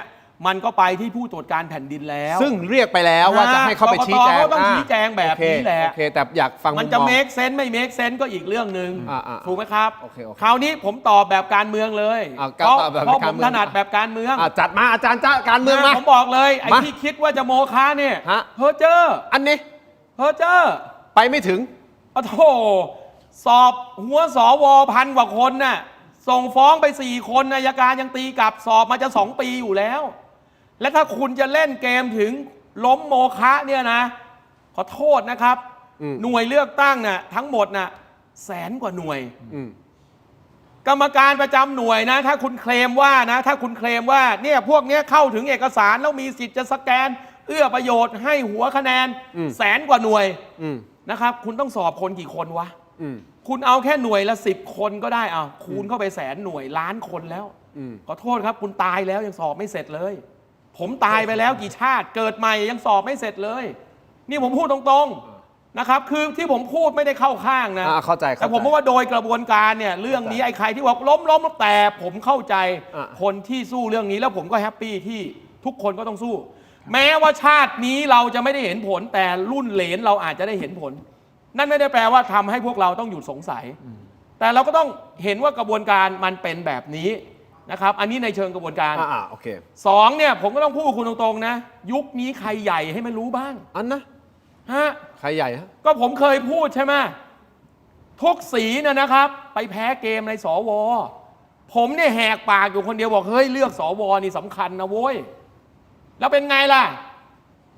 มันก็ไปที่ผู้ตรวจการแผ่นดินแล้วซึ่งเรียกไปแล้วว่าจะให้เขาไปชี้แจงต้องชี้แจงแบบนี้แหละโอเคแต่อยากฟังมันจะ make sense ไม่ make sense ก็อีกเรื่องนึงถูกไหมครับคราวนี้ผมตอบแบบการเมืองเลยเพราะผมถนัดแบบการเมืองจัดมาอาจารย์จ้าการเมืองมาผมบอกเลยไอ้ที่คิดว่าจะโมฆะเนี่ยเพ้อเจ้ออันนี้เพ้อเจ้อไปไม่ถึงโอ้โหสอบหัวสว1,000 กว่าคนน่ะส่งฟ้องไป4 คนอัยการยังตีกลับสอบมาจะ2 ปีอยู่แล้วและถ้าคุณจะเล่นเกมถึงล้มโมฆะเนี่ยนะขอโทษนะครับหน่วยเลือกตั้งน่ะทั้งหมดน่ะ100,000 กว่าหน่วยกรรมการประจำหน่วยนะถ้าคุณเคลมว่าเนี่ยพวกเนี้ยเข้าถึงเอกสารแล้วมีสิทธิ์จะสแกนเอื้อประโยชน์ให้หัวคะแนน100,000 กว่าหน่วยนะครับคุณต้องสอบคนกี่คนวะคุณเอาแค่หน่วยละ10 คนก็ได้คูณเข้าไป100,000 หน่วยล้านคนแล้ว ขอโทษครับคุณตายแล้วยังสอบไม่เสร็จเลย ผมตายไปแล้วกี่ชาติเกิดใหม่ยังสอบไม่เสร็จเลย นี่ผมพูดตรงๆนะครับคือที่ผมพูดไม่ได้เข้าข้างนะ เข้าใจ แต่ผมว่าโดยกระบวนการเนี่ยเรื่องนี้ไอ้ใครที่บอกล้มแต่ผมเข้าใจคนที่สู้เรื่องนี้แล้วผมก็แฮปปี้ที่ทุกคนก็ต้องสู้ แม้ว่าชาตินี้เราจะไม่ได้เห็นผลแต่รุ่นเหลนเราอาจจะได้เห็นผล นั่นไม่ได้แปลว่าทำให้พวกเราต้องหยุดสงสัย แต่เราก็ต้องเห็นว่ากระบวนการมันเป็นแบบนี้นะครับอันนี้ในเชิงกระบวนการโอเค สองเนี่ยผมก็ต้องพูดคุณตรงๆนะยุคนี้ใครใหญ่ให้มันรู้บ้างอันนะฮะใครใหญ่ฮะก็ผมเคยพูดใช่ไหมทุกสีเนี่ยนะครับไปแพ้เกมในสวผมเนี่ยแหกปากอยู่คนเดียวบอกเฮ้ยเลือกสวนี่สำคัญนะโว้ยแล้วเป็นไงล่ะ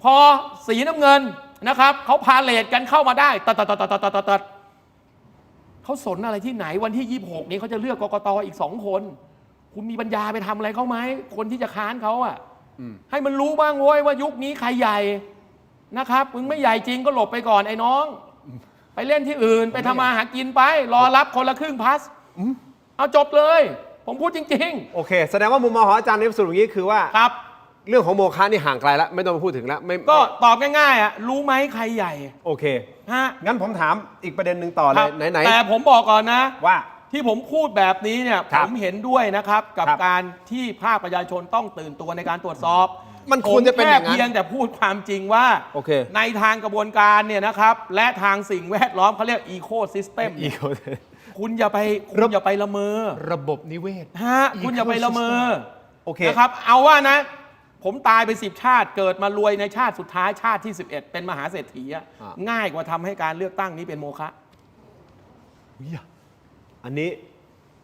พอสีน้ำเงินนะครับเขาพาเลทกันเข้ามาได้ตัดเขาสนอะไรที่ไหนวันที่26นี้เขาจะเลือกกกตอีก2คนคุณมีปัญญาไปทำอะไรเขาไหมคนที่จะค้านเขาอะให้มันรู้บ้างโว้ยว่ายุคนี้ใครใหญ่นะครับมึงไม่ใหญ่จริงก็หลบไปก่อนไอ้น้องไปเล่นที่อื่นไปทำมาหากินไปรอรับคนละครึ่งพาสเอาจบเลยผมพูดจริงๆโอเคแสดงว่ามุมมองของอาจารย์ในสรุปอย่างนี้คือว่าครับเรื่องของโมฆะนี่ห่างไกลแล้วไม่ต้องมาพูดถึงแล้วก็ตอบง่ายๆอ่ะรู้ไหมใครใหญ่โอเคฮะงั้นผมถามอีกประเด็นหนึ่งต่อเลยไหนแต่ผมบอกก่อนนะว่าที่ผมพูดแบบนี้เนี่ยผมเห็นด้วยนะครับกับการที่ภาคประชาชนต้องตื่นตัวในการตรวจสอบมันควรจะเป็นอย่างนั้นเพียงแต่พูดความจริงว่าในทางกระบวนการเนี่ยนะครับและทางสิ่งแวดล้อมเขาเรียกอีโคซิสเต็มคุณอย่าไปละเมอระบบนิเวศฮะคุณอย่าไปละเมอนะครับเอาว่านะผมตายไป10ชาติเกิดมารวยในชาติสุดท้ายชาติที่11เป็นมหาเศรษฐีง่ายกว่าทำให้การเลือกตั้งนี้เป็นโมฆะอันนี้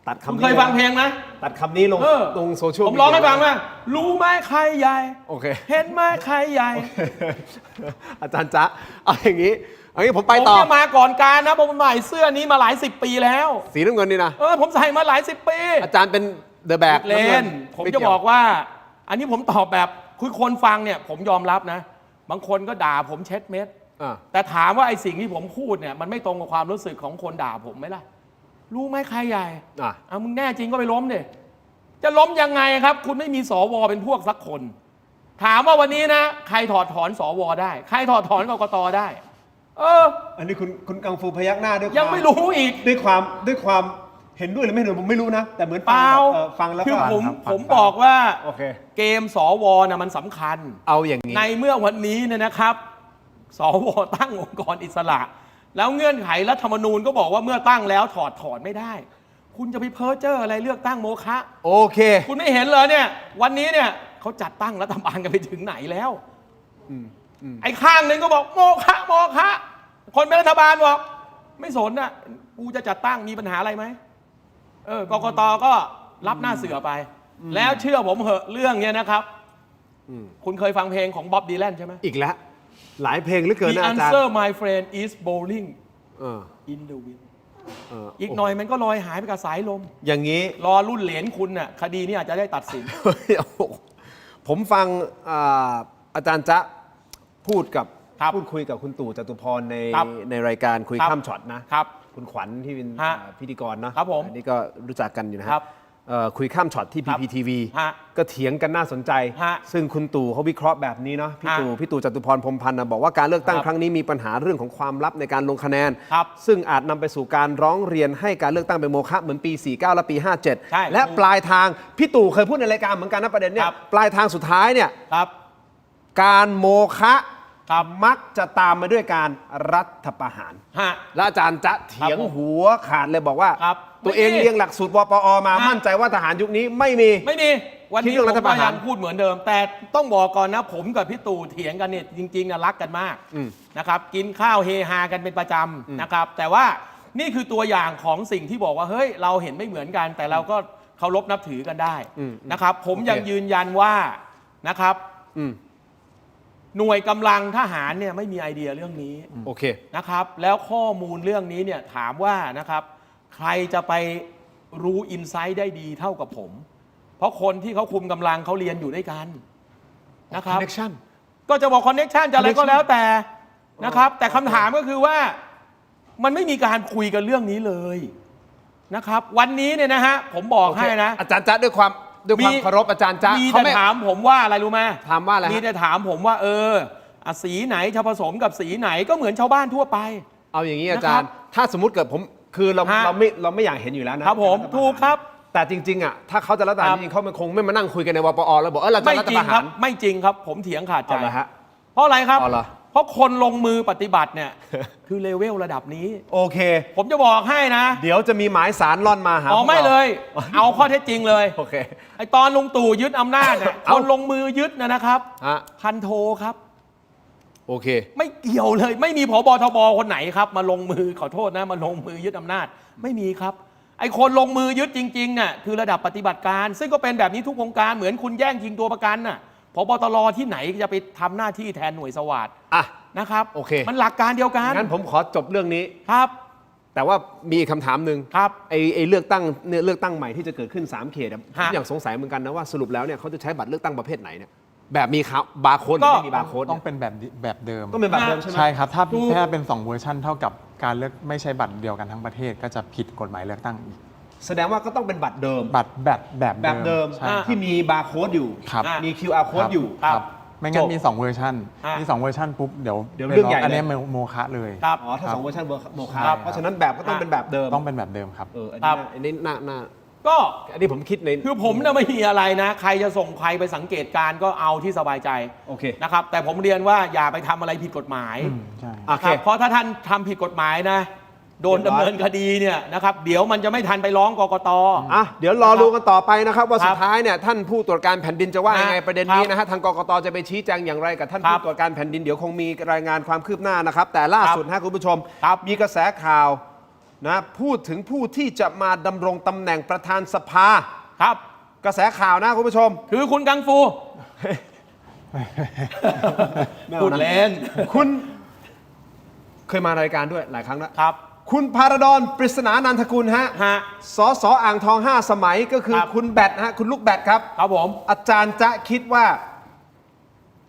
ตัดคำนี้เคยฟังเพลงไหมตัดคำนี้ลงโซเชียลผมร้องให้ฟังว่ารู้ไหมใครใหญ่เห็นไหมใครใหญ่อาจารย์จ๊ะเอาอย่างนี้ผมไปต่อผมมาก่อนการนะผมใส่เสื้อนี้มาหลาย10ปีแล้วสีน้ำเงินนี่นะผมใส่มาหลาย10ปีอาจารย์เป็นเดอะแบกเล่นผมจะบอกว่าอันนี้ผมตอบแบบคือคนฟังเนี่ยผมยอมรับนะบางคนก็ด่าผมเช็ดเม็ดแต่ถามว่าไอ้สิ่งที่ผมพูดเนี่ยมันไม่ตรงกับความรู้สึกของคนด่าผมไหมล่ะรู้ไหมใครใหญ่มึงแน่จริงก็ไปล้มดิจะล้มยังไงครับคุณไม่มีสวเป็นพวกสักคนถามว่าวันนี้นะใครถอดถอนสวได้ใครถอดถอนกกตได้อันนี้คุณกังฟูพยักหน้าด้วยยังไม่รู้อีกด้วยความเห็นด้วยหรือไม่เห็นด้วยผมไม่รู้นะแต่เหมือนฟังแล้วคือผมบอกว่าเกมสวนะมันสำคัญเอาอย่างนี้ในเมื่อวันนี้เนี่ยนะครับสวตั้งองค์กรอิสระแล้วเงื่อนไขรัฐธรรมนูญก็บอกว่าเมื่อตั้งแล้วถอดไม่ได้คุณจะไปเพ้อเจ้ออะไรเลือกตั้งโมฆะโอเคคุณไม่เห็นเลยเนี่ยวันนี้เนี่ยเขาจัดตั้งรัฐบาลกันไปถึงไหนแล้วไอ้ข้างหนึ่งก็บอกโมฆะคนเป็นรัฐบาลบอกไม่สนอ่ะกูจะจัดตั้งมีปัญหาอะไรไหมกกตก็รับหน้าเสือไปแล้วเชื่อผมเหอะเรื่องเนี้ยนะครับคุณเคยฟังเพลงของบ๊อบดีแลนใช่ไหมอีกแล้วหลายเพลงเหลือเกินนะอาจารย์ The answer my friend is bowling in the wind อีกหน่อยมันก็ลอยหายไปกับสายลมอย่างนี้รอรุ่นเหลนคุณน่ะคดีนี้อาจจะได้ตัดสิน ผมฟังอาจารย์จ๊ะพูดคุยกับคุณตู่จตุพรในรายการคุยข้ามช็อตนะครับคุณขวัญที่เป็นพิธีกรนะครับผมอันนี้ก็รู้จักกันอยู่นะครับคุยข้ามช็อตที่ PPTV ก็เถียงกันน่าสนใจซึ่งคุณตู่เขาวิเคราะห์แบบนี้เนาะพี่ตู่จตุพรพรหมพันธ์บอกว่าการเลือกตั้งครั้งนี้มีปัญหาเรื่องของความลับในการลงคะแนนซึ่งอาจนำไปสู่การร้องเรียนให้การเลือกตั้งเป็นโมฆะเหมือนปี 49 และปี 57 และปลายทางพี่ตู่เคยพูดในรายการเหมือนกันนะประเด็นเนี้ยปลายทางสุดท้ายเนี่ยการโมฆะมักจะตามมาด้วยการรัฐประหารและอาจารย์จะเถียงหัวขาดเลยบอกว่าตัวเองเรียนหลักสูตรวปอมามั่นใจว่าทหารยุคนี้ไม่มีวันนี้ผมก็ยังพูดเหมือนเดิมแต่ต้องบอกก่อนนะผมกับพี่ตู่เถียงกันเนี่ยจริงๆนะรักกันมากนะครับกินข้าวเฮฮากันเป็นประจำนะครับแต่ว่านี่คือตัวอย่างของสิ่งที่บอกว่าเฮ้ยเราเห็นไม่เหมือนกันแต่เราก็เคารพนับถือกันได้นะครับผมยังยืนยันว่านะครับหน่วยกำลังทหารเนี่ยไม่มีไอเดียเรื่องนี้โอเคนะครับแล้วข้อมูลเรื่องนี้เนี่ยถามว่านะครับใครจะไปรู้อินไซต์ได้ดีเท่ากับผมเพราะคนที่เขาคุมกำลังเขาเรียนอยู่ด้วยกันนะครับ connection ก็จะบอกคอนเน็กชันจะอะไรก็แล้วแต่นะครับแต่คำถามก็คือว่ามันไม่มีการคุยกันเรื่องนี้เลย นะครับ วันนี้เนี่ยนะฮะผมบอกให้นะ อาจารย์จ๊ะด้วยความเคารพอาจารย์จ๊ะ มี เขา แต่ ไม่ ถามผมว่าอะไรรู้ไหม ถามว่าอะไรฮะ มีแต่ถามผมว่าสีไหนจะผสมกับสีไหนก็เหมือนชาวบ้านทั่วไป เอาอย่างนี้อาจารย์ ถ้าสมมุติเกิดผมคือเราไม่อยากเห็นอยู่แล้วนะครับ ผมถูกครับ แต่จริงๆอ่ะถ้าเขาจะรัฐประหารจริงๆเขามันคงไม่มานั่งคุยกันในวปอแล้วบอกเราจะ ไม่ รัฐ จริ ป ง ระ ค หา รับ ร ไม่จริงครับ ผมเถียงขาดใจ เอาละฮะ เพราะอะไรครับ เอาละ เพราะคนลงมือปฏิบัติเนี่ย คือเลเวลระดับนี้ โอเค ผมจะบอกให้นะ เดี๋ยวจะมีหมายสารล่อนมาหา อ๋อ พวก ไม่ รา เลย เอาข้อเท็จจริงเลย โอเค ไอตอนลุงตู่ยึดอำนาจเนี่ย เอ้า คนลงมือยึดนะครับ ฮะ พันโทครับ โอเค ไม่เกี่ยวเลย ไม่มีผบทบคนไหนครับ มาลงมือขอโทษนะมาลงมือยึดอำนาจไม่มีครับ ไอคนลงมือยึดจริงๆเนี่ยคือระดับปฏิบัติการ ซึ่งก็เป็นแบบนี้ทุกวงการเหมือนคุณแย่งชิงตัวประกันน่ะผบตรที่ไหนจะไปทำหน้าที่แทนหน่วยสวัสดิ์ อ่ะ นะครับ โอเค มันหลักการเดียวกัน งั้นผมขอจบเรื่องนี้ ครับ แต่ว่ามีอีกคำถามหนึ่ง ครับ ไอ้เลือกตั้งใหม่ที่จะเกิดขึ้น3เขตอะผมอย่างสงสัยเหมือนกันนะว่าสรุปแล้วเนี่ยเขาจะใช้บัตรเลือกตั้งประเภทไหนเนี่ยแบบมีบาร์โค้ดหรือไม่มีบาร์โค้ด ต้องเป็นแบบเดิม ต้องเป็นแบบเดิมใช่ไหม ใช่ครับ ถ้าเป็น2เวอร์ชันเท่ากับการเลือกไม่ใช่บัตรเดียวกันทั้งประเทศก็จะผิดกฎหมายเลือกตั้งอีก แสดงว่าก็ต้องเป็นบัตรเดิม บัตรแบบ แบบเดิม ใช่ครับ ที่มีบาร์โค้ดอยู่ ครับ มี QR โค้ดอยู่ ครับไม่งั้นมี จบ 2เวอร์ชันมี2เวอร์ชันปุ๊บเดี๋ยว เรื่องใหญ่ อันนี้ เลย โมฆะเลย ครับ อ๋อถ้า ครับ 2เวอร์ชันโมฆะ ครับ เพราะฉะนั้นแบบก็ต้องเป็นแบบเดิม ต้องเป็นแบบเดิมครับ อันนี้น่า ก็ อันนี้ผมคิดใน คือผมน่ะไม่มีอะไรนะ ใครจะส่งใครไปสังเกตการณ์ก็เอาที่สบายใจ โอเค นะครับ แต่ผมเรียนว่าอย่าไปทำอะไรผิดกฎหมาย ใช่ โอเค ครับเพราะถ้าท่านทำผิดกฎหมายนะ โดนดำเนินคดีเนี่ยนะครับ เดี๋ยวมันจะไม่ทันไปร้องกกต อ่ะเดี๋ยวรอดูกันต่อไปนะครับ ว่า ครับ สุดท้ายเนี่ยท่านผู้ตรวจการแผ่นดินจะว่ายังไง ครับ ประเด็นนี้นะฮะทางกกตจะไปชี้แจงอย่างไรกับท่าน ครับ ผู้ตรวจการแผ่นดินเดี๋ยวคงมีรายงานความคืบหน้านะครับ แต่ล่าสุดนะคุณผู้ชม ครับ มีกระแสข่าวนะพูดถึงผู้ที่จะมาดำรงตำแหน่งประธานสภา ครับ กระแสข่าวนะคุณผู้ชม คือคุณกังฟู พูดเล่น คุณเคยมารายการด้วยหลายครั้งแล้ว ครับ คุณพารดรปริศนานันทกุลฮะ สสอ่างทอง 5 สมัยก็คือ ครับ คุณแบทฮะคุณลูกแบทครับ ครับผม อาจารย์จะคิดว่า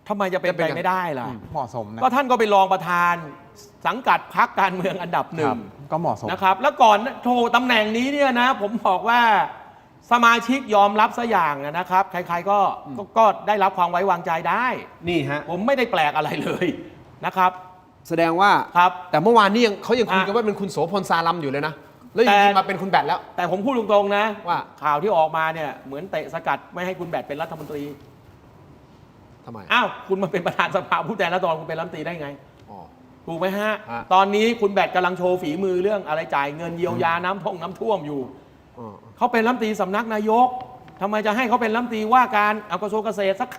ทำไมจะเป็นไปไม่ได้ล่ะ เหมาะสมนะ ก็ท่านก็ไปรองประธานสังกัดพรรคการเมืองอันดับหนึ่ ครั ง บก็เหมาะสม นะครับ แล้วก่อนโทรตำแหน่งนี้เนี่ยนะ ผมบอกว่าสมาชิกยอมรับซะอย่างนะครับ ใครๆก็ได้รับความไว้วางใจได้ นี่ฮะ ผมไม่ได้แปลกอะไรเลยนะครับ แสดงว่า ครับ แต่เมื่อวานนี้เขายังคุยกันว่าเป็นคุณโสพลซาลัมอยู่เลยนะ แล้วอยู่ดีมาเป็นคุณแบทแล้ว แต่ผมพูดตรงๆนะ ว่า ข่าวที่ออกมาเนี่ยเหมือนเตะสกัดไม่ให้คุณแบทเป็นรัฐมนตรี ทำไม อ้าวคุณมาเป็นประธานสภาผู้แทนราษฎรคุณเป็นรัฐมนตรีได้ไง อ๋อ ถูกไหมฮะ ฮะ ตอนนี้คุณแบทกำลังโชว์ฝีมือเรื่องอะไรจ่ายเงินเยียวยาน้ำท่วมอยู่ อ๋อ เขาเป็นรัฐมนตรีสำนักนายกทำไมจะให้เขาเป็นรัฐมนตรีว่าการเอากระทรวงเกษตรสัก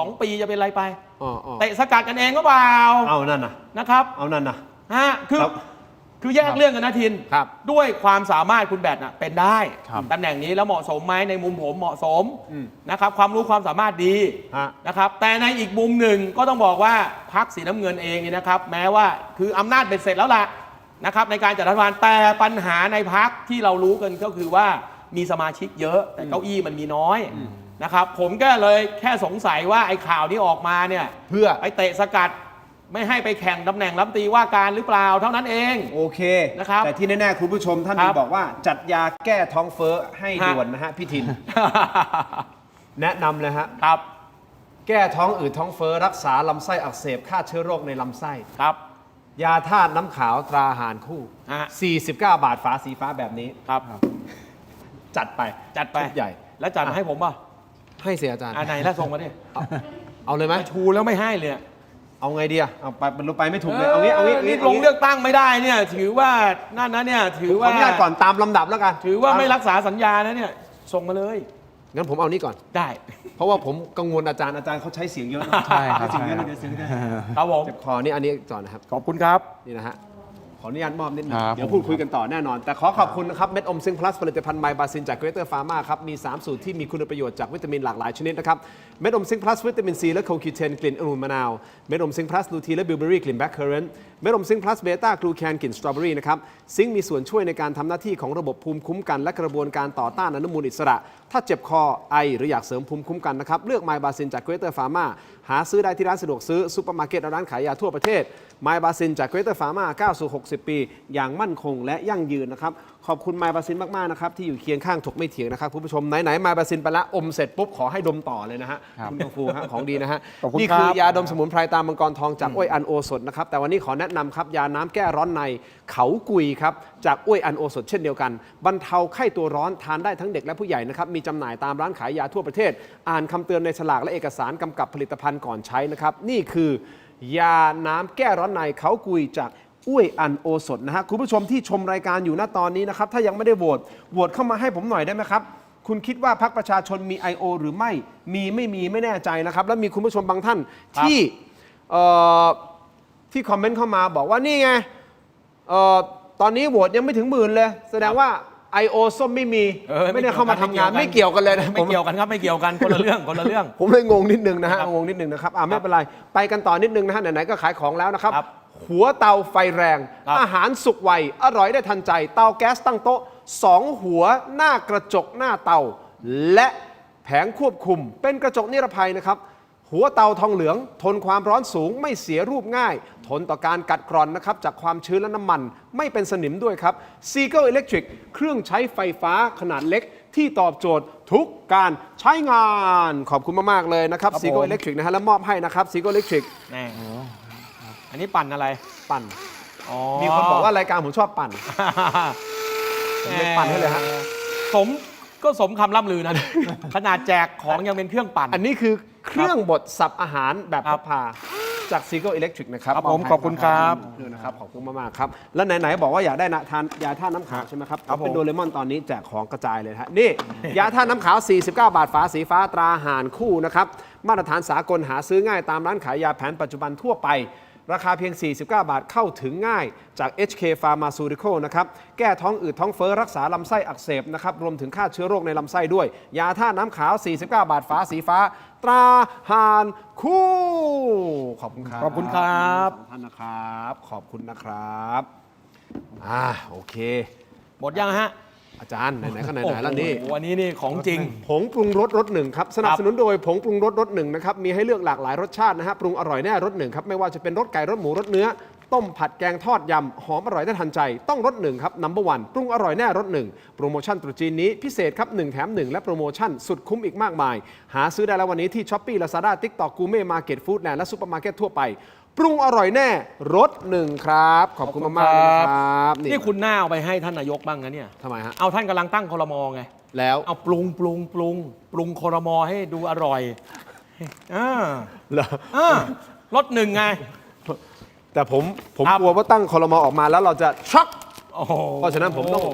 2 ปีจะเป็นไรไป อ๋อ เตะสกัดกันเองก็เปล่า เอานั่นนะ นะครับ เอานั่นนะ ฮะคือแยกเรื่องกันนะทิน ครับ ด้วยความสามารถคุณแบทน่ะเป็นได้ ครับ ตำแหน่งนี้แล้วเหมาะสมไหมในมุมผมเหมาะสม อืม นะครับ ความรู้ความสามารถดี ฮะ นะครับ แต่ในอีกมุมหนึ่งก็ต้องบอกว่าพรรคสีน้ำเงินเองเนี่ยนะครับ แม้ว่าคืออำนาจเบ็ดเสร็จแล้วล่ะนะครับในการจัดรัฐบาลแต่ปัญหาในพรรคที่เรารู้กันก็คือว่ามีสมาชิกเยอะ แต่เก้าอี้มันมีน้อยนะครับ ผมก็เลยแค่สงสัยว่าไอ้ข่าวที่ออกมาเนี่ย เพื่อ ไปเตะสกัดไม่ให้ไปแข่งตำแหน่งรัฐมนตรีว่าการหรือเปล่าเท่านั้นเอง โอเค นะครับ แต่ที่แน่ๆคุณผู้ชมท่านหนึงบอกว่าจัดยาแก้ท้องเฟ้อให้ด่วนนะฮะพี่ทิน แนะนำเลยฮะ ครับ แก้ท้องอืดท้องเฟ้อรักษาลำไส้อักเสบฆ่าเชื้อโรคในลำไส้ ครับ ยาธาตุน้ำขาวตราหารคู่ ฮะ 49 บาทฝาสีฟ้าแบบนี้ ครับ จัดไป จัดไป ชุใหญ่ แล้วจัดให้ผมป่ะ ให้เสียอาจารย์ ไหนแล้วส่งมาดิ เอาเลยไหม ชูแล้วไม่ให้เลย เอาไงดีอะเอาไปมันไปไม่ถูกเลยเอางี้เอางี้ นี่ลงเลือกตั้งไม่ได้เนี่ยถือว่านั่นนะเนี่ยถือ ขอ ว่า อนุญาตก่อนตามลำดับแล้วกัน ถือว่าไม่รักษาสัญญานะเนี่ยส่งมาเลย งั้นผมเอานี้ก่อน ได้ เพราะว่าผมกังวลอาจารย์เขาใช้เสียงเยอะนะ ใช่ครับ เสียงเยอะเลยเดี๋ยวเสียงเยอะ ครับผม เจ็บคอนี่อันนี้ก่อนนะครับ ขอบคุณครับ นี่นะฮะ ขออนุญาตมอบนิดนึง ครับ เดี๋ยวพูดคุยกันต่อแน่นอน แต่ขอขอบคุณนะครับเม็ดอมซิงค์พลัสผลิตภัณฑ์ไมบาซินจากเกรเตอร์ฟาร์มาครับ มี 3 สูตรที่มีคุณประโยชน์จากวิตามินหลากหลายชนิดนะครับ เม็ดอมซิงค์พลัสวิตามินซีและโคคิวเทนกลิ่นองุ่นมะนาว เม็ดอมซิงค์พลัสลูทีและบิลเบอรี่กลิ่นแบล็คเคอร์เรนต์ เมโลมซิงค์พลัสเบต้ากลูแคนกลิ่นสตรอเบอรี่นะครับซิงค์มีส่วนช่วยในการทำหน้าที่ของระบบภูมิคุ้มกันและกระบวนการต่อต้านอนุมูลอิสระถ้าเจ็บคอไอหรืออยากเสริมภูมิคุ้มกันนะครับเลือกไมบาซินจากเกรเตอร์ฟาร์มาหาซื้อได้ที่ร้านสะดวกซื้อซุปเปอร์มาร์เก็ตและร้านขายยาทั่วประเทศไมบาซินจากเกรเตอร์ฟาร์มาก้าวสู่60 ปีอย่างมั่นคงและยั่งยืนนะครับขอบคุณไมบาซินมากๆนะครับที่อยู่เคียงข้างถกไม่เถียงนะครับคุณผู้ชมไหนๆไมบาซินไปละอมเสร็จปุ๊บขอให้ดมต่อเลยนะฮะคุณกังฟูฮะของดีนะฮะ ขอบคุณ นี่คือ ครับ ยาดมสมุนไพรตามมังกรทองจากอ้วยอันโอสถนะครับแต่วันนี้ขอแนะนำครับยาน้ำแก้ร้อนในเขากุยครับจากอ้วยอันโอสถเช่นเดียวกันบรรเทาไข้ตัวร้อนทานได้ทั้งเด็กและผู้ใหญ่นะครับมีจำหน่ายตามร้านขายยาทั่วประเทศอ่านคำเตือนในฉลากและเอกสารกำกับผลิตภัณฑ์ก่อนใช้นะครับนี่คือยาน้ำแก้ร้อนในเขากุยจากอ้วยอันโอสถนะฮะคุณผู้ชมที่ชมรายการอยู่ณตอนนี้นะครับถ้ายังไม่ได้โหวตเข้ามาให้ผมหน่อยได้ไหมครับคุณคิดว่าพรรคประชาชนมี I.O. หรือไม่ไม่แน่ใจนะครับแล้วมีคุณผู้ชมบางท่านที่คอมเมนต์เข้ามาบอกว่านี่ไงตอนนี้โหวตยังไม่ถึง10,000เลยแสดงว่า I.O. ส้มไม่มีไม่ได้เข้ามาทำงานไม่เกี่ยวกันเลยนะ ไม่เกี่ยวกันครับไม่เกี่ยวกันคนละเรื่องคนละเรื่อง ผมเลยงงนิดนึงนะฮะงงนิดนึงนะครับไม่เป็นไรไปกันต่อนิดนึงนะฮะไหนๆก็ขายของแล้วนะครับหัวเตาไฟแรงอาหารสุกไวอร่อยได้ทันใจเตาแก๊สตั้งโต๊ะ2หัวหน้ากระจกหน้าเตาและแผงควบคุมเป็นกระจกนิรภัยนะครับหัวเตาทองเหลืองทนความร้อนสูงไม่เสียรูปง่ายทนต่อการกัดกร่อนนะครับจากความชื้นและน้ำมันไม่เป็นสนิมด้วยครับ Seagull Electric เครื่องใช้ไฟฟ้าขนาดเล็กที่ตอบโจทย์ทุกการใช้งานขอบคุณมากๆเลยนะครับ Seagull Electric นะฮะและมอบให้นะครับ Seagull Electric อันนี้ปั่นอะไร ปั่นมีคนบอกว่ารายการผมชอบปั่นผมเลยปั่นให้เลยฮะสมคำล่ำลือนะ ขนาดแจกของยังเป็นเครื่องปั่นอันนี้คือเครื่องบดสับอาหารแบบพกพาจาก Seagull Electric นะครับผมขอบคุณครับนะครับขอบคุณมากๆครับแล้วไหนๆบอกว่าอยากได้ทานยาท่าน้ำขาวใช่ไหมครับเป็นโดเรมอนตอนนี้แจกของกระจายเลยฮะนี่ ยาท่าน้ำขาว49 บาทฝาสีฟ้าตราห่านคู่นะครับมาตรฐานสากลหาซื้อง่ายตามร้านขายยาแผนปัจจุบันทั่วไปราคาเพียง49 บาทเข้าถึงง่ายจาก HK Pharmaceutical นะครับแก้ท้องอืดท้องเฟ้อรักษาลำไส้อักเสบนะครับรวมถึงฆ่าเชื้อโรคในลำไส้ด้วยยาท่าน้ำขาว49 บาทฝาสีฟ้าตราห่านคู่ขอบคุณครับขอบคุณครับท่านนะครับขอบคุณนะครับโอเคหมดยังฮะอาจารย์ไหนๆก็ไหนๆแล้วนี่วันนี้นี่ของจริงผงปรุงรสรสหนึ่งครับสนับสนุนโดยผงปรุงรสรสหนึ่งนะครับมีให้เลือกหลากหลายรสชาตินะฮะปรุงอร่อยแน่รสหนึ่งครับไม่ว่าจะเป็นรสไก่รสหมูรสเนื้อต้มผัดแกงทอดยำหอมอร่อยได้ทันใจต้องรสหนึ่งครับนัมเบอร์วันปรุงอร่อยแน่รสหนึ่งโปรโมชั่นตรุษจีนนี้พิเศษครับ1 แถม 1และโปรโมชั่นสุดคุ้มอีกมากมายหาซื้อได้แล้ววันนี้ที่ Shopee Lazada TikTok Gourmet Market Foodland และซุปเปอร์มาร์เก็ตทั่วไปปรุงอร่อยแน่รสหนึ่งครับขอบคุณมากๆนะครับนี่คุณหน้าเอาไปให้ท่านนายกบ้างนะเนี่ยทำไมฮะเอาท่านกำลังตั้งครม.ไงแล้วเอาปรุงครม.ให้ดูอร่อยรสหนึ่งไงแต่ผมกลัวว่าตั้งครม.ออกมาแล้วเราจะช็อกเพราะฉะนั้นผมต้อง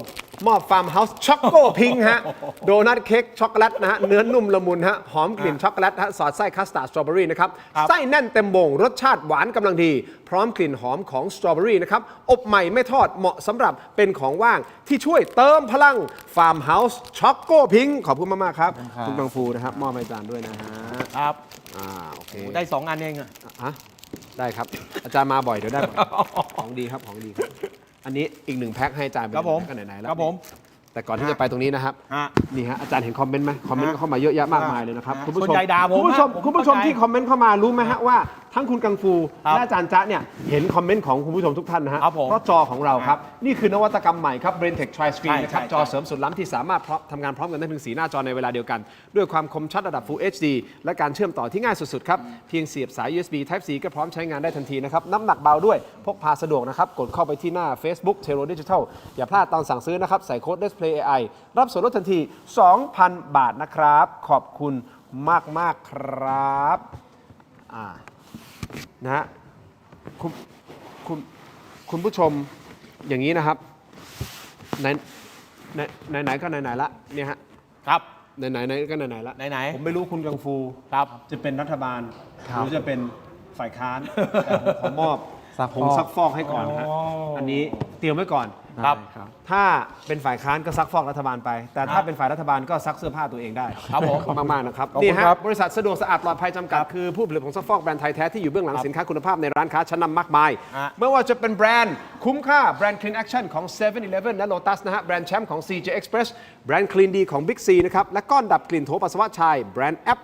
มอบฟาร์มเฮาส์ช็อกโกพิงฮะโดนัทเค้กช็อกโกแลตนะฮะเนื้อนุ่มละมุนฮะหอมกลิ่นช็อกโกแลตฮะสอดไส้คัสตาร์ดสตรอเบอรี่นะครับไส้แน่นเต็มโบ่งรสชาติหวานกำลังดีพร้อมกลิ่นหอมของสตรอเบอรี่นะครับอบใหม่ไม่ทอดเหมาะสำหรับเป็นของว่างที่ช่วยเติมพลังฟาร์มเฮาส์ช็อกโกพิงขอบคุณมากๆครับคุณบังฟูนะครับมอบให้อาจารย์ด้วยนะฮะครับโอเคได้2 อันเองได้ครับอาจารย์มาบ่อยเดี๋ยวได้บ่อยของดีครับของดีครับอันนี้อีก1 แพ็คให้อาจารย์ไปกันไหนๆแล้วครับผมแต่ก่อนที่จะไปตรงนี้นะครับนี่ฮะอาจารย์เห็นคอมเมนต์ไหมคอมเมนต์เข้ามาเยอะแยะมากมายเลยนะครับคุณผู้ชมที่คอมเมนต์เข้ามารู้ไหมฮะว่าทั้งคุณกังฟูและอาจารย์จ๊ะเนี่ยเห็นคอมเมนต์ของคุณผู้ชมทุกท่านนะฮะเพราะจอของเราครับนี่คือนวัตกรรมใหม่ครับ BrainTech Tri-Screen นะครับจอเสริมสุดล้ำที่สามารถทำงานพร้อมกันได้ถึง4 หน้าจอในเวลาเดียวกันด้วยความคมชัดระดับ Full HD และการเชื่อมต่อที่ง่ายสุดๆครับเพียงเสียบสาย USB Type C ก็พร้อมใช้งานได้ทันทีนะครับน้ำหนักเบาด้วยพกพาสะดวกนะครับกดเข้าไปที่หน้า Facebook Tero Digital อย่าพลาดตอนสั่งซื้อนะครับใส่โค้ด Display AI รับส่วนลดทันที 2,000 บาทนะครับขอบคุณมากๆครับนะฮะคุณผู้ชมอย่างนี้นะครับไหนก็ไหนละเนี่ยฮะครับไหนก็ไหนละไหนผมไม่รู้คุณกังฟูครับจะเป็นรัฐบาลหรือจะเป็นฝ่ายค้านแต่ผมขอมอบผงซักฟอกให้ก่อนฮะอันนี้ เตรียมไว้ก่อน ครับ ถ้าเป็นฝ่ายค้านก็ซักฟอกรัฐบาลไป แต่ถ้าเป็นฝ่ายรัฐบาลก็ซักเสื้อผ้าตัวเองได้ ครับผม ขอบคุณมากๆนะครับ ขอบคุณ นี่ฮะ ครับ บริษัทสะดวกสะอาดปลอดภัยจำกัดคือผู้ผลิตผงซักฟอกแบรนด์ไทยแท้ที่อยู่เบื้องหลังสินค้าคุณภาพในร้านค้าชั้นนำมากมายไม่ว่าจะเป็นแบรนด์คุ้มค่าแบรนด์ Clean Action ของ 7-Eleven และ Lotus นะฮะแบรนด์แชมป์ของ CJ Express แบรนด์ Clean D ของ Big C นะครับและก้อนดับกลิ่นโถปัสสาวะชายแบรนด์แอป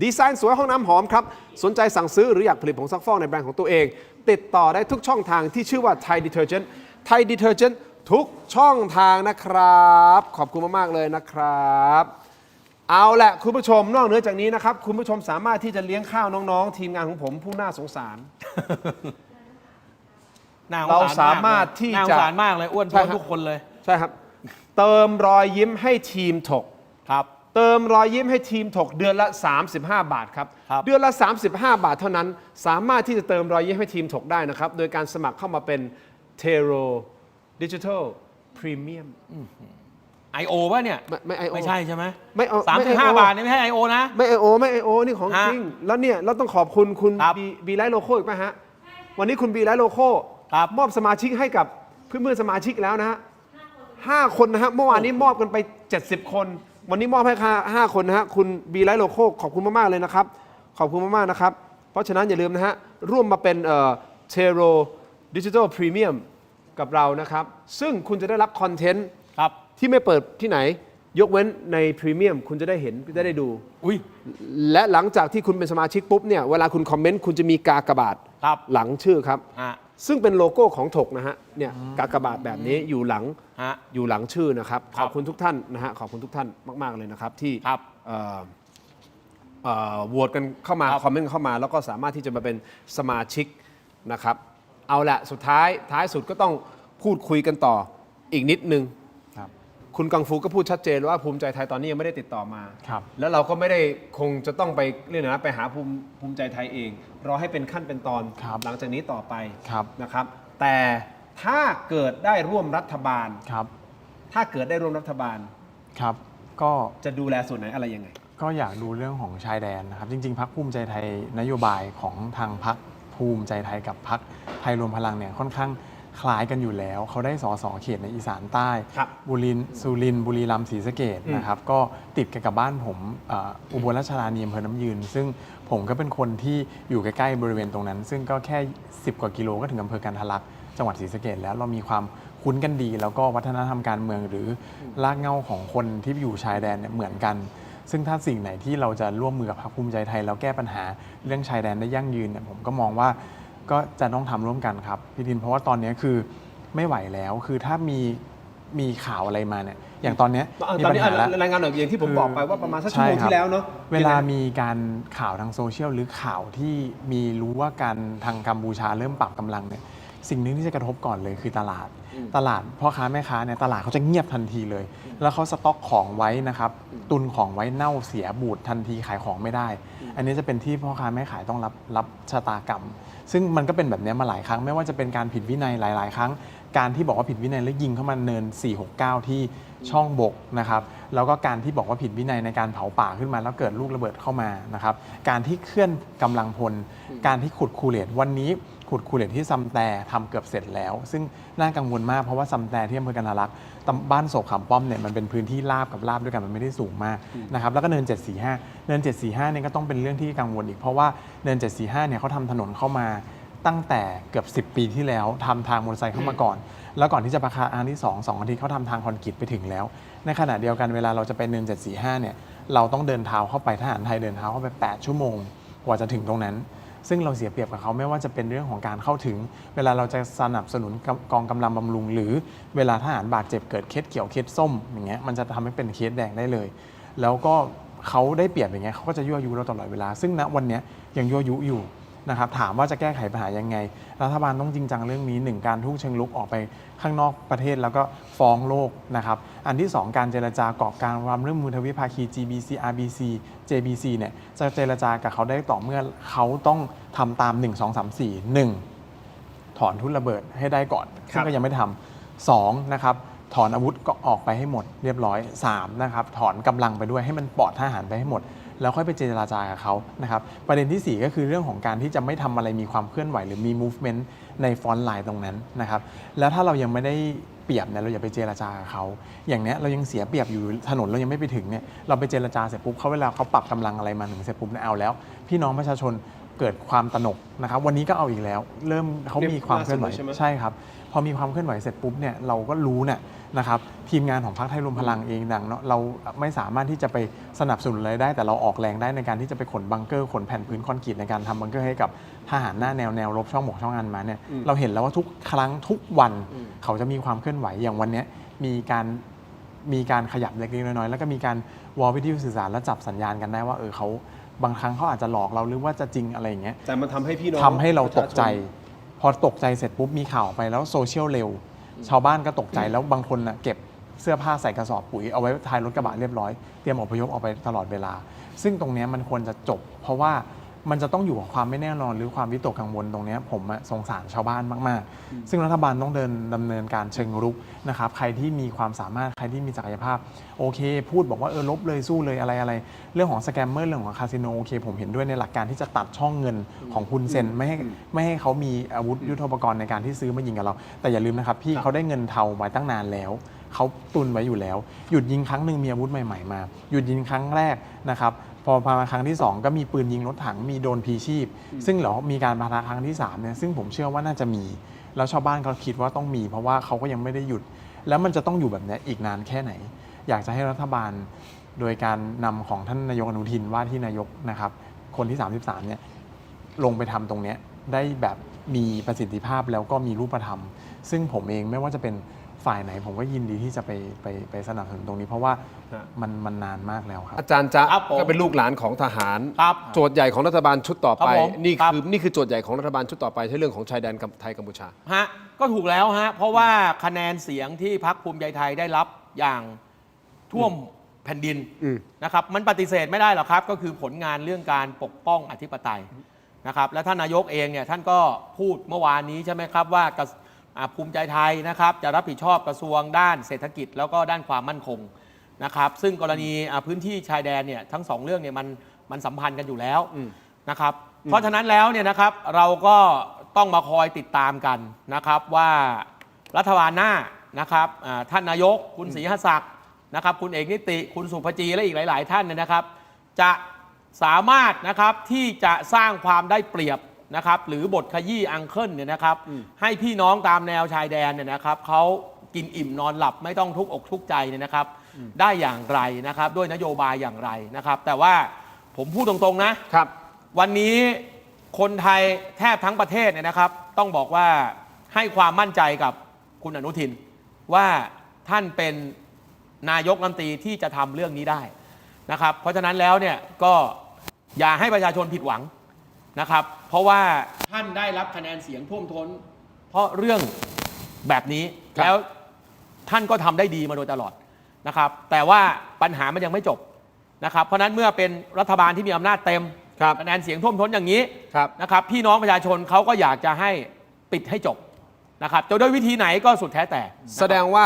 ดีไซน์สวยห้องน้ำหอมครับสนใจสั่งซื้อหรืออยากผลิตผงซักฟอกในแบรนด์ของตัวเองติดต่อได้ทุกช่องทางที่ชื่อว่า Thai Detergent Thai Detergent ทุกช่องทางนะครับขอบคุณมากๆเลยนะครับเอาแหละคุณผู้ชมนอกเหนือจากนี้นะครับคุณผู้ชมสามารถที่จะเลี้ยงข้าวน้องๆทีมงานของผมผู้น่าสงสาร น่สง เรา กลย สามารถที่ น่าส จะ งสารมากเลยอ้วนท้วนทุกคนเลย ใช่ครับเติมรอยยิ้มให้ทีมถก ครับ เติมรอยยิ้มให้ทีมถกเดือนละ 35 บาทครับ เดือนละ 35 บาทเท่านั้นสามารถที่จะเติมรอยยิ้มให้ทีมถกได้นะครับโดยการสมัครเข้ามาเป็น Tero Digital Premium IO ป่ะเนี่ย ไม่ IO ไม่ใช่ใช่ไหม ไม่เอา 35 บาทนี่ไม่ใช่ IO นะ ไม่ IO ไม่ IO นี่ของจริง แล้วเนี่ยเราต้องขอบคุณคุณบีไลท์โลโก้อีกไหมฮะวันนี้คุณบีไลท์โลโก้มอบสมาชิกให้กับเพื่อนๆสมาชิกแล้วนะฮะ5 คนนะฮะเมื่อวานนี้มอบกันไป70 คนวันนี้มอบให้5 คนนะฮะคุณบีไลท์โลโก้ขอบคุณมากๆเลยนะครับขอบคุณมากๆนะครับเพราะฉะนั้นอย่าลืมนะฮะร่วมมาเป็นTero Digital Premium กับเรานะครับซึ่งคุณจะได้รับคอนเทนต์ที่ไม่เปิดที่ไหนยกเว้นในพรีเมียมคุณจะได้เห็นได้ดูและหลังจากที่คุณเป็นสมาชิกปุ๊บเนี่ยเวลาคุณคอมเมนต์คุณจะมีกากบาทหลังชื่อครับซึ่งเป็นโลโก้ของถกนะฮะเนี่ยกากบาทแบบนี้อยู่หลังชื่อนะครับขอบคุณทุกท่านนะฮะขอบคุณทุกท่านมากๆเลยนะครับที่โหวตกันเข้ามาคอมเมนต์เข้ามาแล้วก็สามารถที่จะมาเป็นสมาชิกนะครับเอาละสุดท้ายสุดก็ต้องพูดคุยกันต่ออีกนิดนึงคุณกังฟูก็พูดชัดเจนว่าภูมิใจไทยตอนนี้ยังไม่ได้ติดต่อมาแล้วเราก็ไม่ได้คงจะต้องไปเรื่องนะไปหาภูมิใจไทยเองรอให้เป็นขั้นเป็นตอนหลังจากนี้ต่อไปนะครับแต่ถ้าเกิดได้ร่วมรัฐบาลถ้าเกิดได้ร่วมรัฐบาลก็จะดูแลส่วนไหนอะไรยังไงก็อยากดูเรื่องของชายแดนนะครับจริงๆพรรคภูมิใจไทยนโยบายของทางพรรคภูมิใจไทยกับพรรคไทยรวมพลังเนี่ยค่อนข้างคล้ายกันอยู่แล้วเขาได้สสเขตในอีสานใต้สุรินทร์บุรีรัมย์ศรีสะเกษนะครับก็ติดกับบ้านผมอุบลราชธานีอำเภอน้ำยืนซึ่งผมก็เป็นคนที่อยู่ใกล้ๆบริเวณตรงนั้นซึ่งก็แค่10 กว่ากิโลก็ถึงอำเภอกันทะลักจังหวัดศรีสะเกษแล้วเรามีความคุ้นกันดีแล้วก็วัฒนธรรมการเมืองหรือรากเหง้าของคนที่อยู่ชายแดนเนี่ยเหมือนกันซึ่งถ้าสิ่งไหนที่เราจะร่วมมือกับพรรคภูมิใจไทยแล้วแก้ปัญหาเรื่องชายแดนได้ยั่งยืนเนี่ยผมก็มองว่าก็จะต้องทำร่วมกันครับพี่ทินเพราะว่าตอนนี้คือไม่ไหวแล้วคือถ้ามีข่าวอะไรมาเนี่ยอย่างตอนนี้รายงานหน่อยอย่างที่ผมบอกไปว่าประมาณสักชั่วโมงที่แล้วเนาะเวลามีการข่าวทางโซเชียลหรือข่าวที่มีรู้ว่าการทางกัมพูชาเริ่มปรับกำลังเนี่ยสิ่งหนึ่งที่จะกระทบก่อนเลยคือตลาดพ่อค้าแม่ค้าเนี่ยตลาดเขาจะเงียบทันทีเลยแล้วเขาสต็อกของไว้นะครับตุนของไว้เน่าเสียบูดทันทีขายของไม่ได้อันนี้จะเป็นที่พ่อค้าแม่ขายต้องรับชะตากรรมซึ่งมันก็เป็นแบบนี้มาหลายครั้งไม่ว่าจะเป็นการผิดวินัยหลายๆครั้งการที่บอกว่าผิดวินัยแล้วยิงเข้ามาเนิน469ที่ช่องบกนะครับแล้วก็การที่บอกว่าผิดวินัยในการเผาป่าขึ้นมาแล้วเกิดลูกระเบิดเข้ามานะครับการที่เคลื่อนกำลังพลการที่ขุดคูเลตวันนี้ขุดคูเลตที่ซัมแต่ทำเกือบเสร็จแล้วซึ่งน่ากังวลมากเพราะว่าซัมแต่ที่อำเภอกันทะลักบ้านโศกขำป้อมเนี่ยมันเป็นพื้นที่ราบกับราบด้วยกันมันไม่ได้สูงมากนะครับแล้วก็เนิน745เนี่ยก็ต้องเป็นเรื่องที่กังวลอีกเพราะว่าเนิน745เนี่ยเขาทำถนนเข้ามาตั้งแต่เกือบ10 ปีที่แล้วทำทางมอเตอร์ไซค์เข้ามาก่อนแล้วก่อนที่จะประกาศอันที่2อาทิตย์เขาทำทางคอนกรีตไปถึงแล้วในขณะเดียวกันเวลาเราจะไปเนิน745เนี่ยเราต้องเดินเท้าเข้าไปทหารไทยเดินเท้าเข้าไป8 ชั่วโมงกว่าจะถึงตรงนั้นซึ่งเราเสียเปรียบกับเขาไม่ว่าจะเป็นเรื่องของการเข้าถึงเวลาเราจะสนับสนุนกองกำลังบำรุงหรือเวลาทหารบาดเจ็บเกิดเคสเขียวเคสส้มอย่างเงี้ยมันจะทำให้เป็นเคสแดงได้เลยแล้วก็เขาได้เปรียบอย่างเงี้ยเขาก็จะยั่วยุเราตลอดเวลาซึ่งณวันนี้ยังยั่วยุอยู่นะครับถามว่าจะแก้ไขปัญหายังไงรัฐบาลต้องจริงจังเรื่องนี้1การทุ่งเชิงลุกออกไปข้างนอกประเทศแล้วก็ฟ้องโลกนะครับอันที่2การเจรจากอบการความร่วมมือทวิภาคี GBC RBC JBC เนี่ยจะเจรจากับเขาได้ต่อเมื่อเขาต้องทำตาม1 2 3 4 1ถอนทุนระเบิดให้ได้ก่อนซึ่งก็ยังไม่ทำ2นะครับถอนอาวุธก็ออกไปให้หมดเรียบร้อย3นะครับถอนกำลังไปด้วยให้มันปลอดทหารไปให้หมด แล้วค่อยไปเจรจากับเขานะครับประเด็นที่ 4 ก็คือเรื่องของการที่จะไม่ทำอะไรมีความเคลื่อนไหวหรือมี movement ในฟอนต์ไลน์ตรงนั้นนะครับแล้วถ้าเรายังไม่ได้เปรียบเนี่ยเราอย่าไปเจรจากับเขาอย่างเนี้ยเรายังเสียเปรียบอยู่ถนนเรายังไม่ไปถึงเนี่ยเราไปเจรจาเสร็จปุ๊บเขาเวลาเขาปรับกำลังอะไรมาถึงเสร็จปุ๊บเนี่ยเอาแล้วพี่น้องประชาชนเกิดความตระหนกนะครับวันนี้ก็เอาอีกแล้วเริ่มเขามีความเคลื่อนไหวใช่ครับพอมีความเคลื่อนไหวเสร็จปุ๊บเนี่ยเราก็รู้เนี่ยนะครับทีมงานของพรรคไทยรวมพลังเองดังเนาะเราไม่สามารถที่จะไปสนับสนุนอะไรได้แต่เราออกแรงได้ในการที่จะไปขนบังเกอร์ขนแผ่นพื้นคอนกรีตในการทำบังเกอร์ให้กับทหารหน้าแนวรบช่องหมกช่องอันมาเนี่ยเราเห็นแล้วว่าทุกครั้งทุกวันเขาจะมีความเคลื่อนไหวอย่างวันนี้มีการขยับเล็กๆน้อยๆแล้วก็มีการวอลวิทยุสื่อสารและจับสัญญาณกันได้ว่าเขาบางครั้งเขาอาจจะหลอกเราหรือว่าจะจริงอะไรอย่างเงี้ยแต่มันทำให้พี่น้องทำให้เราตกใจพอตกใจเสร็จปุ๊บมีข่าวไปแล้วโซเชียลเร็วชาวบ้านก็ตกใจแล้วบางคนเก็บเสื้อผ้าใส่กระสอบปุ๋ยเอาไว้ท้ายรถกระบะเรียบร้อยเตรียมอพยพออกไปตลอดเวลาซึ่งตรงนี้มันควรจะจบเพราะว่ามันจะต้องอยู่กับความไม่แน่นอนหรือความวิตกกังวลตรงนี้ผมสงสารชาวบ้านมากๆซึ่งรัฐบาลต้องดำเนินการเชิงรุกนะครับใครที่มีความสามารถใครที่มีศักยภาพโอเคพูดบอกว่าลบเลยสู้เลยอะไรเรื่องของสแกมเมอร์เรื่องของคาสิโนโอเคผมเห็นด้วยในหลักการที่จะตัดช่องเงินของคุณเซนไม่ให้เขามีอาวุธยุทโธปกรณ์ในการที่ซื้อมายิงกับเราแต่อย่าลืมนะครับพี่เขาได้เงินเทามาตั้งนานแล้วเขาตุนไว้อยู่แล้วหยุดยิงครั้งหนึ่งมีอาวุธใหม่ๆมาหยุดยิงครั้งแรกนะครับพอมาครั้งที่2ก็มีปืนยิงรถถังมีโดรนพีชีพซึ่งเหรอมีการปะทะครั้งที่3เนี่ยซึ่งผมเชื่อว่าน่าจะมีแล้วชาวบ้านเขาคิดว่าต้องมีเพราะว่าเขาก็ยังไม่ได้หยุดแล้วมันจะต้องอยู่แบบนี้อีกนานแค่ไหนอยากจะให้รัฐบาลโดยการนำของท่านนายกอนุทินว่าที่นายกนะครับคนที่33เนี่ยลงไปทำตรงนี้ได้แบบมีประสิทธิภาพแล้วก็มีรูปธรรมซึ่งผมเองไม่ว่าจะเป็นฝ่ายไหนผมก็ยินดีที่จะไปสนับสนุนตรงนี้เพราะว่ามันนานมากแล้วครับอาจารย์จ๊ะก็เป็นลูกหลานของทหารโจทย์ใหญ่ของรัฐบาลชุดต่อไปนี่คือโจทย์ใหญ่ของรัฐบาลชุดต่อไปใช่เรื่องของชายแดนไทยกัมพูชาก็ถูกแล้วเพราะว่าคะแนนเสียงที่พรรคภูมิใจไทยได้รับอย่างท่วมแผ่นดินนะครับมันปฏิเสธไม่ได้หรอกครับก็คือผลงานเรื่องการปกป้องอธิปไตยนะครับและท่านนายกเองเนี่ยท่านก็พูดเมื่อวานนี้ใช่ไหมครับว่าภูมิใจไทยนะครับจะรับผิดชอบกระทรวงด้านเศรษฐกิจแล้วก็ด้านความมั่นคงนะครับซึ่งกรณีพื้นที่ชายแดนเนี่ยทั้ง2เรื่องเนี่ยมันสัมพันธ์กันอยู่แล้วนะครับเพราะฉะนั้นแล้วเนี่ยนะครับเราก็ต้องมาคอยติดตามกันนะครับว่ารัฐบาลหน้านะครับท่านนายกคุณศรีหศักดิ์นะครับคุณเอกนิติคุณสุภจีและอีกหลายๆท่านเนี่ยนะครับจะสามารถนะครับที่จะสร้างความได้เปรียบนะครับหรือบทขยี้อังเคิลเนี่ยนะครับให้พี่น้องตามแนวชายแดนเนี่ยนะครับเขากินอิ่มนอนหลับไม่ต้องทุกอกทุกใจเนี่ยนะครับได้อย่างไรนะครับด้วยนโยบายอย่างไรนะครับแต่ว่าผมพูดตรงๆนะครับวันนี้คนไทยแทบทั้งประเทศเนี่ยนะครับต้องบอกว่าให้ความมั่นใจกับคุณอนุทินว่าท่านเป็นนายกรัฐมนตรีที่จะทำเรื่องนี้ได้นะครับเพราะฉะนั้นแล้วเนี่ยก็อย่าให้ประชาชนผิดหวังนะครับเพราะว่าท่านได้รับคะแนนเสียงท่วมท้นเพราะเรื่องแบบนี้แล้วท่านก็ทำได้ดีมาโดยตลอดนะครับแต่ว่าปัญหามันยังไม่จบนะครับเพราะนั้นเมื่อเป็นรัฐบาลที่มีอำนาจเต็มคะแนนเสียงท่วมท้นอย่างนี้นะครับพี่น้องประชาชนเขาก็อยากจะให้ปิดให้จบนะครับจะด้วยวิธีไหนก็สุดแท้แต่แสดงว่า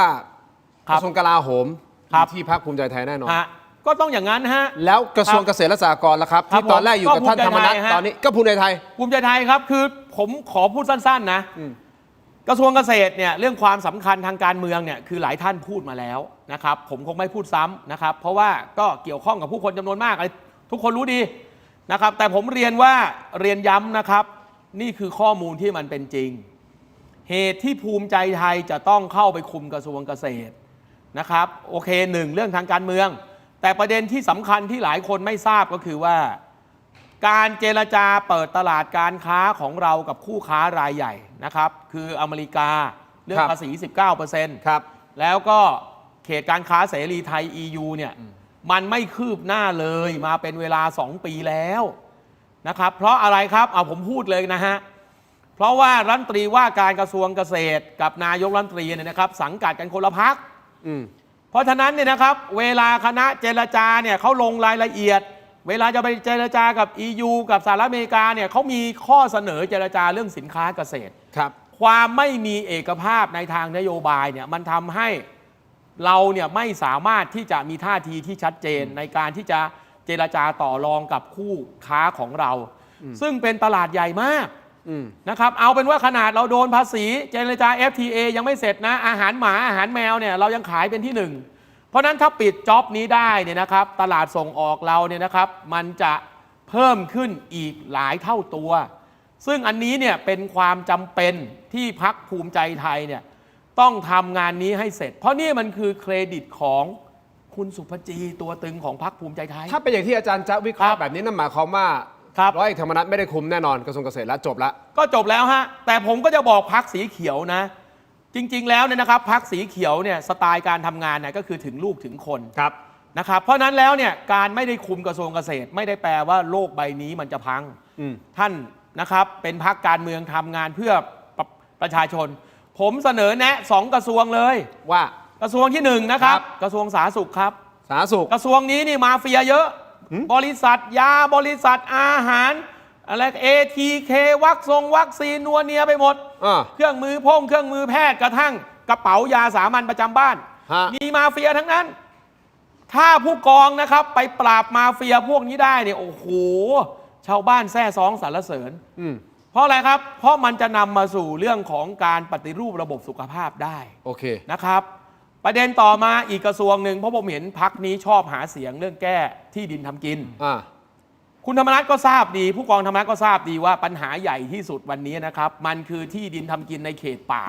กระทรวงกลาโหมที่พรรคภูมิใจไทยแน่นอนก็ต้องอย่างนั้นแล้วกระทรวงเกษตรและสหกรณ์ล่ะครับที่ตอนแรกอยู่กับท่านธรรมนัสตอนนี้ก็ภูมิใจไทยครับคือผมขอพูดสั้นๆนะกระทรวงเกษตรเนี่ยเรื่องความสำคัญทางการเมืองเนี่ยคือหลายท่านพูดมาแล้วนะครับผมคงไม่พูดซ้ำนะครับเพราะว่าก็เกี่ยวข้องกับผู้คนจำนวนมากทุกคนรู้ดีนะครับแต่ผมเรียนย้ำนะครับนี่คือข้อมูลที่มันเป็นจริงเหตุที่ภูมิใจไทยจะต้องเข้าไปคุมกระทรวงเกษตรนะครับโอเค1เรื่องทางการเมืองแต่ประเด็นที่สำคัญที่หลายคนไม่ทราบก็คือว่าการเจรจาเปิดตลาดการค้าของเรากับคู่ค้ารายใหญ่นะครับคืออเมริกาเรื่องภาษี 19% ครับแล้วก็เขตการค้าเสรีไทย EU เนี่ยมันไม่คืบหน้าเลยมาเป็นเวลา2ปีแล้วนะครับเพราะอะไรครับผมพูดเลยนะฮะเพราะว่ารัฐมนตรีว่าการกระทรวงเกษตรกับนายกรัฐมนตรีเนี่ยนะครับสังกัดกันคนละพรรคเพราะฉะนั้นเนี่ยนะครับเวลาคณะเจรจาเนี่ยเขาลงรายละเอียดเวลาจะไปเจรจากับ EU กับสหรัฐอเมริกาเนี่ยเขามีข้อเสนอเจรจาเรื่องสินค้าเกษตรครับความไม่มีเอกภาพในทางนโยบายเนี่ยมันทำให้เราเนี่ยไม่สามารถที่จะมีท่าทีที่ชัดเจนในการที่จะ เจรจาต่อรองกับคู่ค้าของเรา ซึ่งเป็นตลาดใหญ่มากนะครับเอาเป็นว่าขนาดเราโดนภาษีเจรจา FTA ยังไม่เสร็จนะอาหารหมาอาหารแมวเนี่ยเรายังขายเป็นที่หนึ่งเพราะนั้นถ้าปิดจ็อบนี้ได้เนี่ยนะครับตลาดส่งออกเราเนี่ยนะครับมันจะเพิ่มขึ้นอีกหลายเท่าตัวซึ่งอันนี้เนี่ยเป็นความจำเป็นที่พรรคภูมิใจไทยเนี่ยต้องทำงานนี้ให้เสร็จเพราะนี่มันคือเครดิตของคุณสุภจีตัวตึงของพรรคภูมิใจไทยถ้าเป็นอย่างที่อาจารย์จะวิเคราะห์แบบนี้นั่นหมายความว่าร้อยเอกธรรมนัฐไม่ได้คุมแน่นอนกระทรวงเกษตรแล้วจบแล้วก็จบแล้วฮะแต่ผมก็จะบอกพรรคสีเขียวนะจริงๆแล้วเนี่ยนะครับพรรคสีเขียวเนี่ยสไตล์การทำงานเนี่ยก็คือถึงลูกถึงคนนะครับเพราะนั้นแล้วเนี่ยการไม่ได้คุมกระทรวงเกษตรไม่ได้แปลว่าโลกใบนี้มันจะพังท่านนะครับเป็นพรรคการเมืองทำงานเพื่อประชาชนผมเสนอแนะ2กระทรวงเลยว่ากระทรวงที่1นะครับกระทรวงสาธารณสุขครับสาธารณสุขกระทรวงนี้นี่มาเฟียเยอะบริษัทยาบริษัทอาหารอะไร ATK วัคซีนนัวเนียไปหมดเครื่องมือเครื่องมือแพทย์กระทั่งกระเป๋ายาสามัญประจำบ้านมีมาเฟียทั้งนั้นถ้าผู้กองนะครับไปปราบมาเฟียพวกนี้ได้เนี่ยโอ้โหชาวบ้านแซ่ซ้องสรรเสริญเพราะอะไรครับเพราะมันจะนำมาสู่เรื่องของการปฏิรูประบบสุขภาพได้โอเคนะครับประเด็นต่อมาอีกกระทรวงหนึ่งเพราะผมเห็นพรรคนี้ชอบหาเสียงเรื่องแก้ที่ดินทำกินคุณธรรมนัสก็ทราบดีผู้กองธรรมนัสก็ทราบดีว่าปัญหาใหญ่ที่สุดวันนี้นะครับมันคือที่ดินทำกินในเขตป่า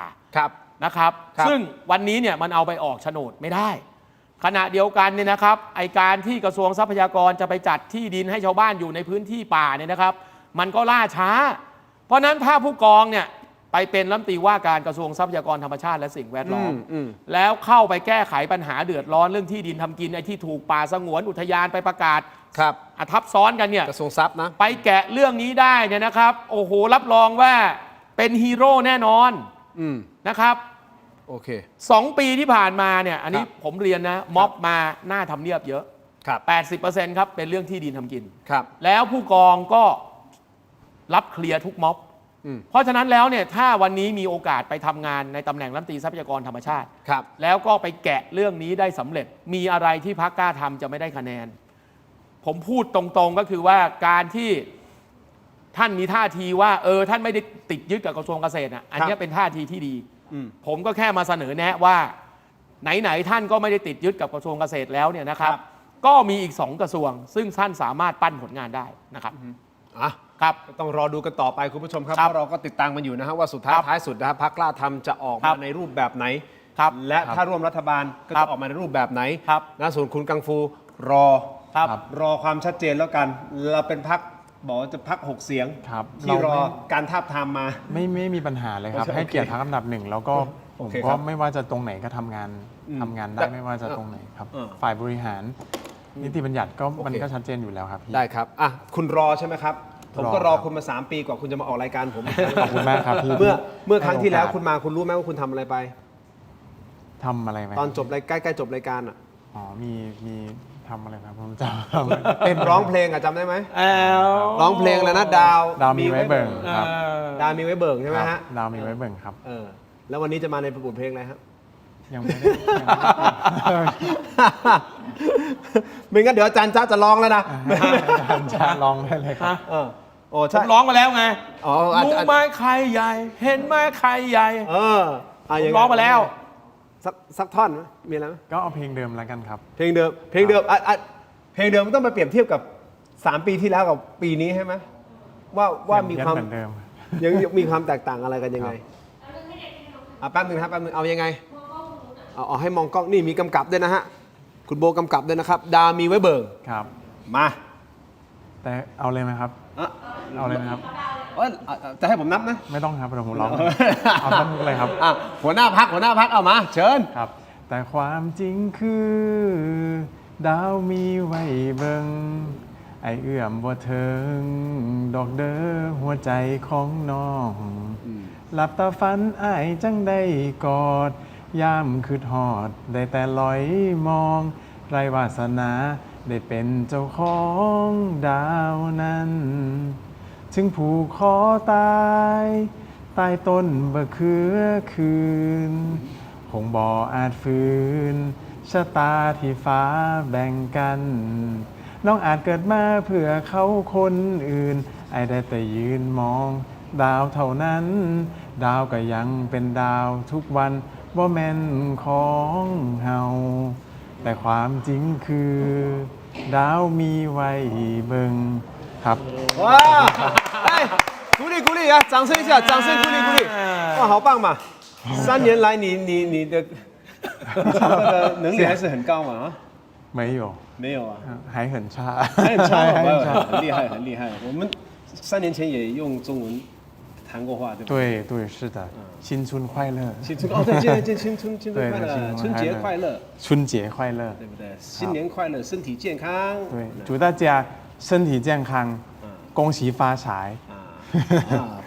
นะครับซึ่งวันนี้เนี่ยมันเอาไปออกโฉนดไม่ได้ขณะเดียวกันเนี่ยนะครับไอการที่กระทรวงทรัพยากรจะไปจัดที่ดินให้ชาวบ้านอยู่ในพื้นที่ป่าเนี่ยนะครับมันก็ล่าช้าเพราะนั้นถ้าผู้กองเนี่ยไปเป็นรัฐมนตรีว่าการกระทรวงทรัพยากรธรรมชาติและสิ่งแวดล้อมแล้วเข้าไปแก้ไขปัญหาเดือดร้อนเรื่องที่ดินทำกินไอ้ที่ถูกป่าสงวนอุทยานไปประกาศทับซ้อนกันเนี่ยกระทรวงทรัพย์นะไปแกะเรื่องนี้ได้เนี่ยนะครับโอ้โหรับรองว่าเป็นฮีโร่แน่นอนนะครับโอเค2 ปีที่ผ่านมาเนี่ยอันนี้ผมเรียนนะม็อบมาหน้าทำเนียบเยอะ80%ครับเป็นเรื่องที่ดินทำกินแล้วผู้กองก็รับเคลียร์ทุกม็อบเพราะฉะนั้นแล้วเนี่ยถ้าวันนี้มีโอกาสไปทำงานในตำแหน่งรัฐมนตรีทรัพยากรธรรมชาติแล้วก็ไปแกะเรื่องนี้ได้สำเร็จมีอะไรที่พรรคกล้าทำจะไม่ได้คะแนนผมพูดตรงๆก็คือว่าการที่ท่านมีท่าทีว่าท่านไม่ได้ติดยึดกับกระทรวงเกษตรอันนี้เป็นท่าทีที่ดีผมก็แค่มาเสนอแนะว่าไหนๆท่านก็ไม่ได้ติดยึดกับกระทรวงเกษตรแล้วเนี่ยนะครับก็มีอีก2กระทรวงซึ่งท่านสามารถปั้นผลงานได้นะครับครับต้องรอดูกันต่อไปคุณผู้ชมครับเพราะเราก็ติดตามกันอยู่นะฮะว่าสุดท้ายสุดนะครับพรรคกล้าทำจะออกมาในรูปแบบไหนและถ้าร่วมรัฐบาลก็จะออกมาในรูปแบบไหนนะส่วนคุณกังฟูรอความชัดเจนแล้วกันเราเป็นพรรคบอกว่าจะพรรค6 เสียงที่รอการทาบทามมาไม่มีปัญหาเลยครับให้เกียรติพรรคอันดับ1แล้วก็ผมก็ไม่ว่าจะตรงไหนก็ทำงานได้ไม่ว่าจะตรงไหนครับฝ่ายบริหารนิติบัญญัติก็มันก็ชัดเจนอยู่แล้วครับได้ครับคุณรอใช่ไหมครับผมก็รอคุณมา3 ปีกว่าคุณจะมาออกรายการผมขอบคุณมากครับเมื่อครั้งที่แล้วคุณมาคุณรู้ไหมว่าคุณทำอะไรไปทำอะไรไหมตอนจบใกล้จบรายการมีทำอะไรครับผมจำเป็นร้องเพลงจำได้ไหมร้องเพลงแล้วนะดาวมีไว้เบิ่งครับดาวมีไว้เบิ่งใช่ไหมฮะดาวมีไว้เบิ่งครับแล้ววันนี้จะมาในบทเพลงอะไรครับยังไม่ได้ไม่งั้นเดี๋ยวอาจารย์จ้าจะร้องแล้วนะอาจารย์จ้าร้องได้เลยครับผมร้องมาแล้วไงรู้ไหมใครใหญ่เห็นไหมใครใหญ่ผมร้องมาแล้วสักท่อนมีอะไรไหมก็เอาเพลงเดิมแล้วกันครับเพลงเดิมมันต้องไปเปรียบเทียบกับ3 ปีที่แล้วกับปีนี้ใช่ไหมว่ามีความยังมีความแตกต่างอะไรกันยังไงแป๊บนึงครับเอายังไงเอาให้มองกล้องนี่มีกำกับด้วยนะฮะคุณโบกำกับด้วยนะครับดามีไว้เบิ่งครับมาแต่เอาเลยไหมครับเอาเลยนะครับจะให้ผมนับนะไม่ต้องครับเดี๋ยวผมร้องเอาต้นเลยครับหัวหน้าพักเอามาเชิญครับแต่ความจริงคือดาวมีไว้เบิ่งไอเอื้อมบ่เทิงดอกเด้อหัวใจของน้องหลับตาฝันอ้ายจังได้กอดยามคือทอดได้แต่ลอยมองไรวาสนาได้เป็นเจ้าของดาวนั้นถึงผูกคอตายใต้ต้นบะเขือคืนคงบ่อาจฝืนชะตาที่ฟ้าแบ่งกัน น้องอาจเกิดมาเพื่อเขาคนอื่นไอได้แต่ยืนมองดาวเท่านั้นดาวก็ยังเป็นดาวทุกวันบ่แม่นของเฮาแต่ความจริงคือดาวมีไว้เบิ่งครับ 哇，哎，鼓励啊！掌声一下，掌声鼓励。哇，好棒嘛！3年来你的能力还是很高嘛啊？没有没有啊，还很差还很差，很厉害，很厉害。我们3年前也用中文谈过话，对不对？对，是的，新春快乐，新春哦，对，今天青春快乐，春节快乐，春节快乐，对不对？新年快乐，身体健康。对，祝大家身体健康，恭喜发财。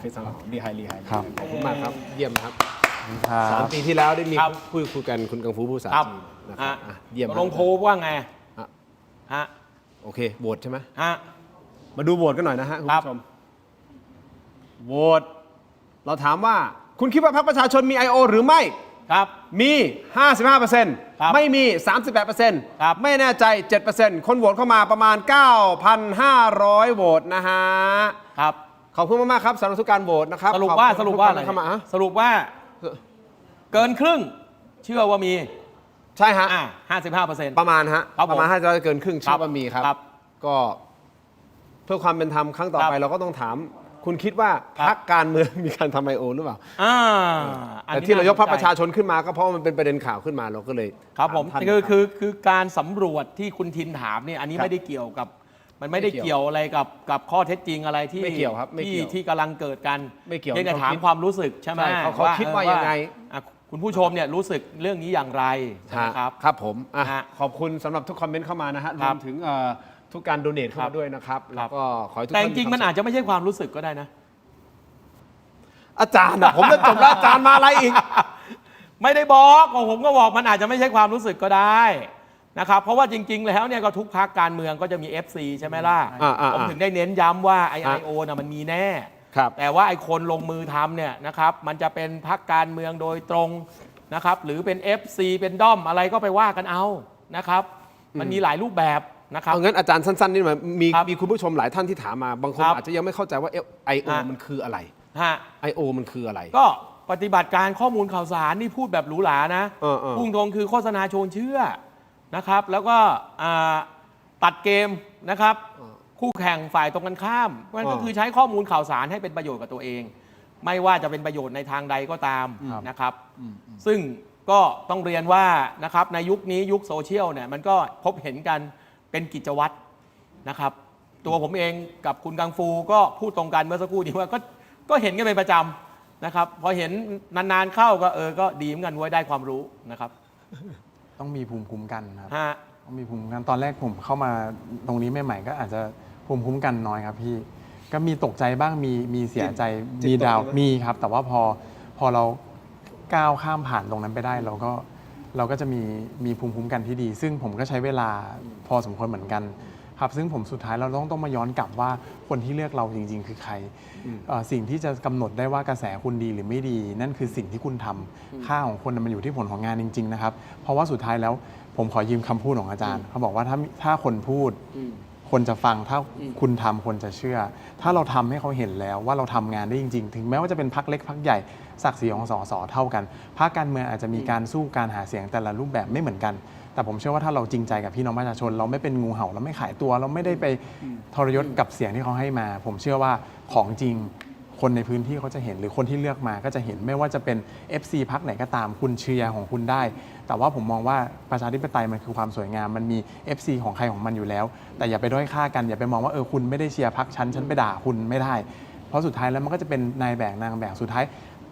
非常好，厉害。ครับ ขอบคุณมากครับ เยี่ยมครับ ครับ 3 ปีที่แล้วได้มีคุยกันคุณกังฟูพูดภาษา ครับ จีนนะครับเยี่ยม ลงโพลว่าไงฮะ โอเคโหวตใช่ไหม ฮะ มาดูโหวตกันหน่อยนะฮะคุณผู้ชมโหวตเราถามว่าคุณคิดว่าพรรคประชาชนมี I.O. หรือไม่ ครับ มี 55% ไม่มี 38%ไม่แน่ใจ 7%คนโหวตเข้ามาประมาณ 9,500 โหวตนะฮะ ครับ ขอบคุณมากๆครับสำหรับทุกการโหวตนะครับ สรุปว่า ขอบคุณทุกท่นเข้ามา สรุปว่าเกินครึ่งเชื่อว่ามี ใช่ฮะ 55% ประมาณฮะ ครับผม ประมาณ500เกินครึ่งเชื่อว่ามีครับ ครับ ก็เพื่อความเป็นธรรมครั้งต่อไปเราก็ต้องถาม คุณคิดว่าพรรคการเมืองมีการทำ I.O. หรือเปล่าแต่ที่เรายกพรรคประชาชนขึ้นมาก็เพราะมันเป็นประเด็นข่าวขึ้นมาเราก็เลย ครับผม ถาท่าน คือการสำรวจที่คุณทินถามเนี่ยอันนี้ ครับ ไม่ได้เกี่ยวกับมันไม่ได้ ไม่เกี่ยว เกี่ยวอะไรกับข้อเท็จจริงอะไรที่ ไม่เกี่ยวครับไม่เกี่ยว ที่กำลังเกิดกัน ไม่เกี่ยว เพียงแต่ เขา ถาม คิด ความรู้สึกใช่ไหม ใช่เขาคิดว่ายังไง คุณผู้ชมเนี่ยรู้สึกเรื่องนี้อย่างไรนะครับ ครับผมอ่ะ ฮะ ขอบคุณสำหรับทุกคอมเมนต์เข้ามานะฮะร ครั ว บ มถึงทุกการโดเนทเข้ามาด้วยนะครับแล้วก็ขอให้ทุก แต่ ท่า จริงๆมันอาจจะไม่ใช่ความรู้สึกก็ได้นะ อาจารย์อะผมจะจบแล้วอาจารย์มาอะไรอีก ไม่ได้บอกผมก็บอกมันอาจจะไม่ใช่ความรู้สึกก็ได้นะครับเพราะว่าจริง ๆ แล้วเนี่ยก็ทุกพรรคการเมืองก็จะมี FC ใช่ไหมล่ะผมถึงได้เน้นย้ำว่าไอ IO น่ะมันมีแน่ แต่ว่าไอคนลงมือทำเนี่ยนะครับมันจะเป็นพรรคการเมืองโดยตรงนะครับหรือเป็น FC เป็นด้อมอะไรก็ไปว่ากันเอานะครับมันมีหลายรูปแบบนะครับ เอางั้นอาจารย์สั้นๆนี่มันมีคุณผู้ชมหลายท่านที่ถามมาบางคนอาจจะยังไม่เข้าใจว่า I.O. มันคืออะไร I.O. มันคืออะไรก็ปฏิบัติการข้อมูลข่าวสารนี่พูดแบบหรูหรานะพุ่งตรงคือโฆษณาชวนเชื่อนะครับแล้วก็ตัดเกมนะครับคู่แข่งฝ่ายตรงกันข้ามมันก็คือใช้ข้อมูลข่าวสารให้เป็นประโยชน์กับตัวเอง ไม่ว่าจะเป็นประโยชน์ในทางใดก็ตามนะครับซึ่งก็ต้องเรียนว่านะครับในยุคนี้ยุคโซเชียลเนี่ยมันก็พบเห็นกันเป็นกิจวัตรนะครับตัวผมเองกับคุณกังฟูก็พูดตรงกันเมื่อสักครู่นี้ว่าก็เห็นกันเป็นประจำนะครับพอเห็นนานๆเข้าก็ดีเหมือนกันไว้ได้ความรู้นะครับ ต้องมีภูมิคุ้มกันครับ ฮะ ต้องมีภูมิคุ้มกันตอนแรกผมเข้ามาตรงนี้ใหม่ๆก็อาจจะภูมิคุ้มกันน้อยครับพี่ก็มีตกใจบ้างมีเสียใจมีดาวมีครับ แต่ว่าพอเราก้าวข้ามผ่านตรงนั้นไปได้เราก็จะมีภูมิคุ้มกันที่ดี ซึ่งผมก็ใช้เวลาพอสมควรเหมือนกันครับซึ่งผมสุดท้ายเราต้องมาย้อนกลับว่าคนที่เลือกเราจริงๆคือใครสิ่งที่จะกำหนดได้ว่ากระแสคุณดีหรือไม่ดี นั่นคือสิ่งที่คุณทำค่าของคนมันอยู่ที่ผลของงานจริงๆนะครับเพราะว่าสุดท้ายแล้วผมขอยืมคำพูดของอาจารย์เขาบอกว่าถ้าคนพูดคนจะฟังถ้าคุณทำคนจะเชื่อ ถ้าเราทำให้เขาเห็นแล้วว่าเราทำงานได้จริงๆถึงแม้ว่าจะเป็นพรรคเล็กพรรคใหญ่ศักดิ์ศรีของสสเท่ากันพรรคการเมืองอาจจะมีการสู้การหาเสียงแต่ละรูปแบบไม่เหมือนกันแต่ผมเชื่อว่าถ้าเราจริงใจกับพี่น้องประชาชนเราไม่เป็นงูเห่าเราไม่ขายตัวเราไม่ได้ไปทรยศกับเสียงที่เขาให้มาผมเชื่อว่าของจริงคนในพื้นที่เขาจะเห็นหรือคนที่เลือกมาก็จะเห็นไม่ว่าจะเป็น FC พรรคไหนก็ตามคุณเชียร์ของคุณได้แต่ว่าผมมองว่าประชาธิปไตยมันคือความสวยงามมันมี FC ของใครของมันอยู่แล้วแต่อย่าไปด้อยค่ากันอย่าไปมองว่าคุณไม่ได้เชียร์พรรคฉันไปด่าคุณไม่ได้เพราะสุดท้ายแล้วมันก็จะเป็นนายแบกนางแบกสุดท้าย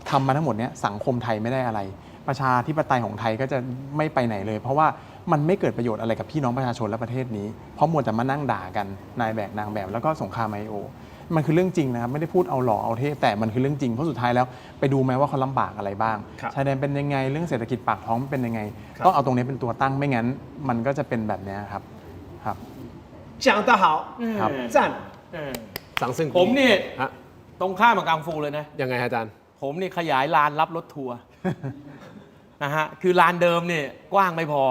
ทำมาทั้งหมดนี้สังคมไทยไม่ได้อะไรประชาธิปไตยของไทยก็จะไม่ไปไหนเลยเพราะว่ามันไม่เกิดประโยชน์อะไรกับพี่น้องประชาชนและประเทศนี้เพราะมัวแต่มานั่งด่ากันนายแบกนางแบกแล้วก็สงคราม I.O. มันคือเรื่องจริงนะครับไม่ได้พูดเอาหล่อเอาเท่แต่มันคือเรื่องจริงเพราะสุดท้ายแล้วไปดูไหมว่าเขาลำบากอะไรบ้างชายแดนเป็นยังไงเรื่องเศรษฐกิจปากท้องเป็นยังไงต้องเอาตรงนี้เป็นตัวตั้งไม่งั้นมันก็จะเป็นแบบนี้ครับ讲得好ครับ赞掌声ผมนี่ตรงข้ามกับกังฟูเลยนะยังไงอาจารย์ผมนี่ขยายลานรับรถทัวร์นะฮะคือลานเดิมเนี่ยกว้างไม่พอ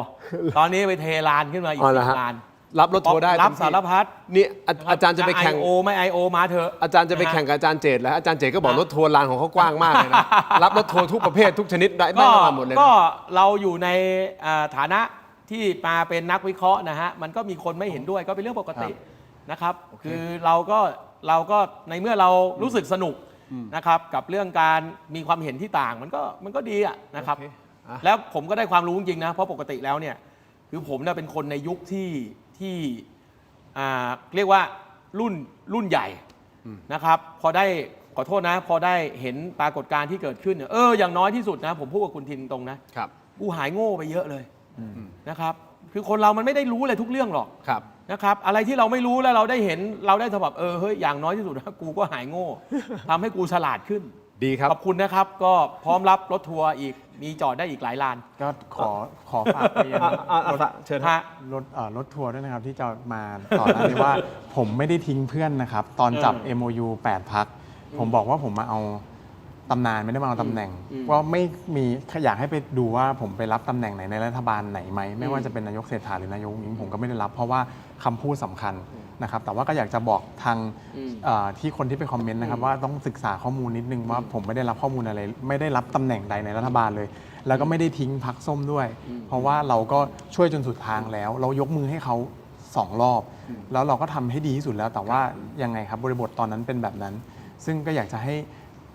ตอนนี้ไปเทลานขึ้นมาอีก10 ลาน รับรถทัวร์ได้ รับสารพัด นี่อาจารย์จะไปแข่ง IO ไม่ IO มาเถอะ อาจารย์จะไปแข่งกับอาจารย์เจตแล้วอาจารย์เจตก็บอกรถทัวร์ลานของเขากว้างมากเลยนะ รับรถทัวร์ทุกประเภททุกชนิดได้มาหมดเลยนะ ก็เราอยู่ในฐานะที่มาเป็นนักวิเคราะห์นะฮะมันก็มีคนไม่เห็นด้วยก็เป็นเรื่องปกตินะครับคือเราก็ในเมื่อเรารู้สึกสนุกนะครับกับเรื่องการมีความเห็นที่ต่างมันก็ดีอะนะครับแล้วผมก็ได้ความรู้จริงๆนะเพราะปกติแล้วเนี่ยคือผมเนี่ยเป็นคนในยุคที่เรียกว่ารุ่นใหญ่นะครับพอได้ขอโทษนะพอได้เห็นปรากฏการณ์ที่เกิดขึ้นเนี่ยอย่างน้อยที่สุดนะผมพูดกับคุณทินตรงนะครับกูหายโง่ไปเยอะเลยนะครับคือคนเรามันไม่ได้รู้อะไรทุกเรื่องหรอกนะครับอะไรที่เราไม่รู้แล้วเราได้เห็นเราได้แบบเฮ้ยอย่างน้อยที่สุดนะกูก็หายโง่ทำให้กูฉลาดขึ้นดีครับขอบคุณนะครับก็พร้อมรับรถทัวร์อีกมีจอดได้อีกหลายลานก็ขอฝากไปยังเชิญรถทัวร์ด้วยนะครับที่จะมาต่อได้เลยว่าผมไม่ได้ทิ้งเพื่อนนะครับตอนจับ MOU 8 พรรคผมบอกว่าผมมาเอาตำนานไม่ได้มาเอาตำแหน่งว่าไม่มีอยากให้ไปดูว่าผมไปรับตำแหน่งไหนในรัฐบาลไหนไหมไม่ว่าจะเป็นนายกเศรษฐาหรือนายกอิงผมก็ไม่ได้รับเพราะว่าคำพูดสำคัญนะครับแต่ว่าก็อยากจะบอกทางที่คนที่ไปคอมเมนต์นะครับว่าต้องศึกษาข้อมูลนิดนึงว่าผมไม่ได้รับข้อมูลอะไรไม่ได้รับตำแหน่งใดในรัฐบาลเลยแล้วก็ไม่ได้ทิ้งพรรคส้มด้วยเพราะว่าเราก็ช่วยจนสุดทางแล้วเรายกมือให้เขา2 รอบแล้วเราก็ทำให้ดีที่สุดแล้วแต่ว่ายังไงครับบริบทตอนนั้นเป็นแบบนั้นซึ่งก็อยากจะให้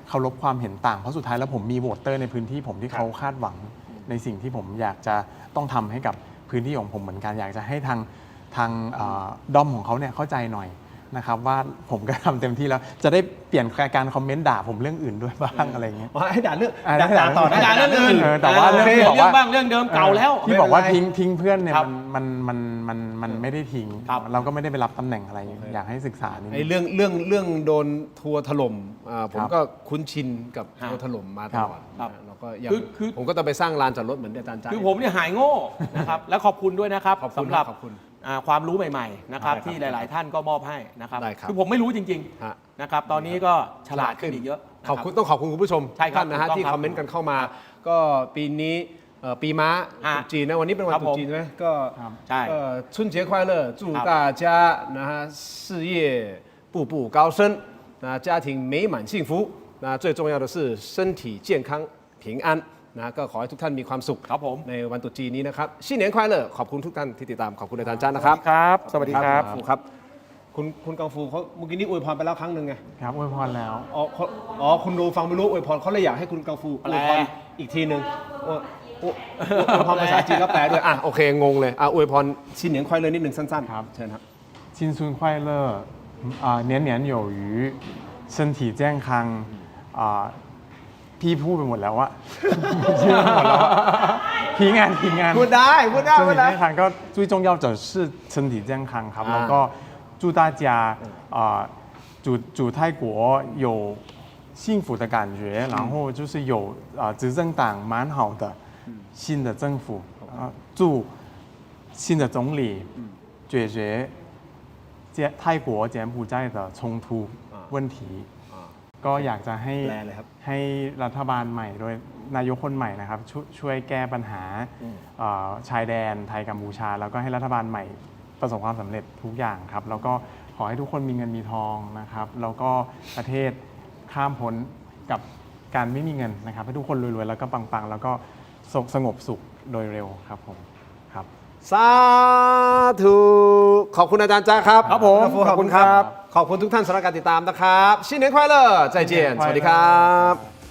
เคารพความเห็นต่างเพราะสุดท้ายแล้วผมมีโหวตเตอร์ในพื้นที่ผมที่เขาคาดหวังในสิ่งที่ผมอยากจะต้องทำให้กับพื้นที่ของผมเหมือนกันอยากจะให้ทางด้อมของเขาเนี่ยเข้าใจหน่อยนะครับว่าผมก็ทำเต็มที่แล้วจะได้เปลี่ยนการคอมเมนต์ด่าผมเรื่องอื่นด้วยบ้างอะไรเงี้ยให้ด่าเรื่องด่าต่อด่าเรื่องอื่นแต่ว่าเรื่องที่บอกว่าบ้างเรื่องเดิมเก่าแล้วที่บอกว่าทิ้งเพื่อนเนี่ยมันไม่ได้ทิ้งเราก็ไม่ได้ไปรับตำแหน่งอะไรอยากให้ศึกษานิดนึงเรื่องโดนทัวร์ถล่มผมก็คุ้นชินกับทัวร์ถล่มมาตลอดเราก็ผมก็ต้องไปสร้างลานจอดรถเหมือนอาจารย์จ้าคือผมเนี่ยหายโง่นะครับแล้วขอบคุณด้วยนะครับสำหรับความรู้ใหม่ๆนะครับที่หลายๆท่านก็มอบให้นะครับคือผมไม่รู้จริงๆนะครับตอนนี้ก็ฉลาดขึ้นอีกเยอะต้องขอบคุณคุณผู้ชมท่านนะฮะที่คอมเมนต์กันเข้ามาก็ปีนี้ปีม้าจีนนะวันนี้เป็นวันตรุษจีนใช่ไหมก็春节快乐祝大家นะฮะ事业步步高升那家庭美满幸福那最重要的是身体健康平安นะก็ขอให้ทุกท่านมีความสุขครับผมในวันตรุษจีนนี้นะครับ新年快乐ขอบคุณทุกท่านที่ติดตามขอบคุณอาจารย์จ้านะครับครับสวัสดีครับครับคุณกังฟูเขาเมื่อกี้นี้อวยพรไปแล้วครั้งหนึ่งไงครับอวยพรแล้วคุณดูฟังไม่รู้อวยพรเขาเลยอยากให้คุณกังฟูอวยพรอีกทีหนึ่งอวยพรภาษาจีนก็แปลด้วยโอเคงงเลยอวยพร新年快乐นิดหนึ่งสั้นๆครับเชิญครับ新春快乐年年有余身体健康พี่พูดไปหมดแล้วอะชื่อหมดแล้วทีงานพูดได้身体健康ก็最重要的是身体健康ครับแล้วก็祝大家祝泰国有幸福的感觉然后就是有执政党蛮好的新的政府祝新的总理解决泰国柬埔寨的冲突问题ก็อยากจะให้รัฐบาลใหม่โดยนายกคนใหม่นะครับช่วยแก้ปัญหาชายแดนไทยกัมพูชาแล้วก็ให้รัฐบาลใหม่ประสบความสำเร็จทุกอย่างครับแล้วก็ขอให้ทุกคนมีเงินมีทองนะครับแล้วก็ประเทศข้ามพ้นกับการไม่มีเงินนะครับให้ทุกคนรวยๆแล้วก็ปังๆแล้วก็สงบสุขโดยเร็วครับผมครับสาธุขอบคุณอาจารย์จ้าครับครับผมขอบคุณครับขอบคุณทุกท่านสำหรับการติดตามนะครับ新年快乐再见สวัสดีครับ